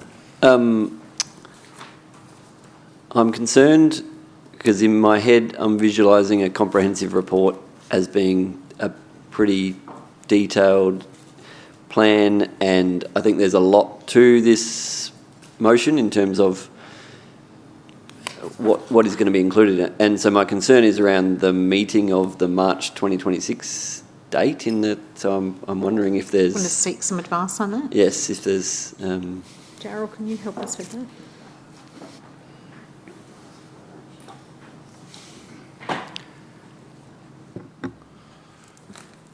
I'm concerned because in my head I'm visualising a comprehensive report as being a pretty detailed plan, and I think there's a lot to this motion in terms of what is going to be included in it. And so my concern is around the meeting of the March 2026 date in the, so I'm wondering if there's... Want to seek some advice on that? Yes, if there's... Darryl, can you help us with that?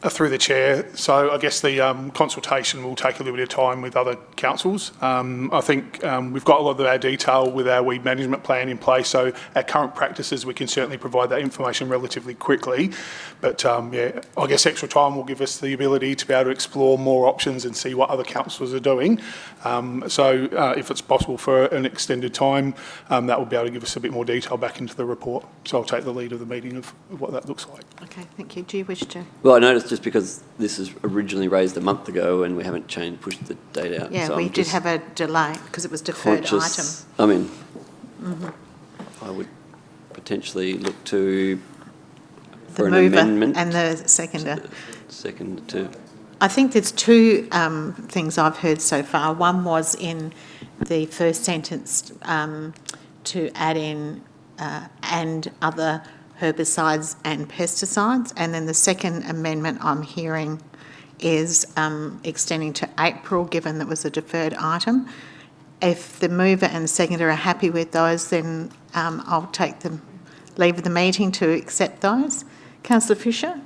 Through the chair, so I guess the consultation will take a little bit of time with other councils. I think we've got a lot of our detail with our weed management plan in place, so our current practices, we can certainly provide that information relatively quickly. But yeah, I guess extra time will give us the ability to be able to explore more options and see what other councils are doing. So if it's possible for an extended time, that will be able to give us a bit more detail back into the report. So I'll take the lead of the meeting of what that looks like. Okay, thank you. Do you wish to? Well, I noticed just because this was originally raised a month ago and we haven't pushed the date out. Yeah, so we did have a delay because it was deferred item. I mean, I would potentially look to for an amendment. And the seconder. Second to. I think there's two things I've heard so far. One was in the first sentence to add in and other herbicides and pesticides, and then the second amendment I'm hearing is extending to April, given that was a deferred item. If the mover and seconder are happy with those, then I'll take the leave of the meeting to accept those. Councillor Fisher?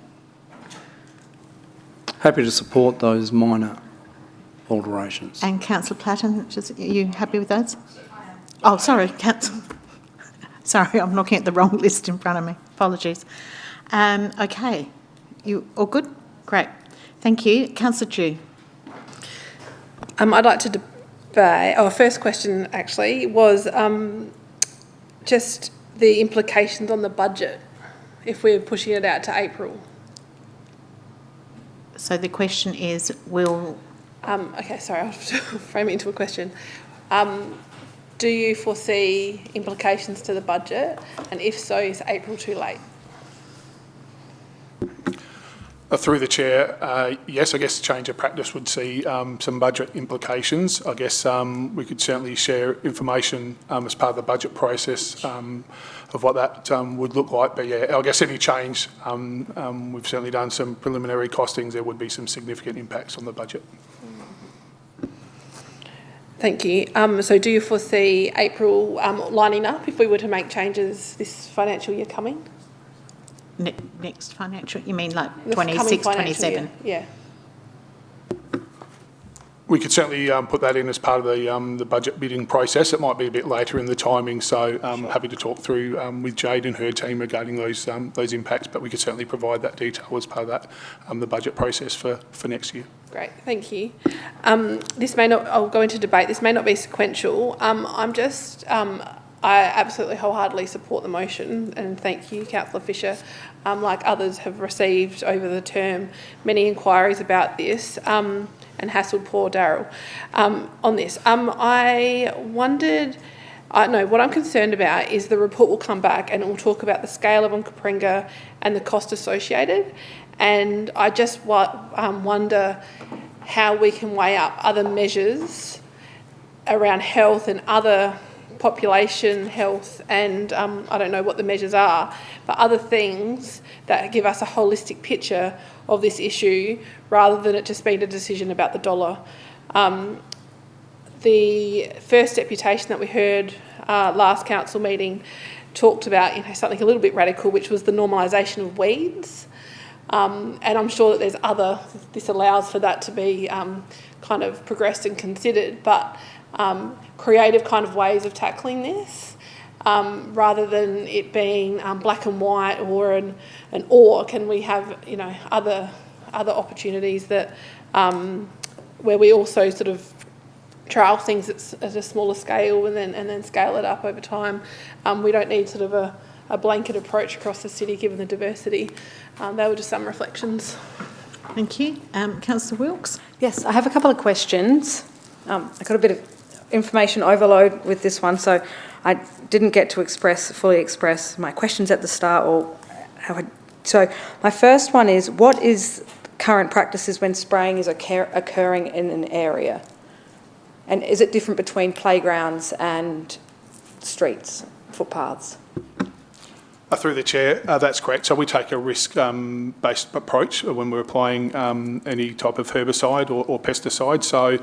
Happy to support those minor alterations. And Councillor Platten, are you happy with those? Oh, sorry, Councillor. Sorry, I'm looking at the wrong list in front of me. Apologies. Okay. You all good? Great. Thank you. Councillor Dew. I'd like to debate, first question actually was just the implications on the budget if we're pushing it out to April. So the question is, will... okay, sorry, I'll frame it into a question. Do you foresee implications to the budget? And if so, is April too late? Through the chair, yes, I guess change of practice would see some budget implications. I guess we could certainly share information as part of the budget process of what that would look like. But yeah, I guess any change, we've certainly done some preliminary costings. There would be some significant impacts on the budget. Thank you. So do you foresee April lining up if we were to make changes this financial year coming? Next financial, you mean like The 26, coming 27? Yeah. We could certainly put that in as part of the budget bidding process. It might be a bit later in the timing, so happy to talk through with Jade and her team regarding those impacts, but we could certainly provide that detail as part of that, the budget process for next year. Great, thank you. This may not, I'll go into debate, this may not be sequential. I absolutely wholeheartedly support the motion, and thank you, Councillor Fisher. Like others have received over the term many inquiries about this and hassled poor Daryl on this. I wondered, what I'm concerned about is the report will come back and it will talk about the scale of Onkaparinga and the cost associated, and I just wonder how we can weigh up other measures around health and other population health, and I don't know what the measures are, but other things that give us a holistic picture of this issue rather than it just being a decision about the dollar. The first deputation that we heard last council meeting talked about something a little bit radical, which was the normalisation of weeds, and I'm sure that this allows for that to be kind of progressed and considered, but creative kind of ways of tackling this, rather than it being black and white or an or. Can we have other opportunities that where we also sort of trial things at a smaller scale and then scale it up over time? We don't need sort of a blanket approach across the city given the diversity. They were just some reflections. Thank you. Councillor Wilkes? Yes, I have a couple of questions. I got a bit of information overload with this one, so I didn't get to fully express my questions at the start. So my first one is, what is current practices when spraying is occurring in an area? And is it different between playgrounds and streets, footpaths? Through the chair, that's correct. So we take a risk-based approach when we're applying any type of herbicide or pesticide. So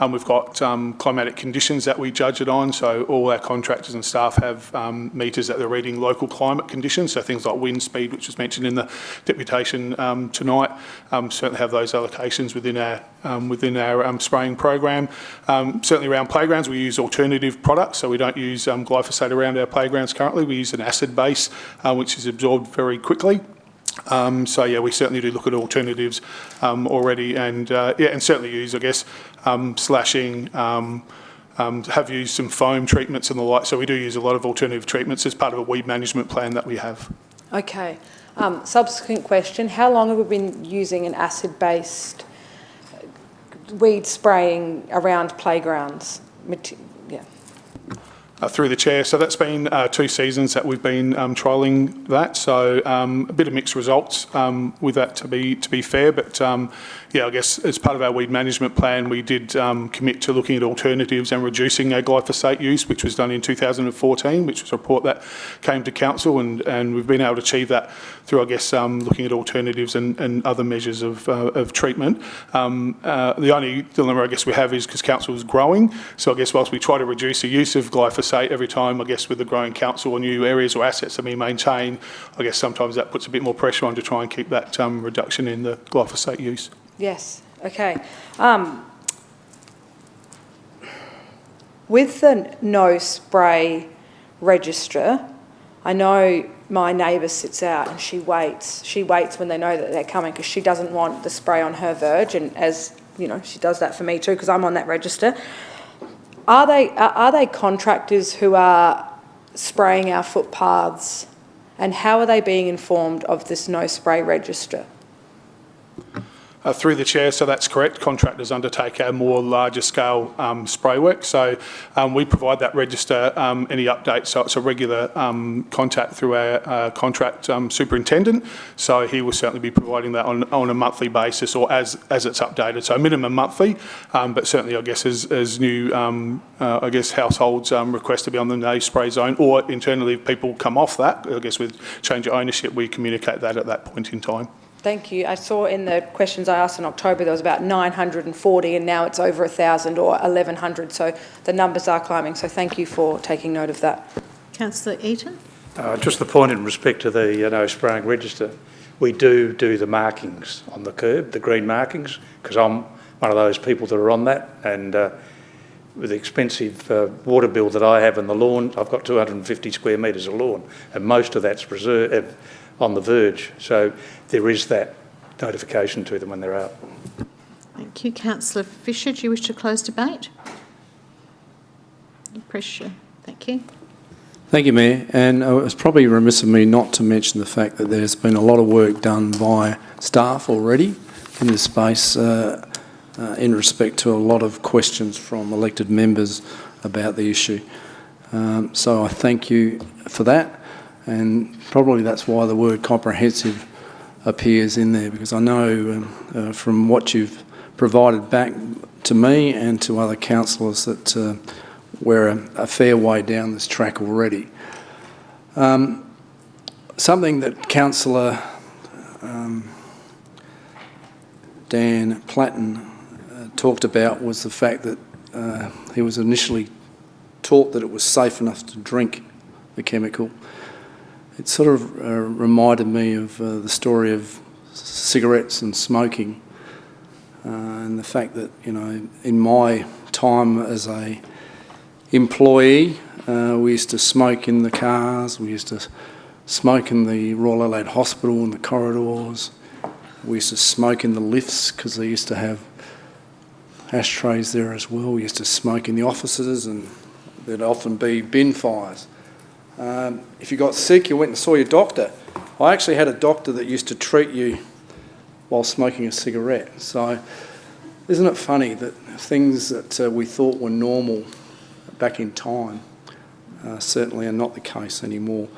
we've got climatic conditions that we judge it on. So all our contractors and staff have meters that they're reading local climate conditions. So things like wind speed, which was mentioned in the deputation tonight, certainly have those allocations within our spraying program. Certainly around playgrounds, we use alternative products. So we don't use glyphosate around our playgrounds currently. We use an acid base, which is absorbed very quickly. So yeah, we certainly do look at alternatives already, and certainly use, I guess, slashing. Have used some foam treatments and the like. So we do use a lot of alternative treatments as part of a weed management plan that we have. Okay. Subsequent question: how long have we been using an acid-based weed spraying around playgrounds? Through the chair. So that's been 2 seasons that we've been trialling that. So a bit of mixed results with that, to be fair. But yeah, I guess as part of our weed management plan, we did commit to looking at alternatives and reducing our glyphosate use, which was done in 2014, which was a report that came to council, and we've been able to achieve that through, I guess, looking at alternatives and other measures of treatment. The only dilemma, I guess, we have is because council is growing. So I guess whilst we try to reduce the use of glyphosate every time, I guess, with the growing council or new areas or assets that we maintain, I guess sometimes that puts a bit more pressure on to try and keep that reduction in the glyphosate use. Yes. Okay. With the no spray register, I know my neighbour sits out and she waits. She waits when they know that they're coming because she doesn't want the spray on her verge. And as she does that for me too because I'm on that register. Are they contractors who are spraying our footpaths, and how are they being informed of this no spray register? Through the Chair, so that's correct. Contractors undertake our more larger scale spray work. So we provide that register, any updates. So it's a regular contact through our contract superintendent. So he will certainly be providing that on a monthly basis or as it's updated. So minimum monthly, but certainly I guess as new households request to be on the no spray zone, or internally if people come off that, I guess with change of ownership, we communicate that at that point in time. Thank you. I saw in the questions I asked in October there was about 940 and now it's over 1,000 or 1,100. So the numbers are climbing. So thank you for taking note of that. Councillor Eaton. Just the point in respect to the no spraying register, we do the markings on the curb, the green markings, because I'm one of those people that are on that, and with the expensive water bill that I have in the lawn, I've got 250 square metres of lawn, and most of that's preserved on the verge. So there is that notification to them when they're out. Thank you. Councillor Fisher, do you wish to close debate? Pressure. Thank you. Thank you, Mayor. And it was probably remiss of me not to mention the fact that there's been a lot of work done by staff already in this space in respect to a lot of questions from elected members about the issue. So I thank you for that. And probably that's why the word comprehensive appears in there, because I know from what you've provided back to me and to other councillors that we're a fair way down this track already. Something that Councillor Dan Platten talked about was the fact that he was initially taught that it was safe enough to drink the chemical. It sort of reminded me of the story of cigarettes and smoking, and the fact that, in my time as a employee, we used to smoke in the cars, we used to smoke in the Royal Adelaide Hospital in the corridors, we used to smoke in the lifts because they used to have ashtrays there as well, we used to smoke in the offices, and there'd often be bin fires. If you got sick, you went and saw your doctor. I actually had a doctor that used to treat you while smoking a cigarette. So isn't it funny that things that we thought were normal back in time certainly are not the case anymore?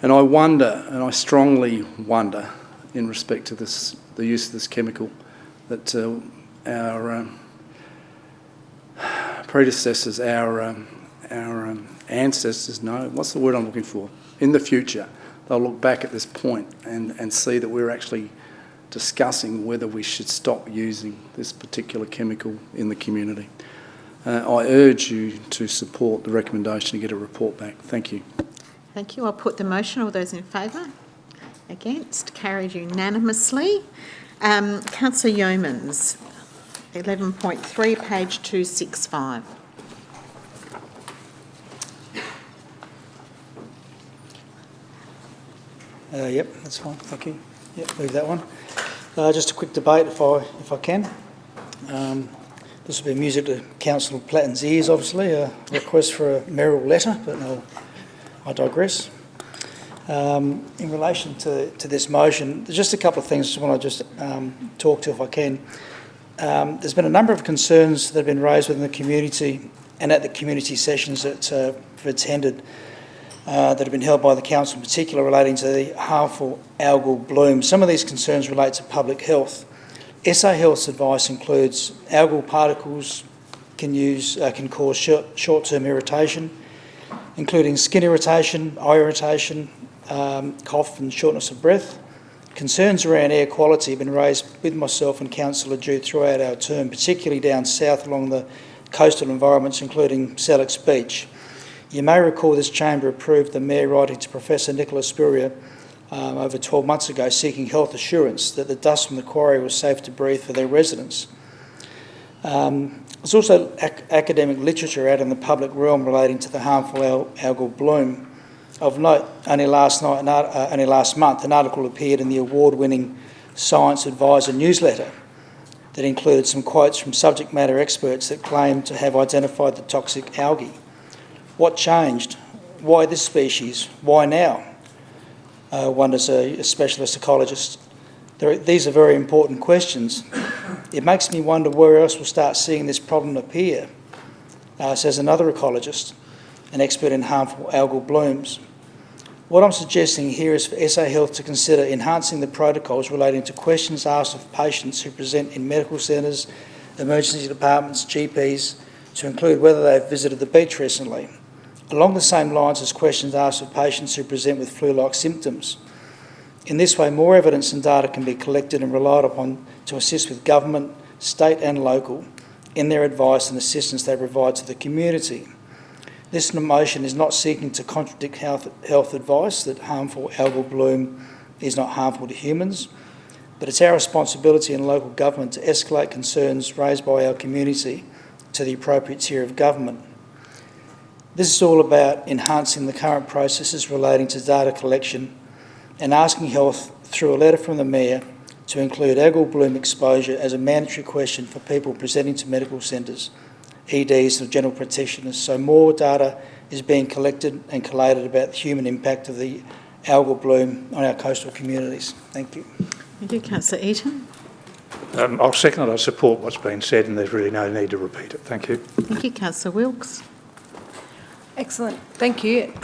And I wonder, and I strongly wonder, in respect to this, the use of this chemical, that our predecessors, our ancestors, what's the word I'm looking for? In the future, they'll look back at this point and see that we're actually discussing whether we should stop using this particular chemical in the community. I urge you to support the recommendation to get a report back. Thank you. Thank you. I'll put the motion. All those in favour? Against? Carried unanimously. Councillor Yeomans, 11.3, page 265. Yep, that's fine. Thank you. Yep, leave that one. Just a quick debate, if I can. This will be music to Councillor Platten's ears, obviously. A request for a mayoral letter, but no, I digress. In relation to this motion, there's just a couple of things I want to talk to, if I can. There's been a number of concerns that have been raised within the community and at the community sessions that have attended that have been held by the council, in particular relating to the harmful algal bloom. Some of these concerns relate to public health. SA Health's advice includes algal particles can cause short-term irritation, including skin irritation, eye irritation, cough and shortness of breath. Concerns around air quality have been raised with myself and Councillor Dew throughout our term, particularly down south along the coastal environments, including Salix Beach. You may recall this chamber approved the Mayor writing to Professor Nicholas FLEURIEU over 12 months ago, seeking health assurance that the dust from the quarry was safe to breathe for their residents. There's also academic literature out in the public realm relating to the harmful algal bloom. Of note, only last month, an article appeared in the award-winning Science Advisor newsletter that included some quotes from subject matter experts that claimed to have identified the toxic algae. What changed? Why this species? Why now? Wonders a specialist ecologist. These are very important questions. It makes me wonder where else we'll start seeing this problem appear, says another ecologist, an expert in harmful algal blooms. What I'm suggesting here is for SA Health to consider enhancing the protocols relating to questions asked of patients who present in medical centres, emergency departments, GPs, to include whether they have visited the beach recently, along the same lines as questions asked of patients who present with flu-like symptoms. In this way, more evidence and data can be collected and relied upon to assist with government, state and local, in their advice and assistance they provide to the community. This motion is not seeking to contradict health advice that harmful algal bloom is not harmful to humans, but it's our responsibility in local government to escalate concerns raised by our community to the appropriate tier of government. This is all about enhancing the current processes relating to data collection and asking health, through a letter from the Mayor, to include algal bloom exposure as a mandatory question for people presenting to medical centres, EDs and general practitioners, so more data is being collected and collated about the human impact of the algal bloom on our coastal communities. Thank you. Thank you. Councillor Eaton. I'll second it. I support what's been said and there's really no need to repeat it. Thank you. Thank you. Councillor Wilkes. Excellent. Thank you.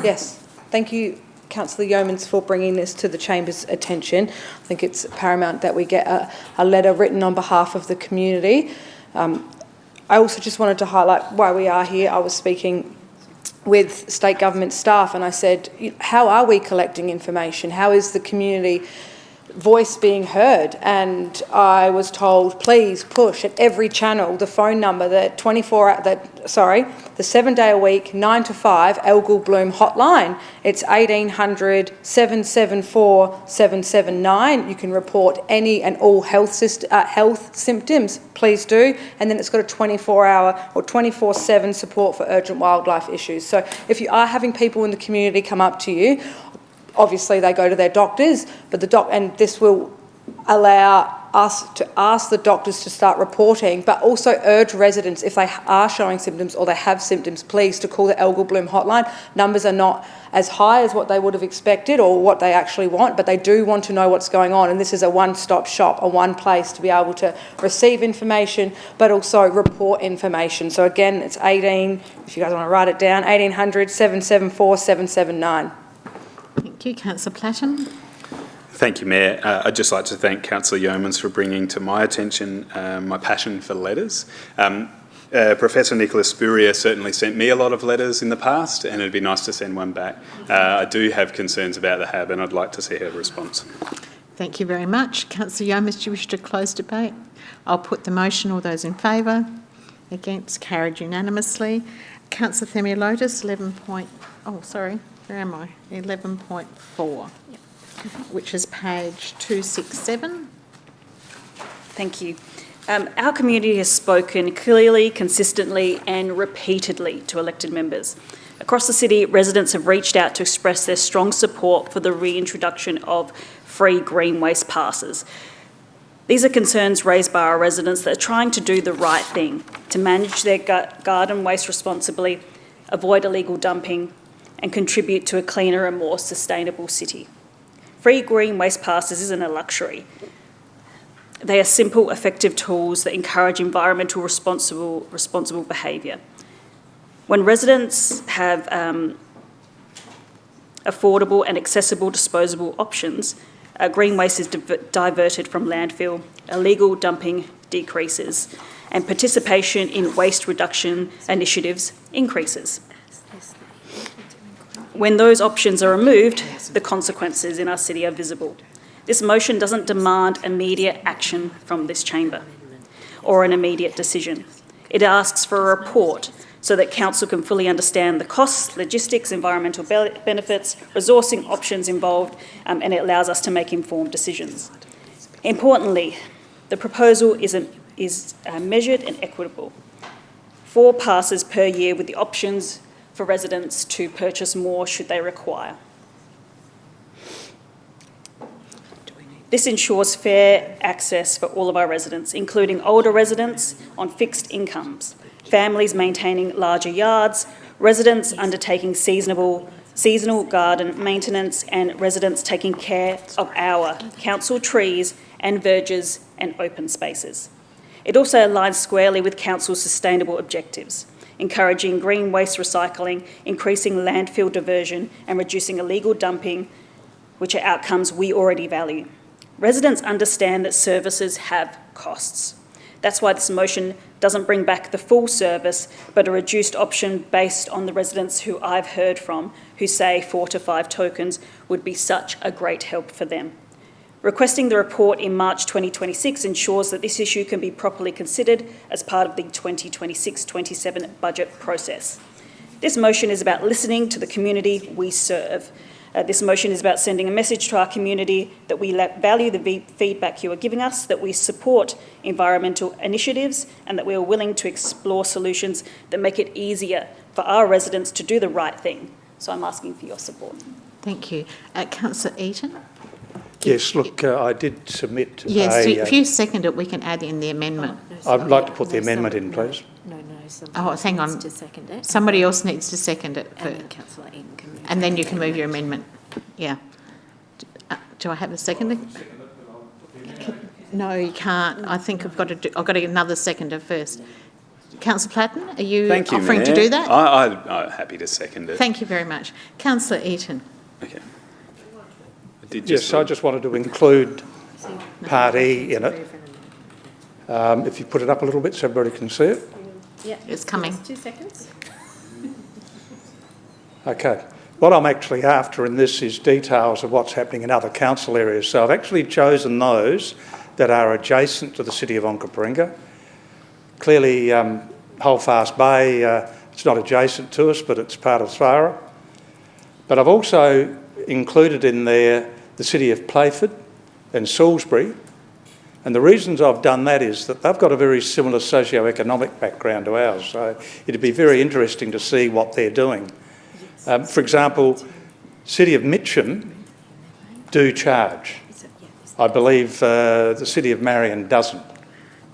Yes. Thank you, Councillor Yeomans, for bringing this to the Chamber's attention. I think it's paramount that we get a letter written on behalf of the community. I also just wanted to highlight why we are here. I was speaking with state government staff and I said, how are we collecting information? How is the community voice being heard? And I was told, please push at every channel the phone number, the 7-day-a-week, 9 to 5 algal bloom hotline. It's 1800 774 779. You can report any and all health symptoms, please do. And then it's got a 24-hour or 24/7 support for urgent wildlife issues. So if you are having people in the community come up to you, obviously they go to their doctors, but and this will allow us to ask the doctors to start reporting, but also urge residents, if they are showing symptoms or they have symptoms, please to call the algal bloom hotline. Numbers are not as high as what they would have expected or what they actually want, but they do want to know what's going on, and this is a one-stop shop, a one place to be able to receive information, but also report information. So again, it's 18, if you guys want to write it down, 1800 774 779. Thank you. Councillor Platten. Thank you, Mayor. I'd just like to thank Councillor Yeomans for bringing to my attention my passion for letters. Professor Nicholas Spurrier certainly sent me a lot of letters in the past, and it'd be nice to send one back. I do have concerns about the HAB, and I'd like to see her response. Thank you very much. Councillor Yeomans, do you wish to close debate? I'll put the motion. All those in favour? Against? Carried unanimously. Councillor THEMELIOTIS, 11.4, which is page 267. Thank you. Our community has spoken clearly, consistently and repeatedly to elected members. Across the city, residents have reached out to express their strong support for the reintroduction of free green waste passes. These are concerns raised by our residents that are trying to do the right thing, to manage their garden waste responsibly, avoid illegal dumping, and contribute to a cleaner and more sustainable city. Free green waste passes isn't a luxury. They are simple, effective tools that encourage environmental responsible behaviour. When residents have affordable and accessible disposable options, green waste is diverted from landfill, illegal dumping decreases, and participation in waste reduction initiatives increases. When those options are removed, the consequences in our city are visible. This motion doesn't demand immediate action from this chamber or an immediate decision. It asks for a report so that council can fully understand the costs, logistics, environmental benefits, resourcing options involved, and it allows us to make informed decisions. Importantly, the proposal is measured and equitable. 4 passes per year with the options for residents to purchase more should they require. This ensures fair access for all of our residents, including older residents on fixed incomes, families maintaining larger yards, residents undertaking seasonal garden maintenance, and residents taking care of our council trees and verges and open spaces. It also aligns squarely with council's sustainable objectives, encouraging green waste recycling, increasing landfill diversion, and reducing illegal dumping, which are outcomes we already value. Residents understand that services have costs. That's why this motion doesn't bring back the full service, but a reduced option based on the residents who I've heard from, who say 4 to 5 tokens would be such a great help for them. Requesting the report in March 2026 ensures that this issue can be properly considered as part of the 2026-27 budget process. This motion is about listening to the community we serve. This motion is about sending a message to our community that we value the feedback you are giving us, that we support environmental initiatives, and that we are willing to explore solutions that make it easier for our residents to do the right thing. So I'm asking for your support. Thank you. Councillor Eaton? Yes, look, I did submit yes, if you second it, we can add in the amendment. I'd like to put the amendment in, please. Oh, hang on. Somebody else needs to second it. And then you can move your amendment. Yeah. Do I have a seconder? No, you can't. I think I've got to get another seconder first. Councillor Platten, are you offering to do that? I'm happy to second it. Thank you very much. Councillor Eaton. Okay. Yes, I just wanted to include Part E in it. If you put it up a little bit so everybody can see it. Yeah, it's coming. 2 seconds. Okay. What I'm actually after in this is details of what's happening in other council areas. So I've actually chosen those that are adjacent to the city of Onkaparinga. Clearly, Holdfast Bay, it's not adjacent to us, but it's part of Thara. But I've also included in there the city of Playford and Salisbury. And the reasons I've done that is that they've got a very similar socio-economic background to ours. So it'd be very interesting to see what they're doing. For example, City of Mitcham do charge. I believe the City of Marion doesn't,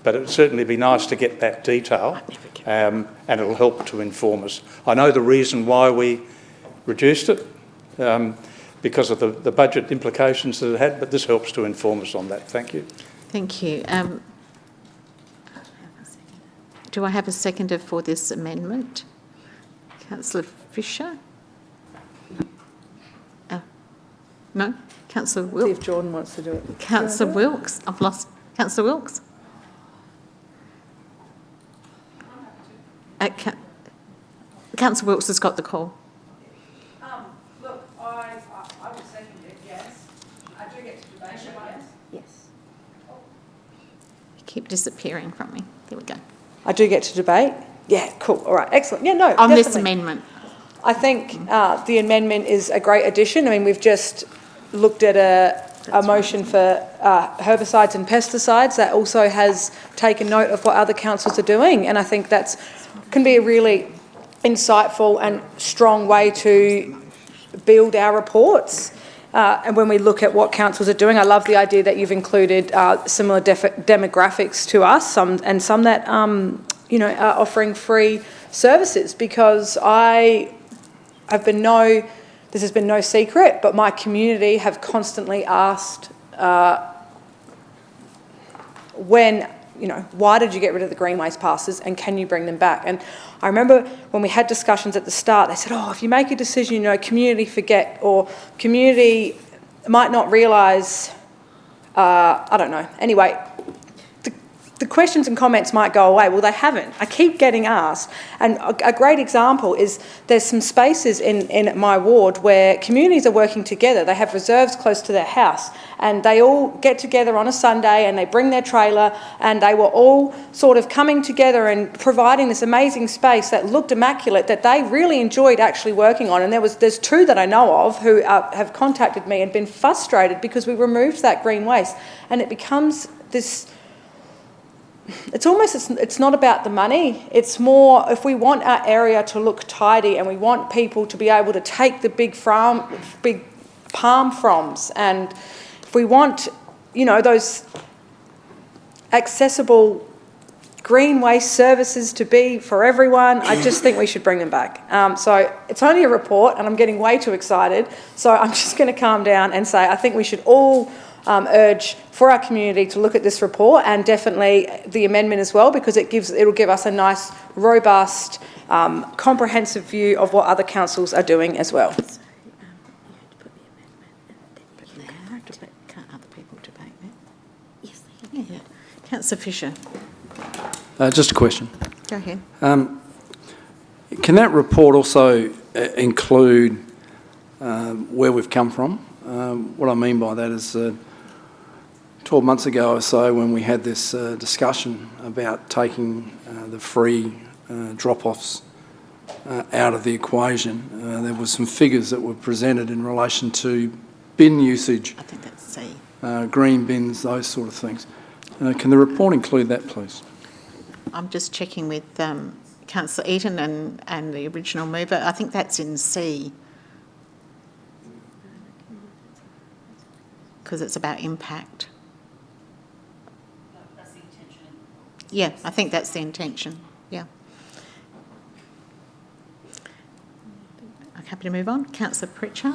but it would certainly be nice to get that detail, and it'll help to inform us. I know the reason why we reduced it, because of the budget implications that it had, but this helps to inform us on that. Thank you. Thank you. Do I have a seconder for this amendment? Councillor Fisher? No? Councillor Wilkes? See if Jordan wants to do it. Councillor Wilkes? I've lost. Councillor Wilkes? Councillor Wilkes has got the call. Look, I would second it, yes. I do get to debate it, yes. Yes. You keep disappearing from me. There we go. I do get to debate? Yeah, cool. All right, excellent. Yeah, no, on definitely. This amendment. I think the amendment is a great addition. I mean, we've just looked at a motion for herbicides and pesticides that also has taken note of what other councils are doing, and I think that's can be a really insightful and strong way to build our reports. And when we look at what councils are doing, I love the idea that you've included similar demographics to us, some that are offering free services, because this has been no secret, but my community have constantly asked why did you get rid of the green waste passes and can you bring them back? And I remember when we had discussions at the start, they said, if you make a decision, community forget, or community might not realise, I don't know. Anyway, the questions and comments might go away. Well, they haven't. I keep getting asked. And a great example is there's some spaces in my ward where communities are working together. They have reserves close to their house, and they all get together on a Sunday and they bring their trailer, and they were all sort of coming together and providing this amazing space that looked immaculate, that they really enjoyed actually working on. And there's 2 that I know of who have contacted me and been frustrated because we removed that green waste. And it becomes this... It's not about the money. It's more, if we want our area to look tidy and we want people to be able to take the big palm fronds, and if we want you know, those accessible green waste services to be for everyone. I just think we should bring them back. So it's only a report and I'm getting way too excited. So I'm just going to calm down and say I think we should all urge for our community to look at this report and definitely the amendment as well, because it'll give us a nice, robust, comprehensive view of what other councils are doing as well. Can't other people debate that? Yes, they can. Yeah. Councillor Fisher. Just a question. Go ahead. Can that report also include where we've come from? What I mean by that is 12 months ago or so, when we had this discussion about taking the free drop-offs out of the equation, there were some figures that were presented in relation to bin usage. I think that's C. Green bins, those sort of things. Can the report include that, please? I'm just checking with Councillor Eaton and the original mover. I think that's in C, because it's about impact. That's the intention. Yeah, I think that's the intention. Yeah. I'm happy to move on. Councillor Pritchard.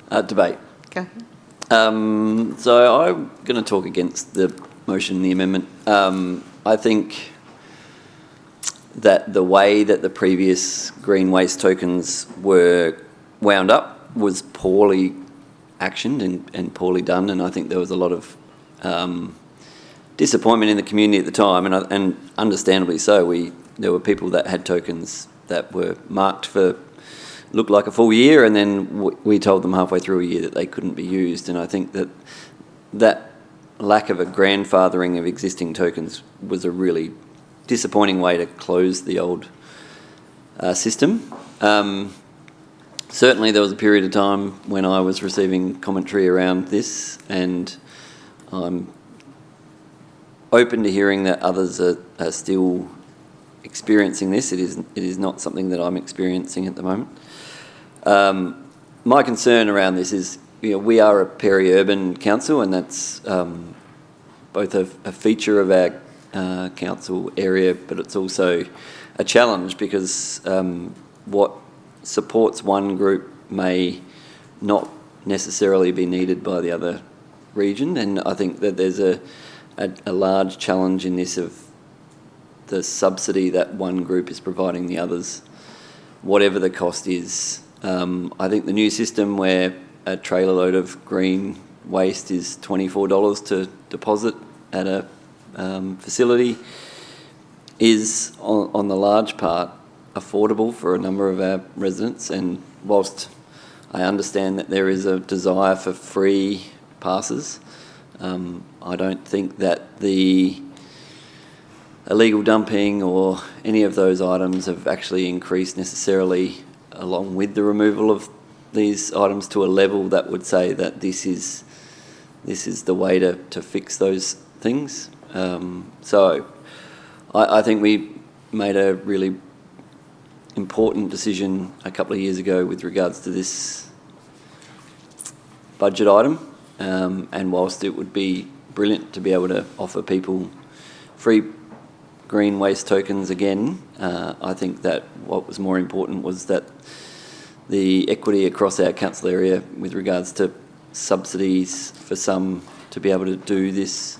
Debate. Go ahead. So I'm going to talk against the motion, the amendment. I think that the way that the previous green waste tokens were wound up was poorly actioned and poorly done, and I think there was a lot of disappointment in the community at the time, and understandably so. There were people that had tokens that were marked for looked like a full year, and then we told them halfway through a year that they couldn't be used. And I think that lack of a grandfathering of existing tokens was a really disappointing way to close the old system. Certainly there was a period of time when I was receiving commentary around this, and I'm open to hearing that others are still experiencing this. It is not something that I'm experiencing at the moment. My concern around this is, we are a peri-urban council, and that's both a feature of our council area, but it's also a challenge because what supports one group may not necessarily be needed by the other region, and I think that there's a large challenge in this of the subsidy that one group is providing the others, whatever the cost is. I think the new system where a trailer load of green waste is $24 to deposit at a facility is, on the large part, affordable for a number of our residents. And whilst I understand that there is a desire for free passes, I don't think that the illegal dumping or any of those items have actually increased necessarily along with the removal of these items to a level that would say that this is the way to fix those things. So I think we made a really important decision a couple of years ago with regards to this budget item, and whilst it would be brilliant to be able to offer people free green waste tokens again, I think that what was more important was that the equity across our council area with regards to subsidies for some to be able to do this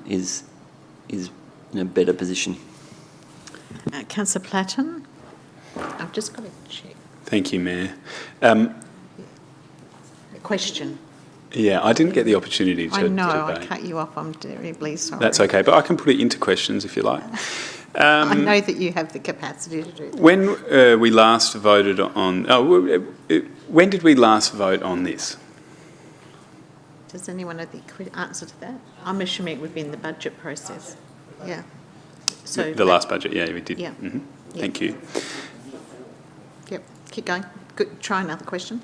is in a better position. Councillor Platten. I've just got to check. Thank you, Mayor. A question. Yeah, I didn't get the opportunity to I know, debate. I cut you off. I'm terribly sorry. That's okay, but I can put it into questions if you like. I know that you have the capacity to do that. When we last voted on... when did we last vote on this? Does anyone know the answer to that? I'm assuming it would be in the budget process. Yeah. So the last budget, yeah, we did. Yeah. Mm-hmm. Yeah. Thank you. Yep, keep going. Good. Try another question.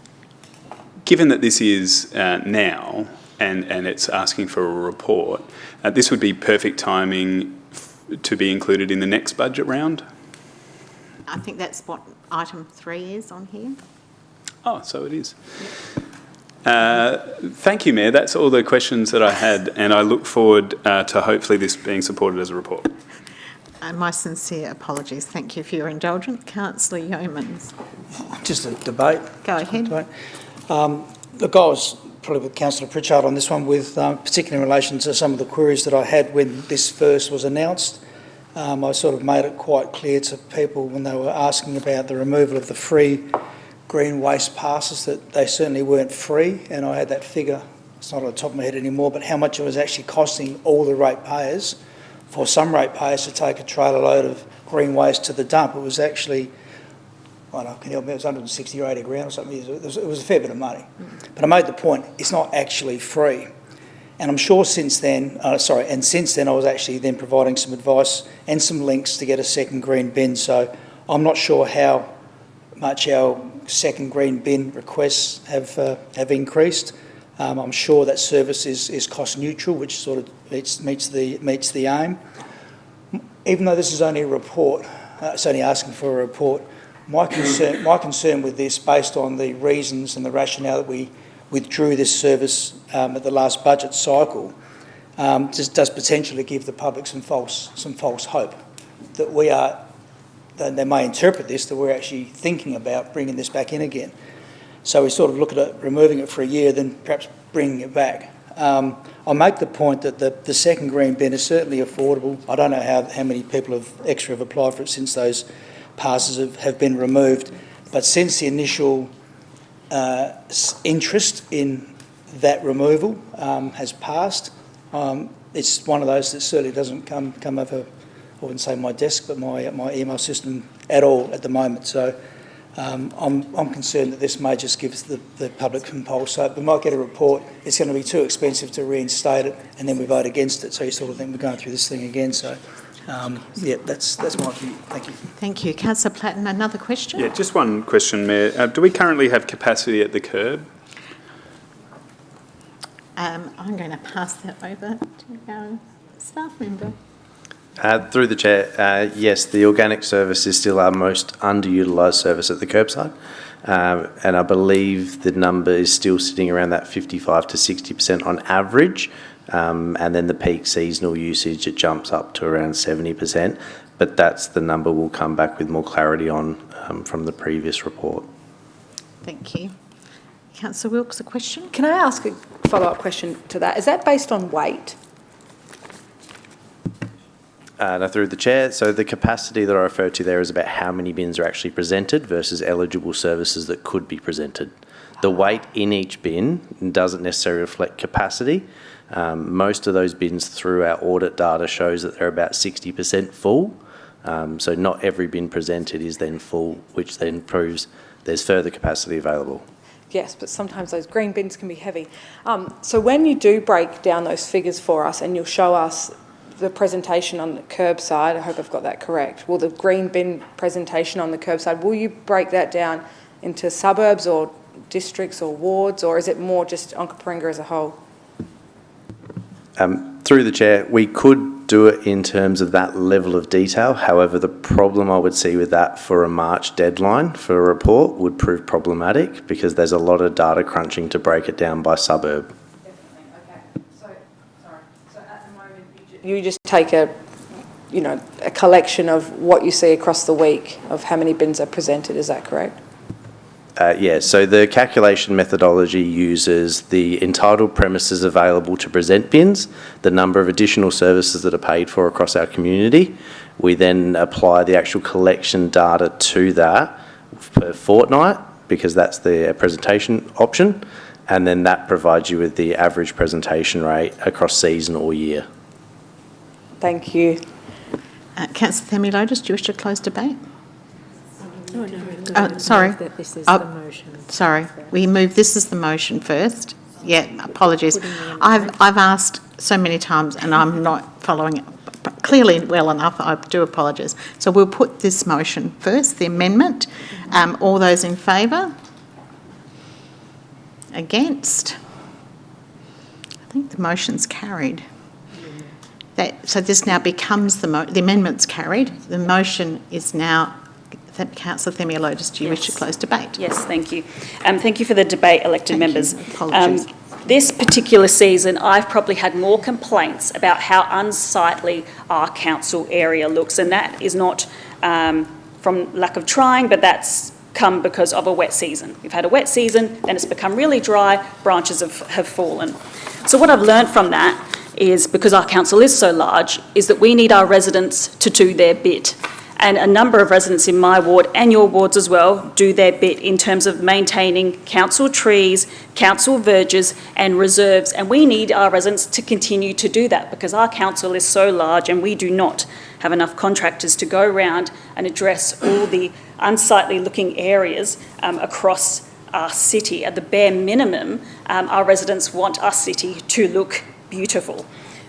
Given that this is now and it's asking for a report, this would be perfect timing to be included in the next budget round? I think that's what item 3 is on here. Oh, so it is. Thank you, Mayor. That's all the questions that I had, and I look forward to hopefully this being supported as a report. My sincere apologies. Thank you for your indulgence. Councillor Yeomans. Just a debate. Go ahead. Look, I was probably with Councillor Pritchard on this one, with particularly in relation to some of the queries that I had when this first was announced. I sort of made it quite clear to people when they were asking about the removal of the free green waste passes that they certainly weren't free, and I had that figure, it's not on the top of my head anymore, but how much it was actually costing all the ratepayers, for some ratepayers to take a trailer load of green waste to the dump. It was actually, I don't know, can you help me, it was 160 or 80 grand or something. It was a fair bit of money. But I made the point, it's not actually free. And I'm sure since then, since then I was actually then providing some advice and some links to get a second green bin. So I'm not sure how much our second green bin requests have increased. I'm sure that service is cost neutral, which sort of meets the aim. Even though this is only a report, it's only asking for a report, my concern with this, based on the reasons and the rationale that we withdrew this service at the last budget cycle, does potentially give the public some false hope that they may interpret this, that we're actually thinking about bringing this back in again. So we sort of look at it, removing it for a year, then perhaps bringing it back. I'll make the point that the second green bin is certainly affordable. I don't know how many people have applied for it since those passes have been removed, but since the initial interest in that removal has passed, it's one of those that certainly doesn't come over, I wouldn't say my desk, but my email system at all at the moment. So I'm concerned that this may just give the public some false hope. We might get a report, it's going to be too expensive to reinstate it, and then we vote against it. So you sort of think we're going through this thing again. So yeah, that's my view. Thank you. Thank you. Councillor Platten, another question? Yeah, just one question, Mayor. Do we currently have capacity at the curb? I'm going to pass that over to our staff member. Through the Chair, yes, the organic service is still our most underutilised service at the curbside, and I believe the number is still sitting around that 55 to 60% on average, and then the peak seasonal usage, it jumps up to around 70%, but that's the number we'll come back with more clarity on from the previous report. Thank you. Councillor Wilkes, a question? Can I ask a follow-up question to that? Is that based on weight? No, through the Chair, so the capacity that I referred to there is about how many bins are actually presented versus eligible services that could be presented. The weight in each bin doesn't necessarily reflect capacity. Most of those bins through our audit data shows that they're about 60% full. So not every bin presented is then full, which then proves there's further capacity available. Yes, but sometimes those green bins can be heavy. So when you do break down those figures for us and you'll show us the presentation on the curbside, I hope I've got that correct, the green bin presentation on the curbside, will you break that down into suburbs or districts or wards, or is it more just Onkaparinga as a whole? Through the Chair, we could do it in terms of that level of detail. However, the problem I would see with that for a March deadline for a report would prove problematic because there's a lot of data crunching to break it down by suburb. You just take a collection of what you see across the week of how many bins are presented, is that correct? Yeah, so the calculation methodology uses the entitled premises available to present bins, the number of additional services that are paid for across our community. We then apply the actual collection data to that per fortnight because that's the presentation option, and then that provides you with the average presentation rate across season or year. Thank you. Councillor Themeliotis, do you wish to close debate? Oh, no. Sorry. That this is the motion. Sorry. We move this as the motion first. Yeah, apologies. I've asked so many times and I'm not following it clearly well enough. I do apologise. So we'll put this motion first, the amendment. All those in favour? Against? I think the motion's carried. So this now becomes the amendment's carried. The motion is now Councillor Themieliotis, do you wish to close debate? Yes, thank you. Thank you for the debate, elected members. Apologies. This particular season, I've probably had more complaints about how unsightly our council area looks, and that is not from lack of trying, but that's come because of a wet season. We've had a wet season, then it's become really dry, branches have fallen. So what I've learned from that is, because our council is so large, is that we need our residents to do their bit. And a number of residents in my ward and your wards as well do their bit in terms of maintaining council trees, council verges and reserves. And we need our residents to continue to do that because our council is so large and we do not have enough contractors to go around and address all the unsightly looking areas across our city. At the bare minimum, our residents want our city to look beautiful.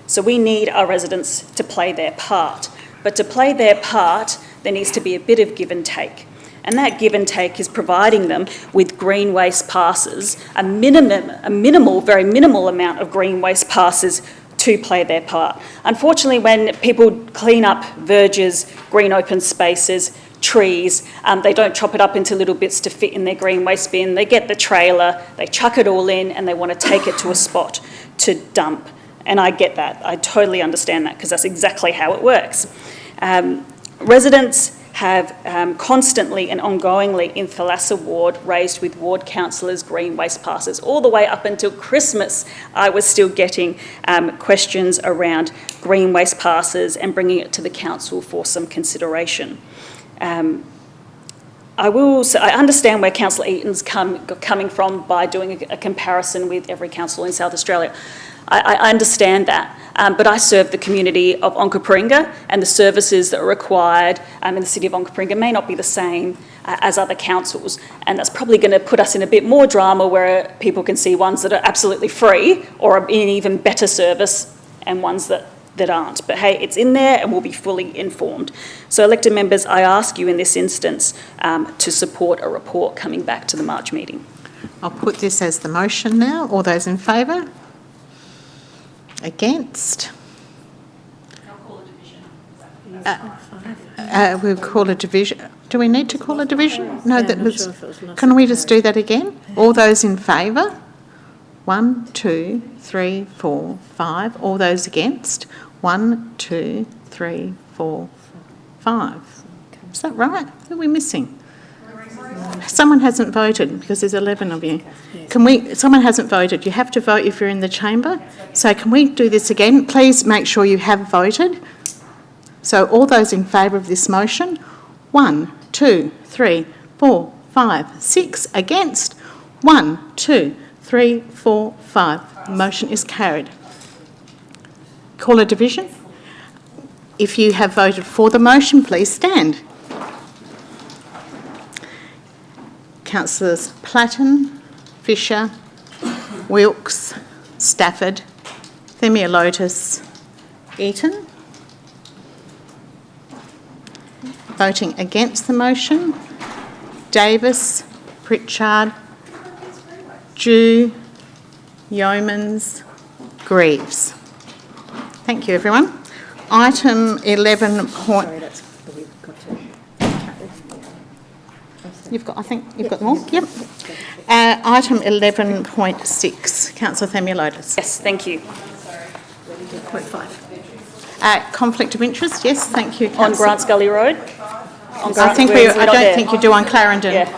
So we need our residents to play their part. But to play their part, there needs to be a bit of give and take. And that give and take is providing them with green waste passes, a very minimal amount of green waste passes to play their part. Unfortunately, when people clean up verges, green open spaces, trees, they don't chop it up into little bits to fit in their green waste bin. They get the trailer, they chuck it all in, and they want to take it to a spot to dump. And I get that. I totally understand that because that's exactly how it works. Residents have constantly and ongoingly in Thalassa Ward raised with ward councillors green waste passes. All the way up until Christmas, I was still getting questions around green waste passes and bringing it to the council for some consideration. I understand where Councillor Eaton's coming from by doing a comparison with every council in South Australia. I understand that, but I serve the community of Onkaparinga, and the services that are required in the city of Onkaparinga may not be the same as other councils, and that's probably going to put us in a bit more drama where people can see ones that are absolutely free or are in even better service and ones that aren't. But hey, it's in there and we'll be fully informed. So elected members, I ask you in this instance to support a report coming back to the March meeting. I'll put this as the motion now. All those in favour? Against? I'll call a division. We'll call a division. Do we need to call a division? No, that was. Can we just do that again? All those in favour? 1, 2, 3, 4, 5. All those against? 1, 2, 3, 4, 5. Is that right? Who are we missing? Someone hasn't voted because there's 11 of you. Someone hasn't voted. You have to vote if you're in the chamber. So can we do this again? Please make sure you have voted. So all those in favour of this motion? 1, 2, 3, 4, 5, 6. Against? 1, 2, 3, 4, 5. Motion is carried. Call a division. If you have voted for the motion, please stand. Councillors Platten, Fisher, Wilkes, Stafford, Themieliotis, Eaton. Voting against the motion, Davis, Pritchard, Jew, Yeomans, Greaves. Thank you, everyone. Item 11. I think you've got them all. Yep. Item 11.6. Councillor Themieliotis. Yes, thank you. 11.5. Conflict of interest. Yes, thank you. On Grants Gully Road. I don't think you do on Clarendon. Yeah.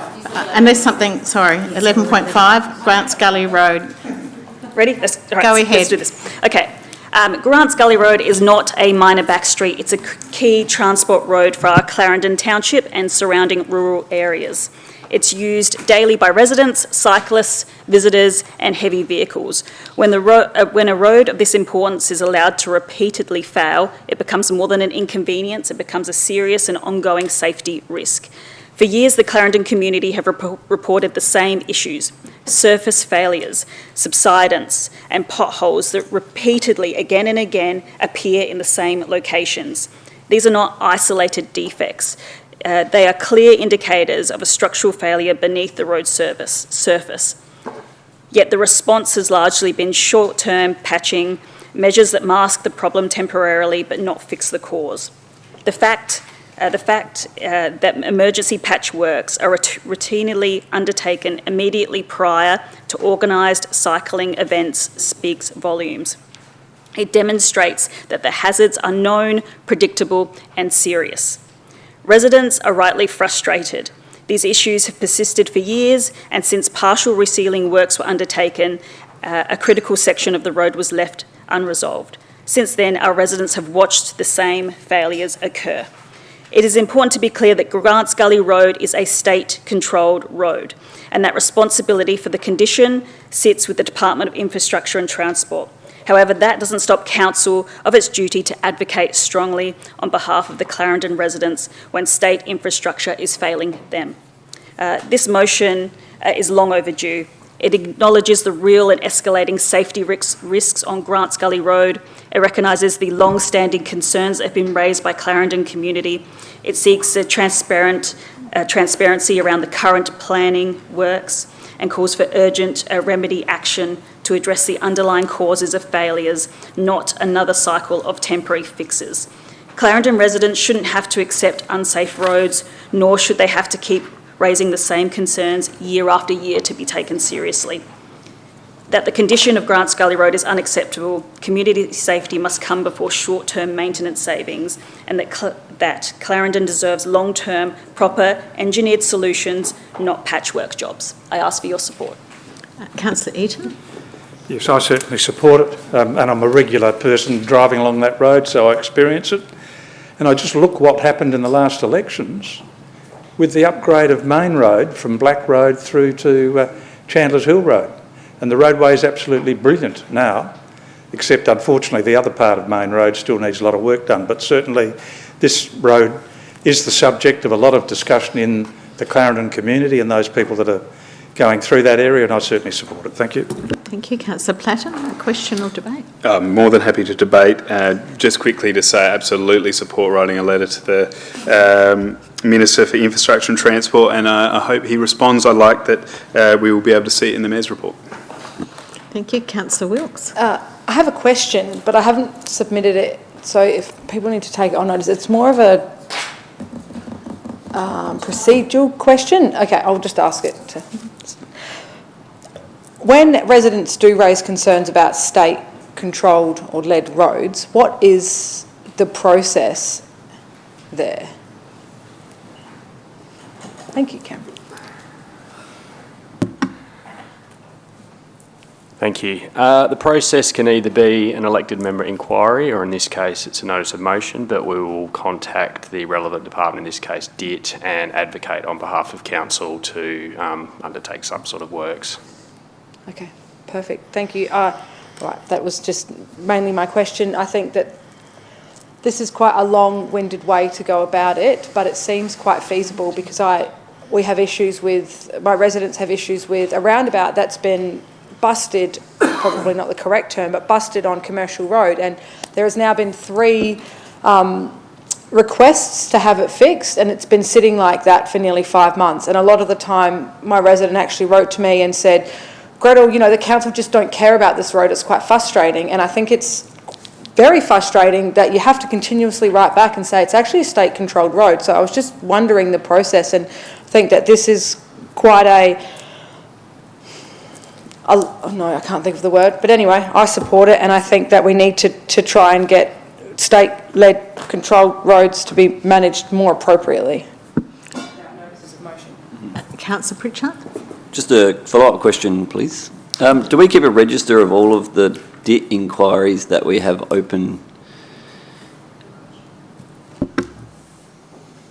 Unless something. Sorry. 11.5. Grants Gully Road. Ready? Go ahead. Let's do this. Okay. Grants Gully Road is not a minor back street. It's a key transport road for our Clarendon Township and surrounding rural areas. It's used daily by residents, cyclists, visitors and heavy vehicles. When a road of this importance is allowed to repeatedly fail, it becomes more than an inconvenience, it becomes a serious and ongoing safety risk. For years, the Clarendon community have reported the same issues: surface failures, subsidence and potholes that repeatedly, again and again, appear in the same locations. These are not isolated defects. They are clear indicators of a structural failure beneath the road surface. Yet the response has largely been short-term patching, measures that mask the problem temporarily but not fix the cause. The fact The fact that emergency patch works are routinely undertaken immediately prior to organised cycling events speaks volumes. It demonstrates that the hazards are known, predictable and serious. Residents are rightly frustrated. These issues have persisted for years, and since partial resealing works were undertaken, a critical section of the road was left unresolved. Since then, our residents have watched the same failures occur. It is important to be clear that Grants Gully Road is a state-controlled road, and that responsibility for the condition sits with the Department of Infrastructure and Transport. However, that doesn't stop Council of its duty to advocate strongly on behalf of the Clarendon residents when state infrastructure is failing them. This motion is long overdue. It acknowledges the real and escalating safety risks on Grants Gully Road. It recognises the long-standing concerns that have been raised by Clarendon community. It seeks a transparency around the current planning works and calls for urgent remedy action to address the underlying causes of failures, not another cycle of temporary fixes. Clarendon residents shouldn't have to accept unsafe roads, nor should they have to keep raising the same concerns year after year to be taken seriously. That the condition of Grants Gully Road is unacceptable, community safety must come before short-term maintenance savings, and that Clarendon deserves long-term, proper, engineered solutions, not patchwork jobs. I ask for your support. Councillor Eaton. Yes, I certainly support it, and I'm a regular person driving along that road, so I experience it. And I just look what happened in the last elections with the upgrade of Main Road from Black Road through to Chandler's Hill Road. And the roadway is absolutely brilliant now, except unfortunately the other part of Main Road still needs a lot of work done. But certainly this road is the subject of a lot of discussion in the Clarendon community and those people that are going through that area, and I certainly support it. Thank you. Thank you, Councillor Platten. A question or debate? I'm more than happy to debate. Just quickly to say, absolutely support writing a letter to the Minister for Infrastructure and Transport, and I hope he responds. I like that we will be able to see it in the Mayor's report. Thank you. Councillor Wilkes. I have a question, but I haven't submitted it, so if people need to take it on notice, it's more of a procedural question. Okay, I'll just ask it. When residents do raise concerns about state-controlled or led roads, what is the process there? Thank you, Cameron. Thank you. The process can either be an elected member inquiry, or in this case it's a notice of motion, but we will contact the relevant department, in this case DIT, and advocate on behalf of council to undertake some sort of works. Okay, perfect. Thank you. Right, that was just mainly my question. I think that this is quite a long-winded way to go about it, but it seems quite feasible because we have issues with, my residents have issues with a roundabout that's been busted, probably not the correct term, but busted on Commercial Road, and there has now been 3 requests to have it fixed, and it's been sitting like that for nearly 5 months. And a lot of the time my resident actually wrote to me and said, Gretel, you know, the council just don't care about this road, it's quite frustrating. And I think it's very frustrating that you have to continuously write back and say it's actually a state-controlled road. So I was just wondering the process, and think that this is quite no, I can't think of the word, but anyway, I support it, and I think that we need to try and get state-led controlled roads to be managed more appropriately. Councillor Pritchard. Just a follow-up question, please. Do we keep a register of all of the DIT inquiries that we have open?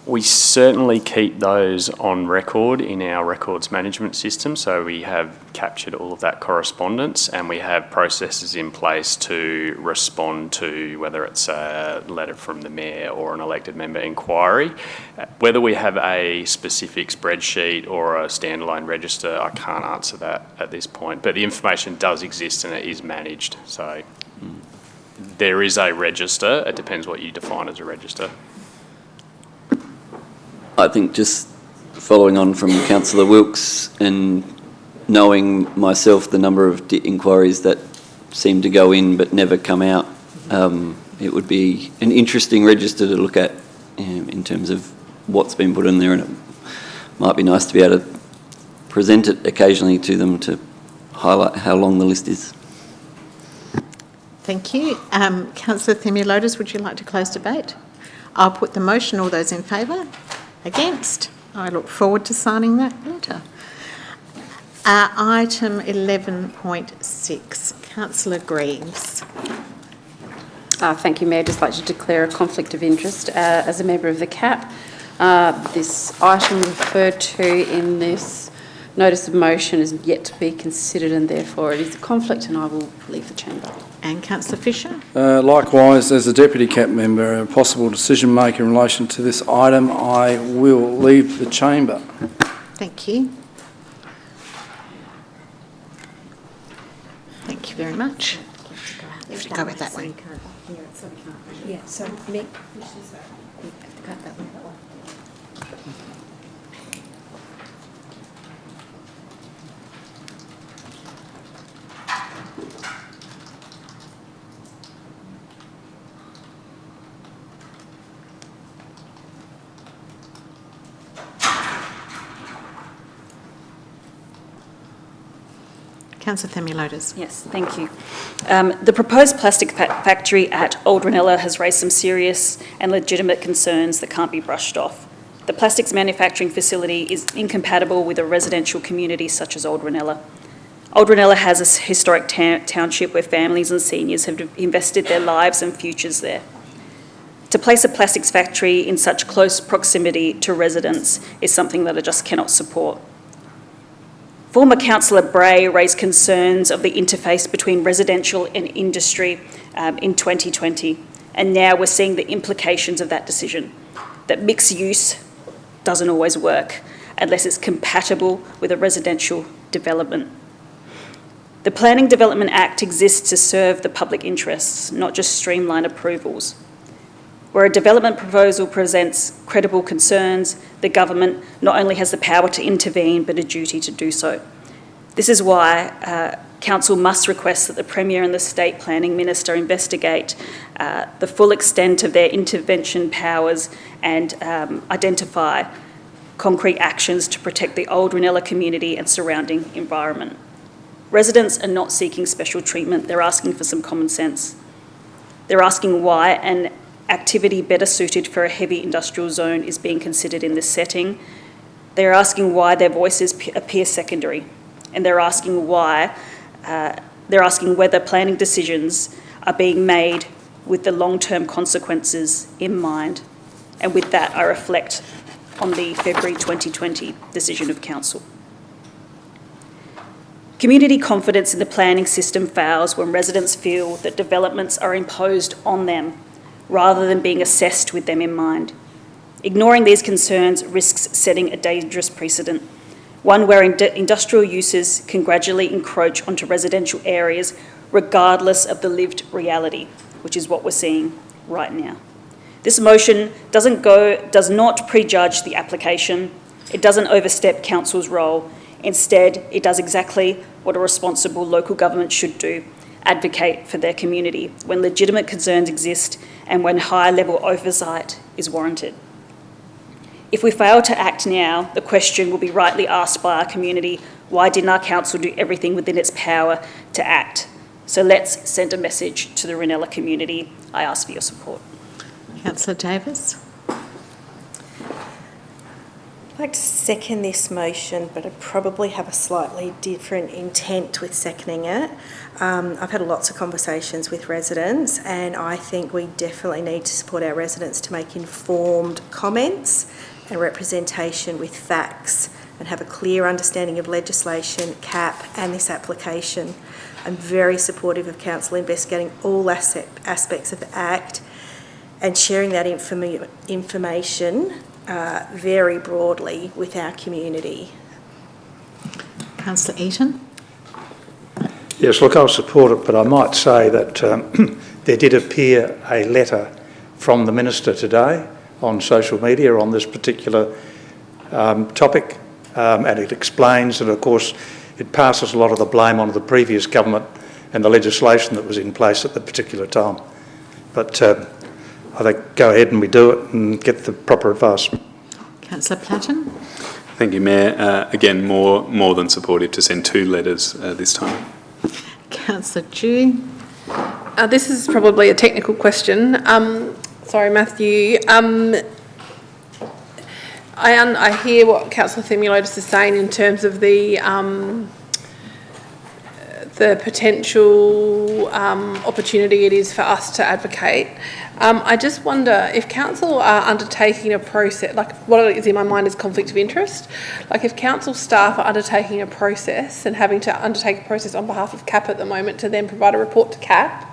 We certainly keep those on record in our records management system, so we have captured all of that correspondence, and we have processes in place to respond to whether it's a letter from the Mayor or an elected member inquiry. Whether we have a specific spreadsheet or a standalone register, I can't answer that at this point, but the information does exist and it is managed. So there is a register. It depends what you define as a register. I think just following on from Councillor Wilkes and knowing myself the number of inquiries that seem to go in but never come out, it would be an interesting register to look at in terms of what's been put in there, and it might be nice to be able to present it occasionally to them to highlight how long the list is. Thank you. Councillor Themilotis, would you like to close debate? I'll put the motion. All those in favour? Against? I look forward to signing that letter. Item 11.6, Councillor Greaves. Thank you, Mayor. I'd just like to declare a conflict of interest as a member of the CAP. This item referred to in this notice of motion is yet to be considered, and therefore it is a conflict, and I will leave the chamber. And Councillor Fisher? Likewise, as a Deputy CAP member, a possible decision maker in relation to this item, I will leave the chamber. Thank you. Thank you very much. You have to go with that way. Yeah, so Mick, you have to cut that one. Councillor Themilotis. Yes, thank you. The proposed plastic factory at Old Reynella has raised some serious and legitimate concerns that can't be brushed off. The plastics manufacturing facility is incompatible with a residential community such as Old Reynella. Old Reynella has a historic township where families and seniors have invested their lives and futures there. To place a plastics factory in such close proximity to residents is something that I just cannot support. Former Councillor Bray raised concerns of the interface between residential and industry in 2020, and now we're seeing the implications of that decision, that mixed use doesn't always work unless it's compatible with a residential development. The Planning Development Act exists to serve the public interests, not just streamline approvals. Where a development proposal presents credible concerns, the government not only has the power to intervene, but a duty to do so. This is why Council must request that the Premier and the State Planning Minister investigate the full extent of their intervention powers and identify concrete actions to protect the Old Reynella community and surrounding environment. Residents are not seeking special treatment, they're asking for some common sense. They're asking why an activity better suited for a heavy industrial zone is being considered in this setting. They're asking why their voices appear secondary, and they're asking whether planning decisions are being made with the long-term consequences in mind. And with that, I reflect on the February 2020 decision of Council. Community confidence in the planning system fails when residents feel that developments are imposed on them rather than being assessed with them in mind. Ignoring these concerns risks setting a dangerous precedent, one where industrial uses can gradually encroach onto residential areas regardless of the lived reality, which is what we're seeing right now. This motion does not prejudge the application, it doesn't overstep Council's role. Instead, it does exactly what a responsible local government should do: advocate for their community when legitimate concerns exist and when high-level oversight is warranted. If we fail to act now, the question will be rightly asked by our community: why didn't our council do everything within its power to act? So let's send a message to the Reynella community. I ask for your support. Councillor Davis. I'd like to second this motion, but I probably have a slightly different intent with seconding it. I've had lots of conversations with residents, and I think we definitely need to support our residents to make informed comments and representation with facts and have a clear understanding of legislation, CAP and this application. I'm very supportive of Council investigating all aspects of the Act and sharing that information very broadly with our community. Councillor Eaton. Yes, look, I'll support it, but I might say that there did appear a letter from the Minister today on social media on this particular topic, and it explains, and of course it passes a lot of the blame on the previous government and the legislation that was in place at the particular time. But I think go ahead and we do it and get the proper advice. Councillor Platten. Thank you, Mayor. Again, more than supportive to send 2 letters this time. Councillor Dew. This is probably a technical question. Sorry, Matthew. I hear what Councillor Themelotis is saying in terms of the potential opportunity it is for us to advocate. I just wonder if council are undertaking a process, like what is in my mind is conflict of interest. Like if council staff are undertaking a process and having to undertake a process on behalf of CAP at the moment to then provide a report to CAP,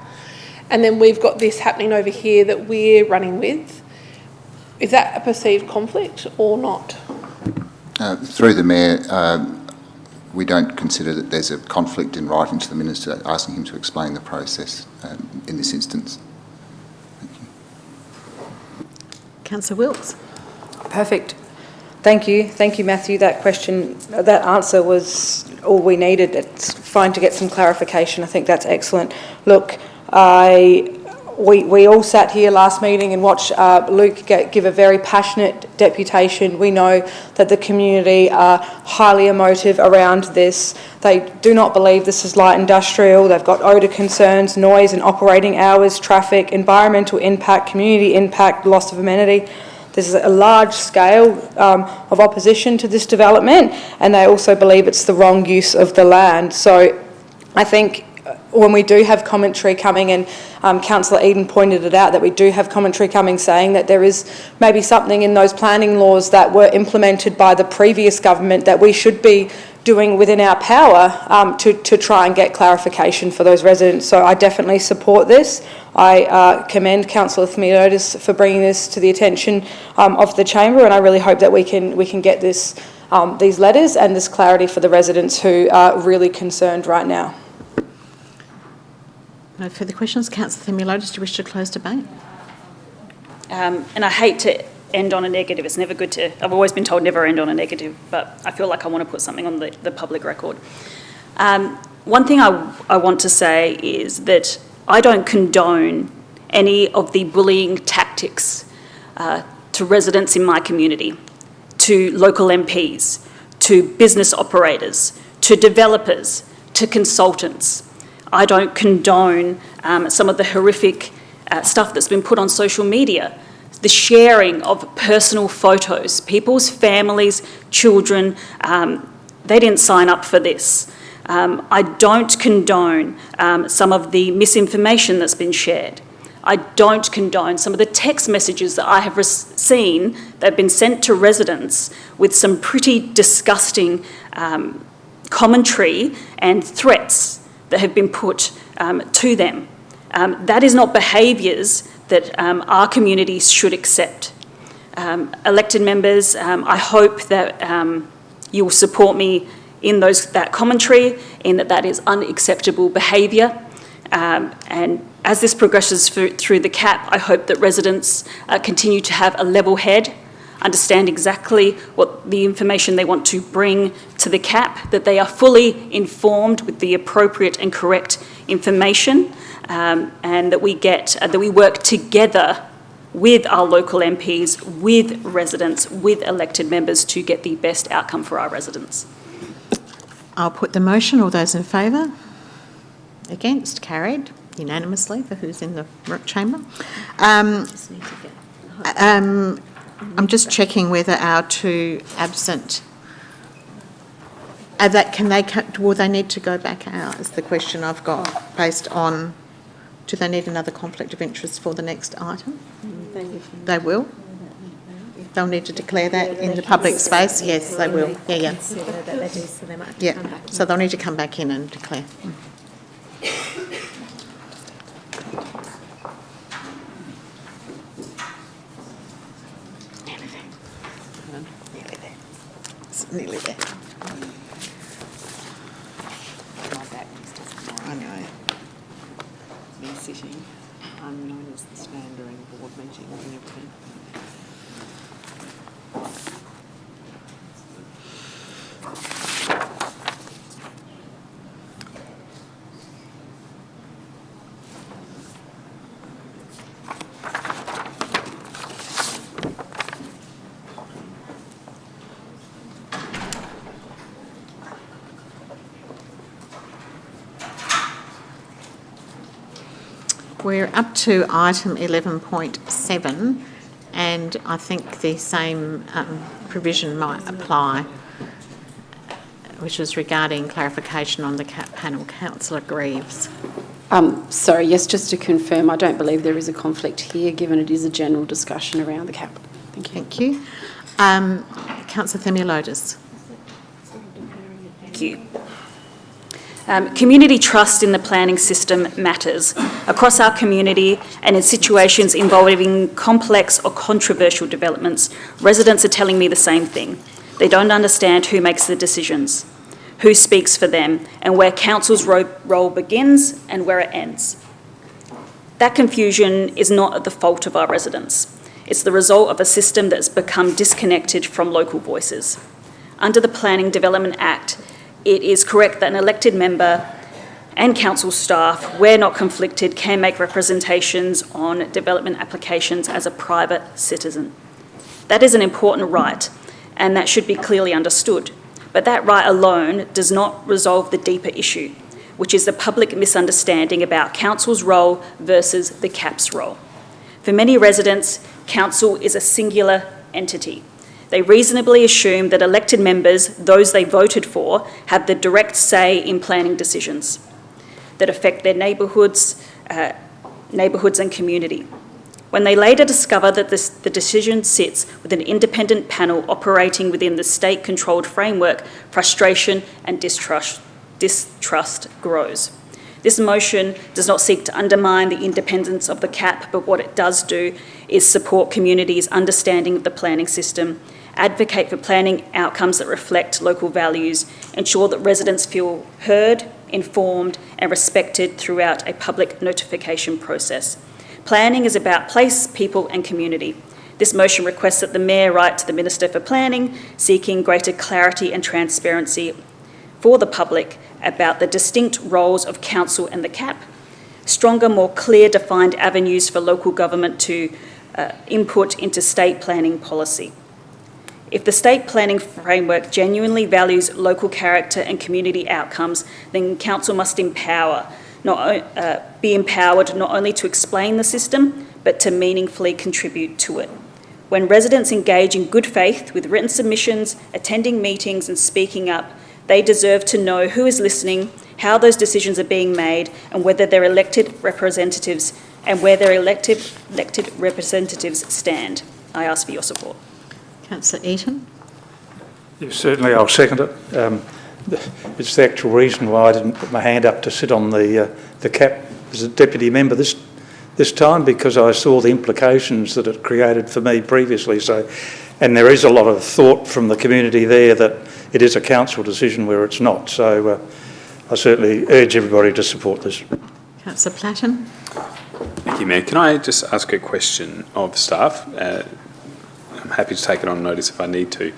and then we've got this happening over here that we're running with, is that a perceived conflict or not? Through the Mayor, we don't consider that there's a conflict in writing to the Minister asking him to explain the process in this instance. Councillor Wilkes. Perfect. Thank you, Matthew. That answer was all we needed. It's fine to get some clarification. I think that's excellent. Look, we all sat here last meeting and watched Luke give a very passionate deputation. We know that the community are highly emotive around this. They do not believe this is light industrial. They've got odour concerns, noise and operating hours, traffic, environmental impact, community impact, loss of amenity. There's a large scale of opposition to this development, and they also believe it's the wrong use of the land. So I think when we do have commentary coming, and Councillor Eden pointed it out, that we do have commentary coming saying that there is maybe something in those planning laws that were implemented by the previous government that we should be doing within our power to try and get clarification for those residents. So I definitely support this. I commend Councillor Themelotis for bringing this to the attention of the Chamber, and I really hope that we can get this, these letters and this clarity for the residents who are really concerned right now. No further questions. Councillor Themelotis, do you wish to close debate? And I hate to end on a negative. It's never good to, I've always been told never end on a negative, but I feel like I want to put something on the public record. One thing I want to say is that I don't condone any of the bullying tactics to residents in my community, to local MPs, to business operators, to developers, to consultants. I don't condone some of the horrific stuff that's been put on social media, the sharing of personal photos, people's families, children, they didn't sign up for this. I don't condone some of the misinformation that's been shared. I don't condone some of the text messages that I have seen that have been sent to residents with some pretty disgusting commentary and threats that have been put to them. That is not behaviours that our communities should accept. Elected members, I hope that you will support me in that commentary, in that is unacceptable behaviour. And as this progresses through the CAP, I hope that residents continue to have a level head, understand exactly what the information they want to bring to the CAP, that they are fully informed with the appropriate and correct information, and that we work together with our local MPs, with residents, with elected members to get the best outcome for our residents. I'll put the motion. All those in favour? Against? Carried unanimously for who's in the chamber. I'm just checking whether our 2 absent, will they need to go back out, is the question I've got, based on, do they need another conflict of interest for the next item? They will? They'll need to declare that in the public space? Yes, they will. Yeah. Yeah, so they'll need to come back in and declare. Nearly there. I know. Me sitting, I'm known as the stander in a board meeting and everything. We're up to item 11.7, and I think the same provision might apply, which is regarding clarification on the CAP panel. Councillor Greaves. Sorry, yes, just to confirm, I don't believe there is a conflict here, given it is a general discussion around the CAP. Thank you. Thank you. Councillor Themilotis. Thank you. Community trust in the planning system matters across our community, and in situations involving complex or controversial developments, residents are telling me the same thing. They don't understand who makes the decisions, who speaks for them, and where council's role begins and where it ends. That confusion is not at the fault of our residents. It's the result of a system that's become disconnected from local voices. Under the Planning Development Act, it is correct that an elected member and council staff, where not conflicted, can make representations on development applications as a private citizen. That is an important right, and that should be clearly understood. But that right alone does not resolve the deeper issue, which is the public misunderstanding about council's role versus the CAP's role. For many residents, council is a singular entity. They reasonably assume that elected members, those they voted for, have the direct say in planning decisions that affect their neighbourhoods and community. When they later discover that the decision sits with an independent panel operating within the state-controlled framework, frustration and distrust grows. This motion does not seek to undermine the independence of the CAP, but what it does do is support communities' understanding of the planning system, advocate for planning outcomes that reflect local values, ensure that residents feel heard, informed and respected throughout a public notification process. Planning is about place, people and community. This motion requests that the Mayor write to the Minister for Planning, seeking greater clarity and transparency for the public about the distinct roles of council and the CAP, stronger, more clear defined avenues for local government to input into state planning policy. If the state planning framework genuinely values local character and community outcomes, then council must be empowered not only to explain the system, but to meaningfully contribute to it. When residents engage in good faith with written submissions, attending meetings and speaking up, they deserve to know who is listening, how those decisions are being made, and whether their elected representatives stand. I ask for your support. Councillor Eaton. Yes, certainly, I'll second it. It's the actual reason why I didn't put my hand up to sit on the CAP as a deputy member this time, because I saw the implications that it created for me previously. And there is a lot of thought from the community there that it is a council decision where it's not. So I certainly urge everybody to support this. Councillor Platten. Thank you, Mayor. Can I just ask a question of staff? I'm happy to take it on notice if I need to.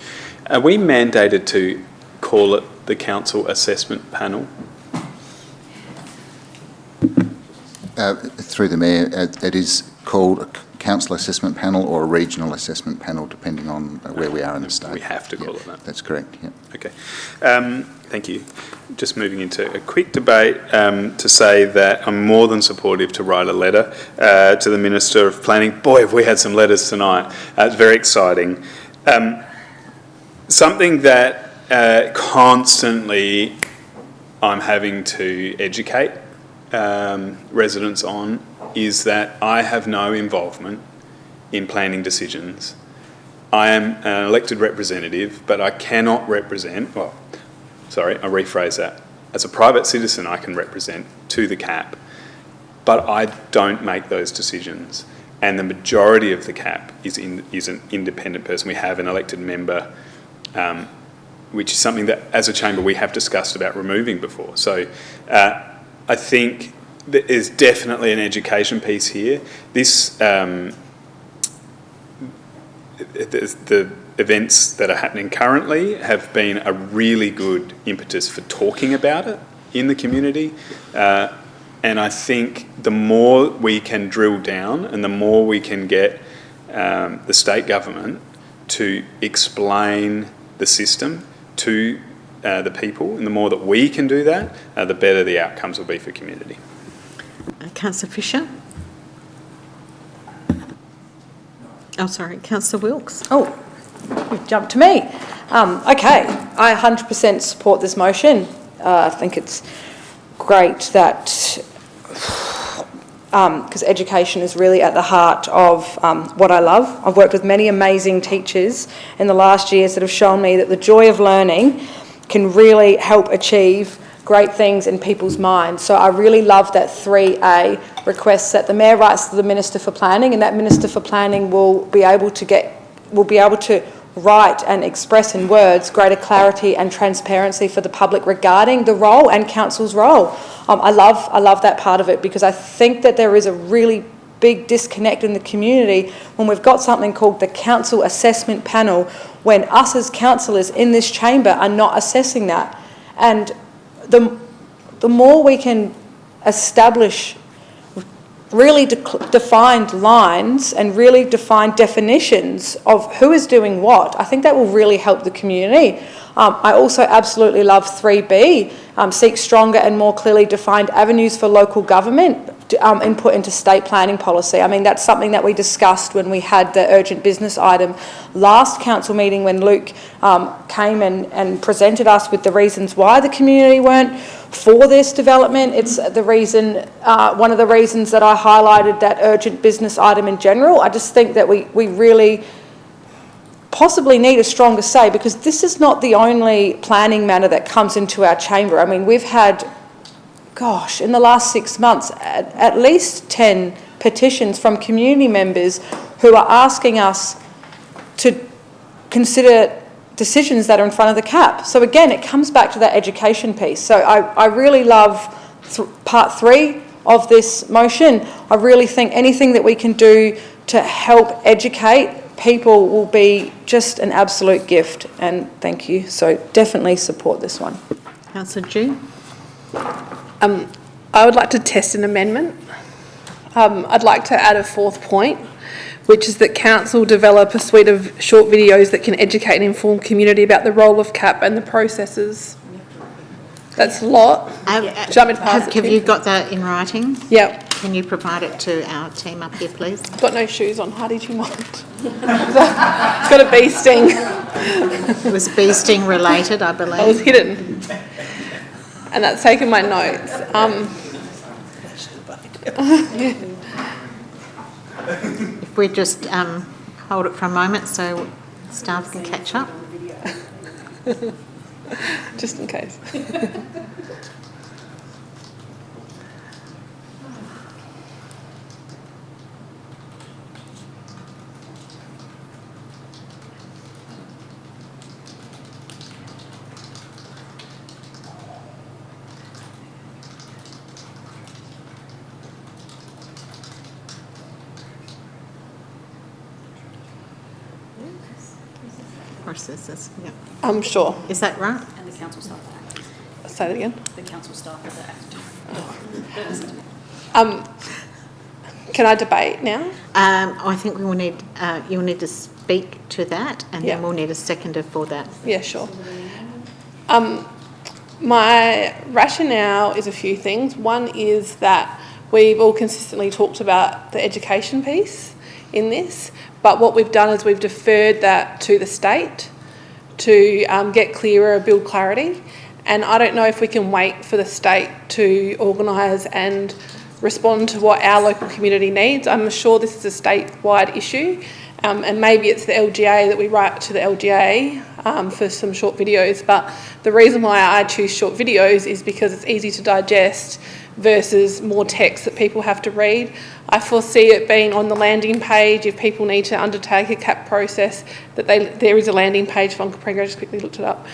Are we mandated to call it the Council Assessment Panel? Through the Mayor, it is called a Council Assessment Panel or a Regional Assessment Panel, depending on where we are in the state. We have to call it that? That's correct, yeah. Okay. Thank you. Just moving into a quick debate to say that I'm more than supportive to write a letter to the Minister of Planning. Boy, have we had some letters tonight. It's very exciting. Something that constantly I'm having to educate residents on is that I have no involvement in planning decisions. I am an elected representative, but I cannot represent, I rephrase that. As a private citizen, I can represent to the CAP, but I don't make those decisions. And the majority of the CAP is an independent person. We have an elected member, which is something that, as a chamber, we have discussed about removing before. So I think there is definitely an education piece here. This, the events that are happening currently have been a really good impetus for talking about it in the community. And I think the more we can drill down and the more we can get the state government to explain the system to the people, and the more that we can do that, the better the outcomes will be for community. Councillor Fisher. Oh, sorry, Councillor Wilkes. Oh, you've jumped to me. Okay, I 100% support this motion. I think it's great that, because education is really at the heart of what I love. I've worked with many amazing teachers in the last years that have shown me that the joy of learning can really help achieve great things in people's minds. So I really love that 3A requests that the Mayor writes to the Minister for Planning, and that Minister for Planning will be able to write and express in words greater clarity and transparency for the public regarding the role and council's role. I love that part of it, because I think that there is a really big disconnect in the community when we've got something called the Council Assessment Panel, when us as councillors in this chamber are not assessing that. And the more we can establish really defined lines and really defined definitions of who is doing what, I think that will really help the community. I also absolutely love 3B, seek stronger and more clearly defined avenues for local government input into state planning policy. I mean, that's something that we discussed when we had the urgent business item last council meeting, when Luke came and presented us with the reasons why the community weren't for this development. It's the reason, one of the reasons that I highlighted that urgent business item in general. I just think that we really possibly need a stronger say, because this is not the only planning matter that comes into our chamber. I mean, we've had, gosh, in the last 6 months, at least 10 petitions from community members who are asking us to consider decisions that are in front of the cap. So again, it comes back to that education piece. So I really love part 3 of this motion. I really think anything that we can do to help educate people will be just an absolute gift, and thank you. So definitely support this one. Councillor Jew. I would like to test an amendment. I'd like to add a 4th point, which is that council develop a suite of short videos that can educate and inform community about the role of CAP and the processes. That's a lot. Have you got that in writing? Yep. Can you provide it to our team up here, please? I've got no shoes on. How did you mind? It's got a bee sting. It was bee sting related, I believe. I was hidden. And that's taken my notes. If we just hold it for a moment so staff can catch up. Just in case. Processes, yeah. I'm sure. Is that right? And the council staff act. Say that again. The council staff act. Can I debate now? I think we will need, you'll need to speak to that, and then we'll need a seconder for that. Yeah, sure. My rationale is a few things. One is that we've all consistently talked about the education piece in this, but what we've done is we've deferred that to the state to get clearer, build clarity. And I don't know if we can wait for the state to organise and respond to what our local community needs. I'm sure this is a statewide issue, and maybe it's the LGA that we write to the LGA for some short videos. But the reason why I choose short videos is because it's easy to digest versus more text that people have to read. I foresee it being on the landing page if people need to undertake a CAP process, that there is a landing page for Onkaparinga, I just quickly looked it up,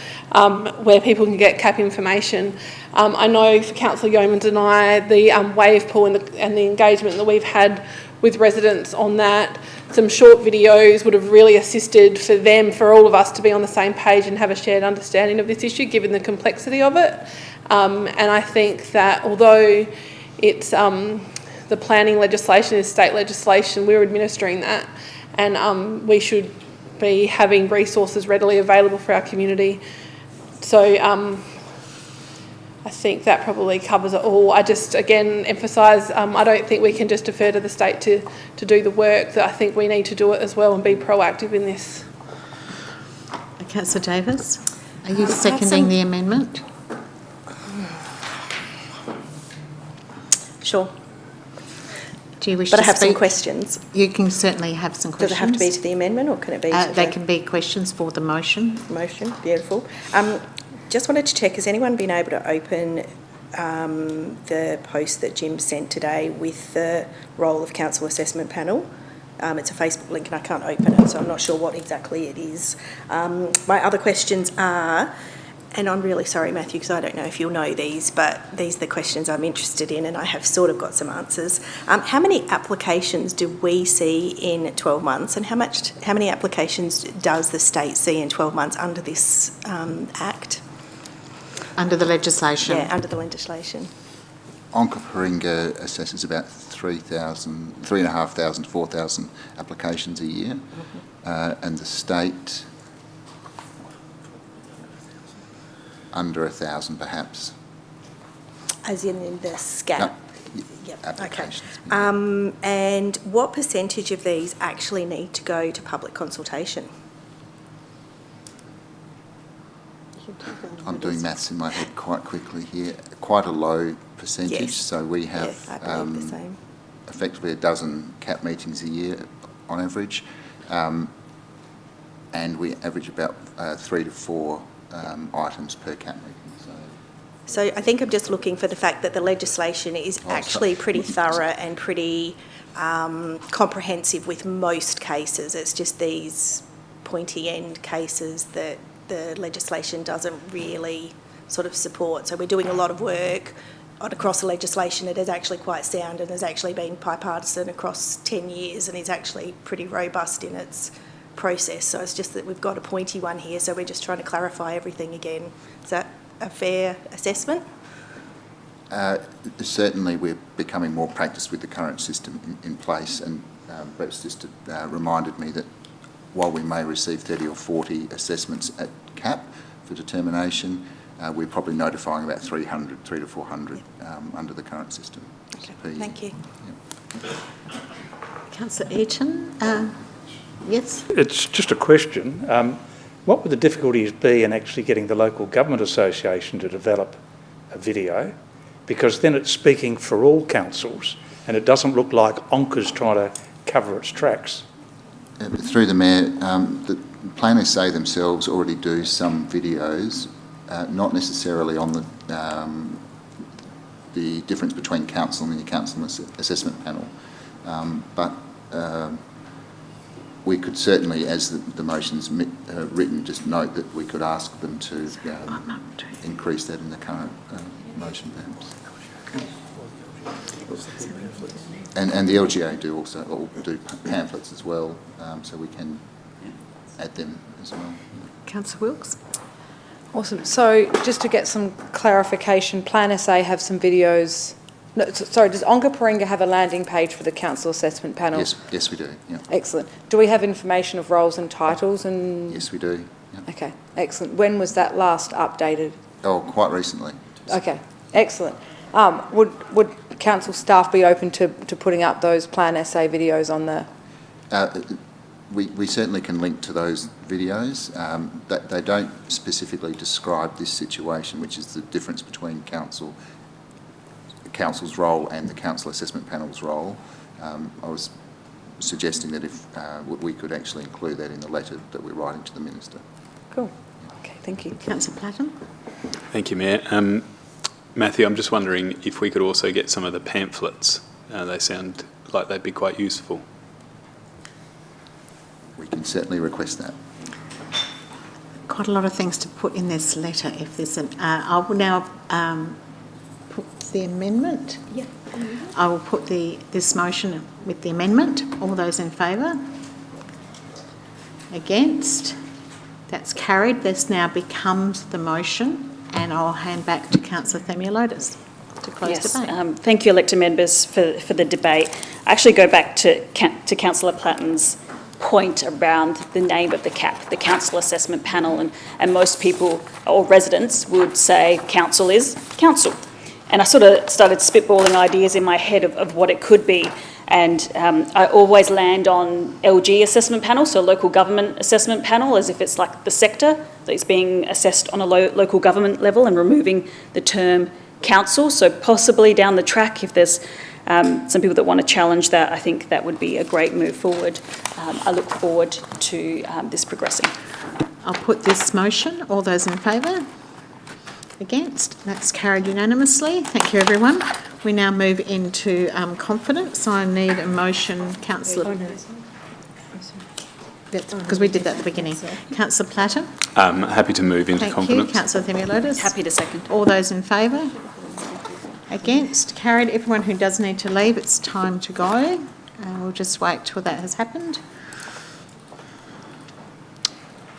where people can get CAP information. I know for Councillor Yeomans and I, the wave pool and the engagement that we've had with residents on that, some short videos would have really assisted for them, for all of us to be on the same page and have a shared understanding of this issue, given the complexity of it. And I think that although it's the planning legislation is state legislation, we're administering that, and we should be having resources readily available for our community. So I think that probably covers it all. I just, again, emphasise, I don't think we can just defer to the state to do the work, that I think we need to do it as well and be proactive in this. Councillor Davis, are you seconding the amendment? Sure. Do you wish but to I have speak? some questions. You can certainly have some questions. Does it have to be to the amendment or can it be to They can be questions for the motion. Motion, beautiful. Just wanted to check, has anyone been able to open the post that Jim sent today with the role of council assessment panel? It's a Facebook link and I can't open it, so I'm not sure what exactly it is. My other questions are, and I'm really sorry, Matthew, because I don't know if you'll know these, but these are the questions I'm interested in and I have sort of got some answers. How many applications do we see in 12 months and how many applications does the state see in 12 months under this Act? Under the legislation? Yeah, under the legislation. Onkaparinga assesses about 3,500 to 4,000 applications a year, and the state under 1,000 perhaps. As in the SCAP? No, yep. applications. Okay. And what percentage of these actually need to go to public consultation? I'm doing maths in my head quite quickly here. Quite a low percentage. Yes. So we have Yes, I believe the same. effectively a dozen CAP meetings a year on average, and we average about 3 to 4 items per CAP meeting. So I think I'm just looking for the fact that the legislation is actually pretty thorough and pretty comprehensive with most cases. It's just these pointy end cases that the legislation doesn't really sort of support. So we're doing a lot of work across the legislation. It is actually quite sound and has actually been bipartisan across 10 years and is actually pretty robust in its process. So it's just that we've got a pointy one here, so we're just trying to clarify everything again. Is that a fair assessment? Certainly we're becoming more practiced with the current system in place, and Brett's just reminded me that while we may receive 30 or 40 assessments at CAP for determination, we're probably notifying about 300 to 400 under the current system. Okay, thank you. Yep. Councillor Eaton, yes? It's just a question. What would the difficulties be in actually getting the local government association to develop a video? Because then it's speaking for all councils and it doesn't look like Onca's trying to cover its tracks. Through the Mayor, the Plan SA themselves already do some videos, not necessarily on the difference between council and the council assessment panel, but we could certainly, as the motion's written, just note that we could ask them to increase that in the current motion, perhaps. And the LGA do also do pamphlets as well, so we can add them as well. Councillor Wilkes? Awesome. So just to get some clarification, Plan SA have some videos. No, sorry, does Onkaparinga have a landing page for the council assessment panel? Yes, we do. Yeah. Excellent. Do we have information of roles and titles? And yes, we do. Yep. Okay, excellent. When was that last updated? Oh, quite recently. Okay, excellent. Would council staff be open to putting up those Plan SA videos on the? We certainly can link to those videos. They don't specifically describe this situation, which is the difference between council's role and the council assessment panel's role. I was suggesting that if we could actually include that in the letter that we're writing to the Minister. Cool. Okay, thank you. Councillor Platten? Thank you, Mayor. Matthew, I'm just wondering if we could also get some of the pamphlets. They sound like they'd be quite useful. We can certainly request that. Quite a lot of things to put in this letter. If there's an, I will now put the amendment. Yeah. I will put this motion with the amendment. All those in favour? Against? That's carried. This now becomes the motion, and I'll hand back to Councillor THEMELIOTIS to close debate. Thank you, elected members, for the debate. I actually go back to Councillor Platten's point around the name of the CAP, the Council Assessment Panel, and most people or residents would say council is council. And I sort of started spitballing ideas in my head of what it could be. And I always land on LG assessment panel, so local government assessment panel, as if it's like the sector that is being assessed on a local government level, and removing the term council. So possibly down the track, if there's some people that want to challenge that, I think that would be a great move forward. I look forward to this progressing. I'll put this motion. All those in favour? Against? That's carried unanimously. Thank you, everyone. We now move into confidence. I need a motion, Councillor. Because we did that at the beginning. Councillor Platten? Happy to move into confidence. Thank you. Councillor THEMELIOTIS? Happy to second. All those in favour? Against? Carried. Everyone who does need to leave, it's time to go. We'll just wait till that has happened.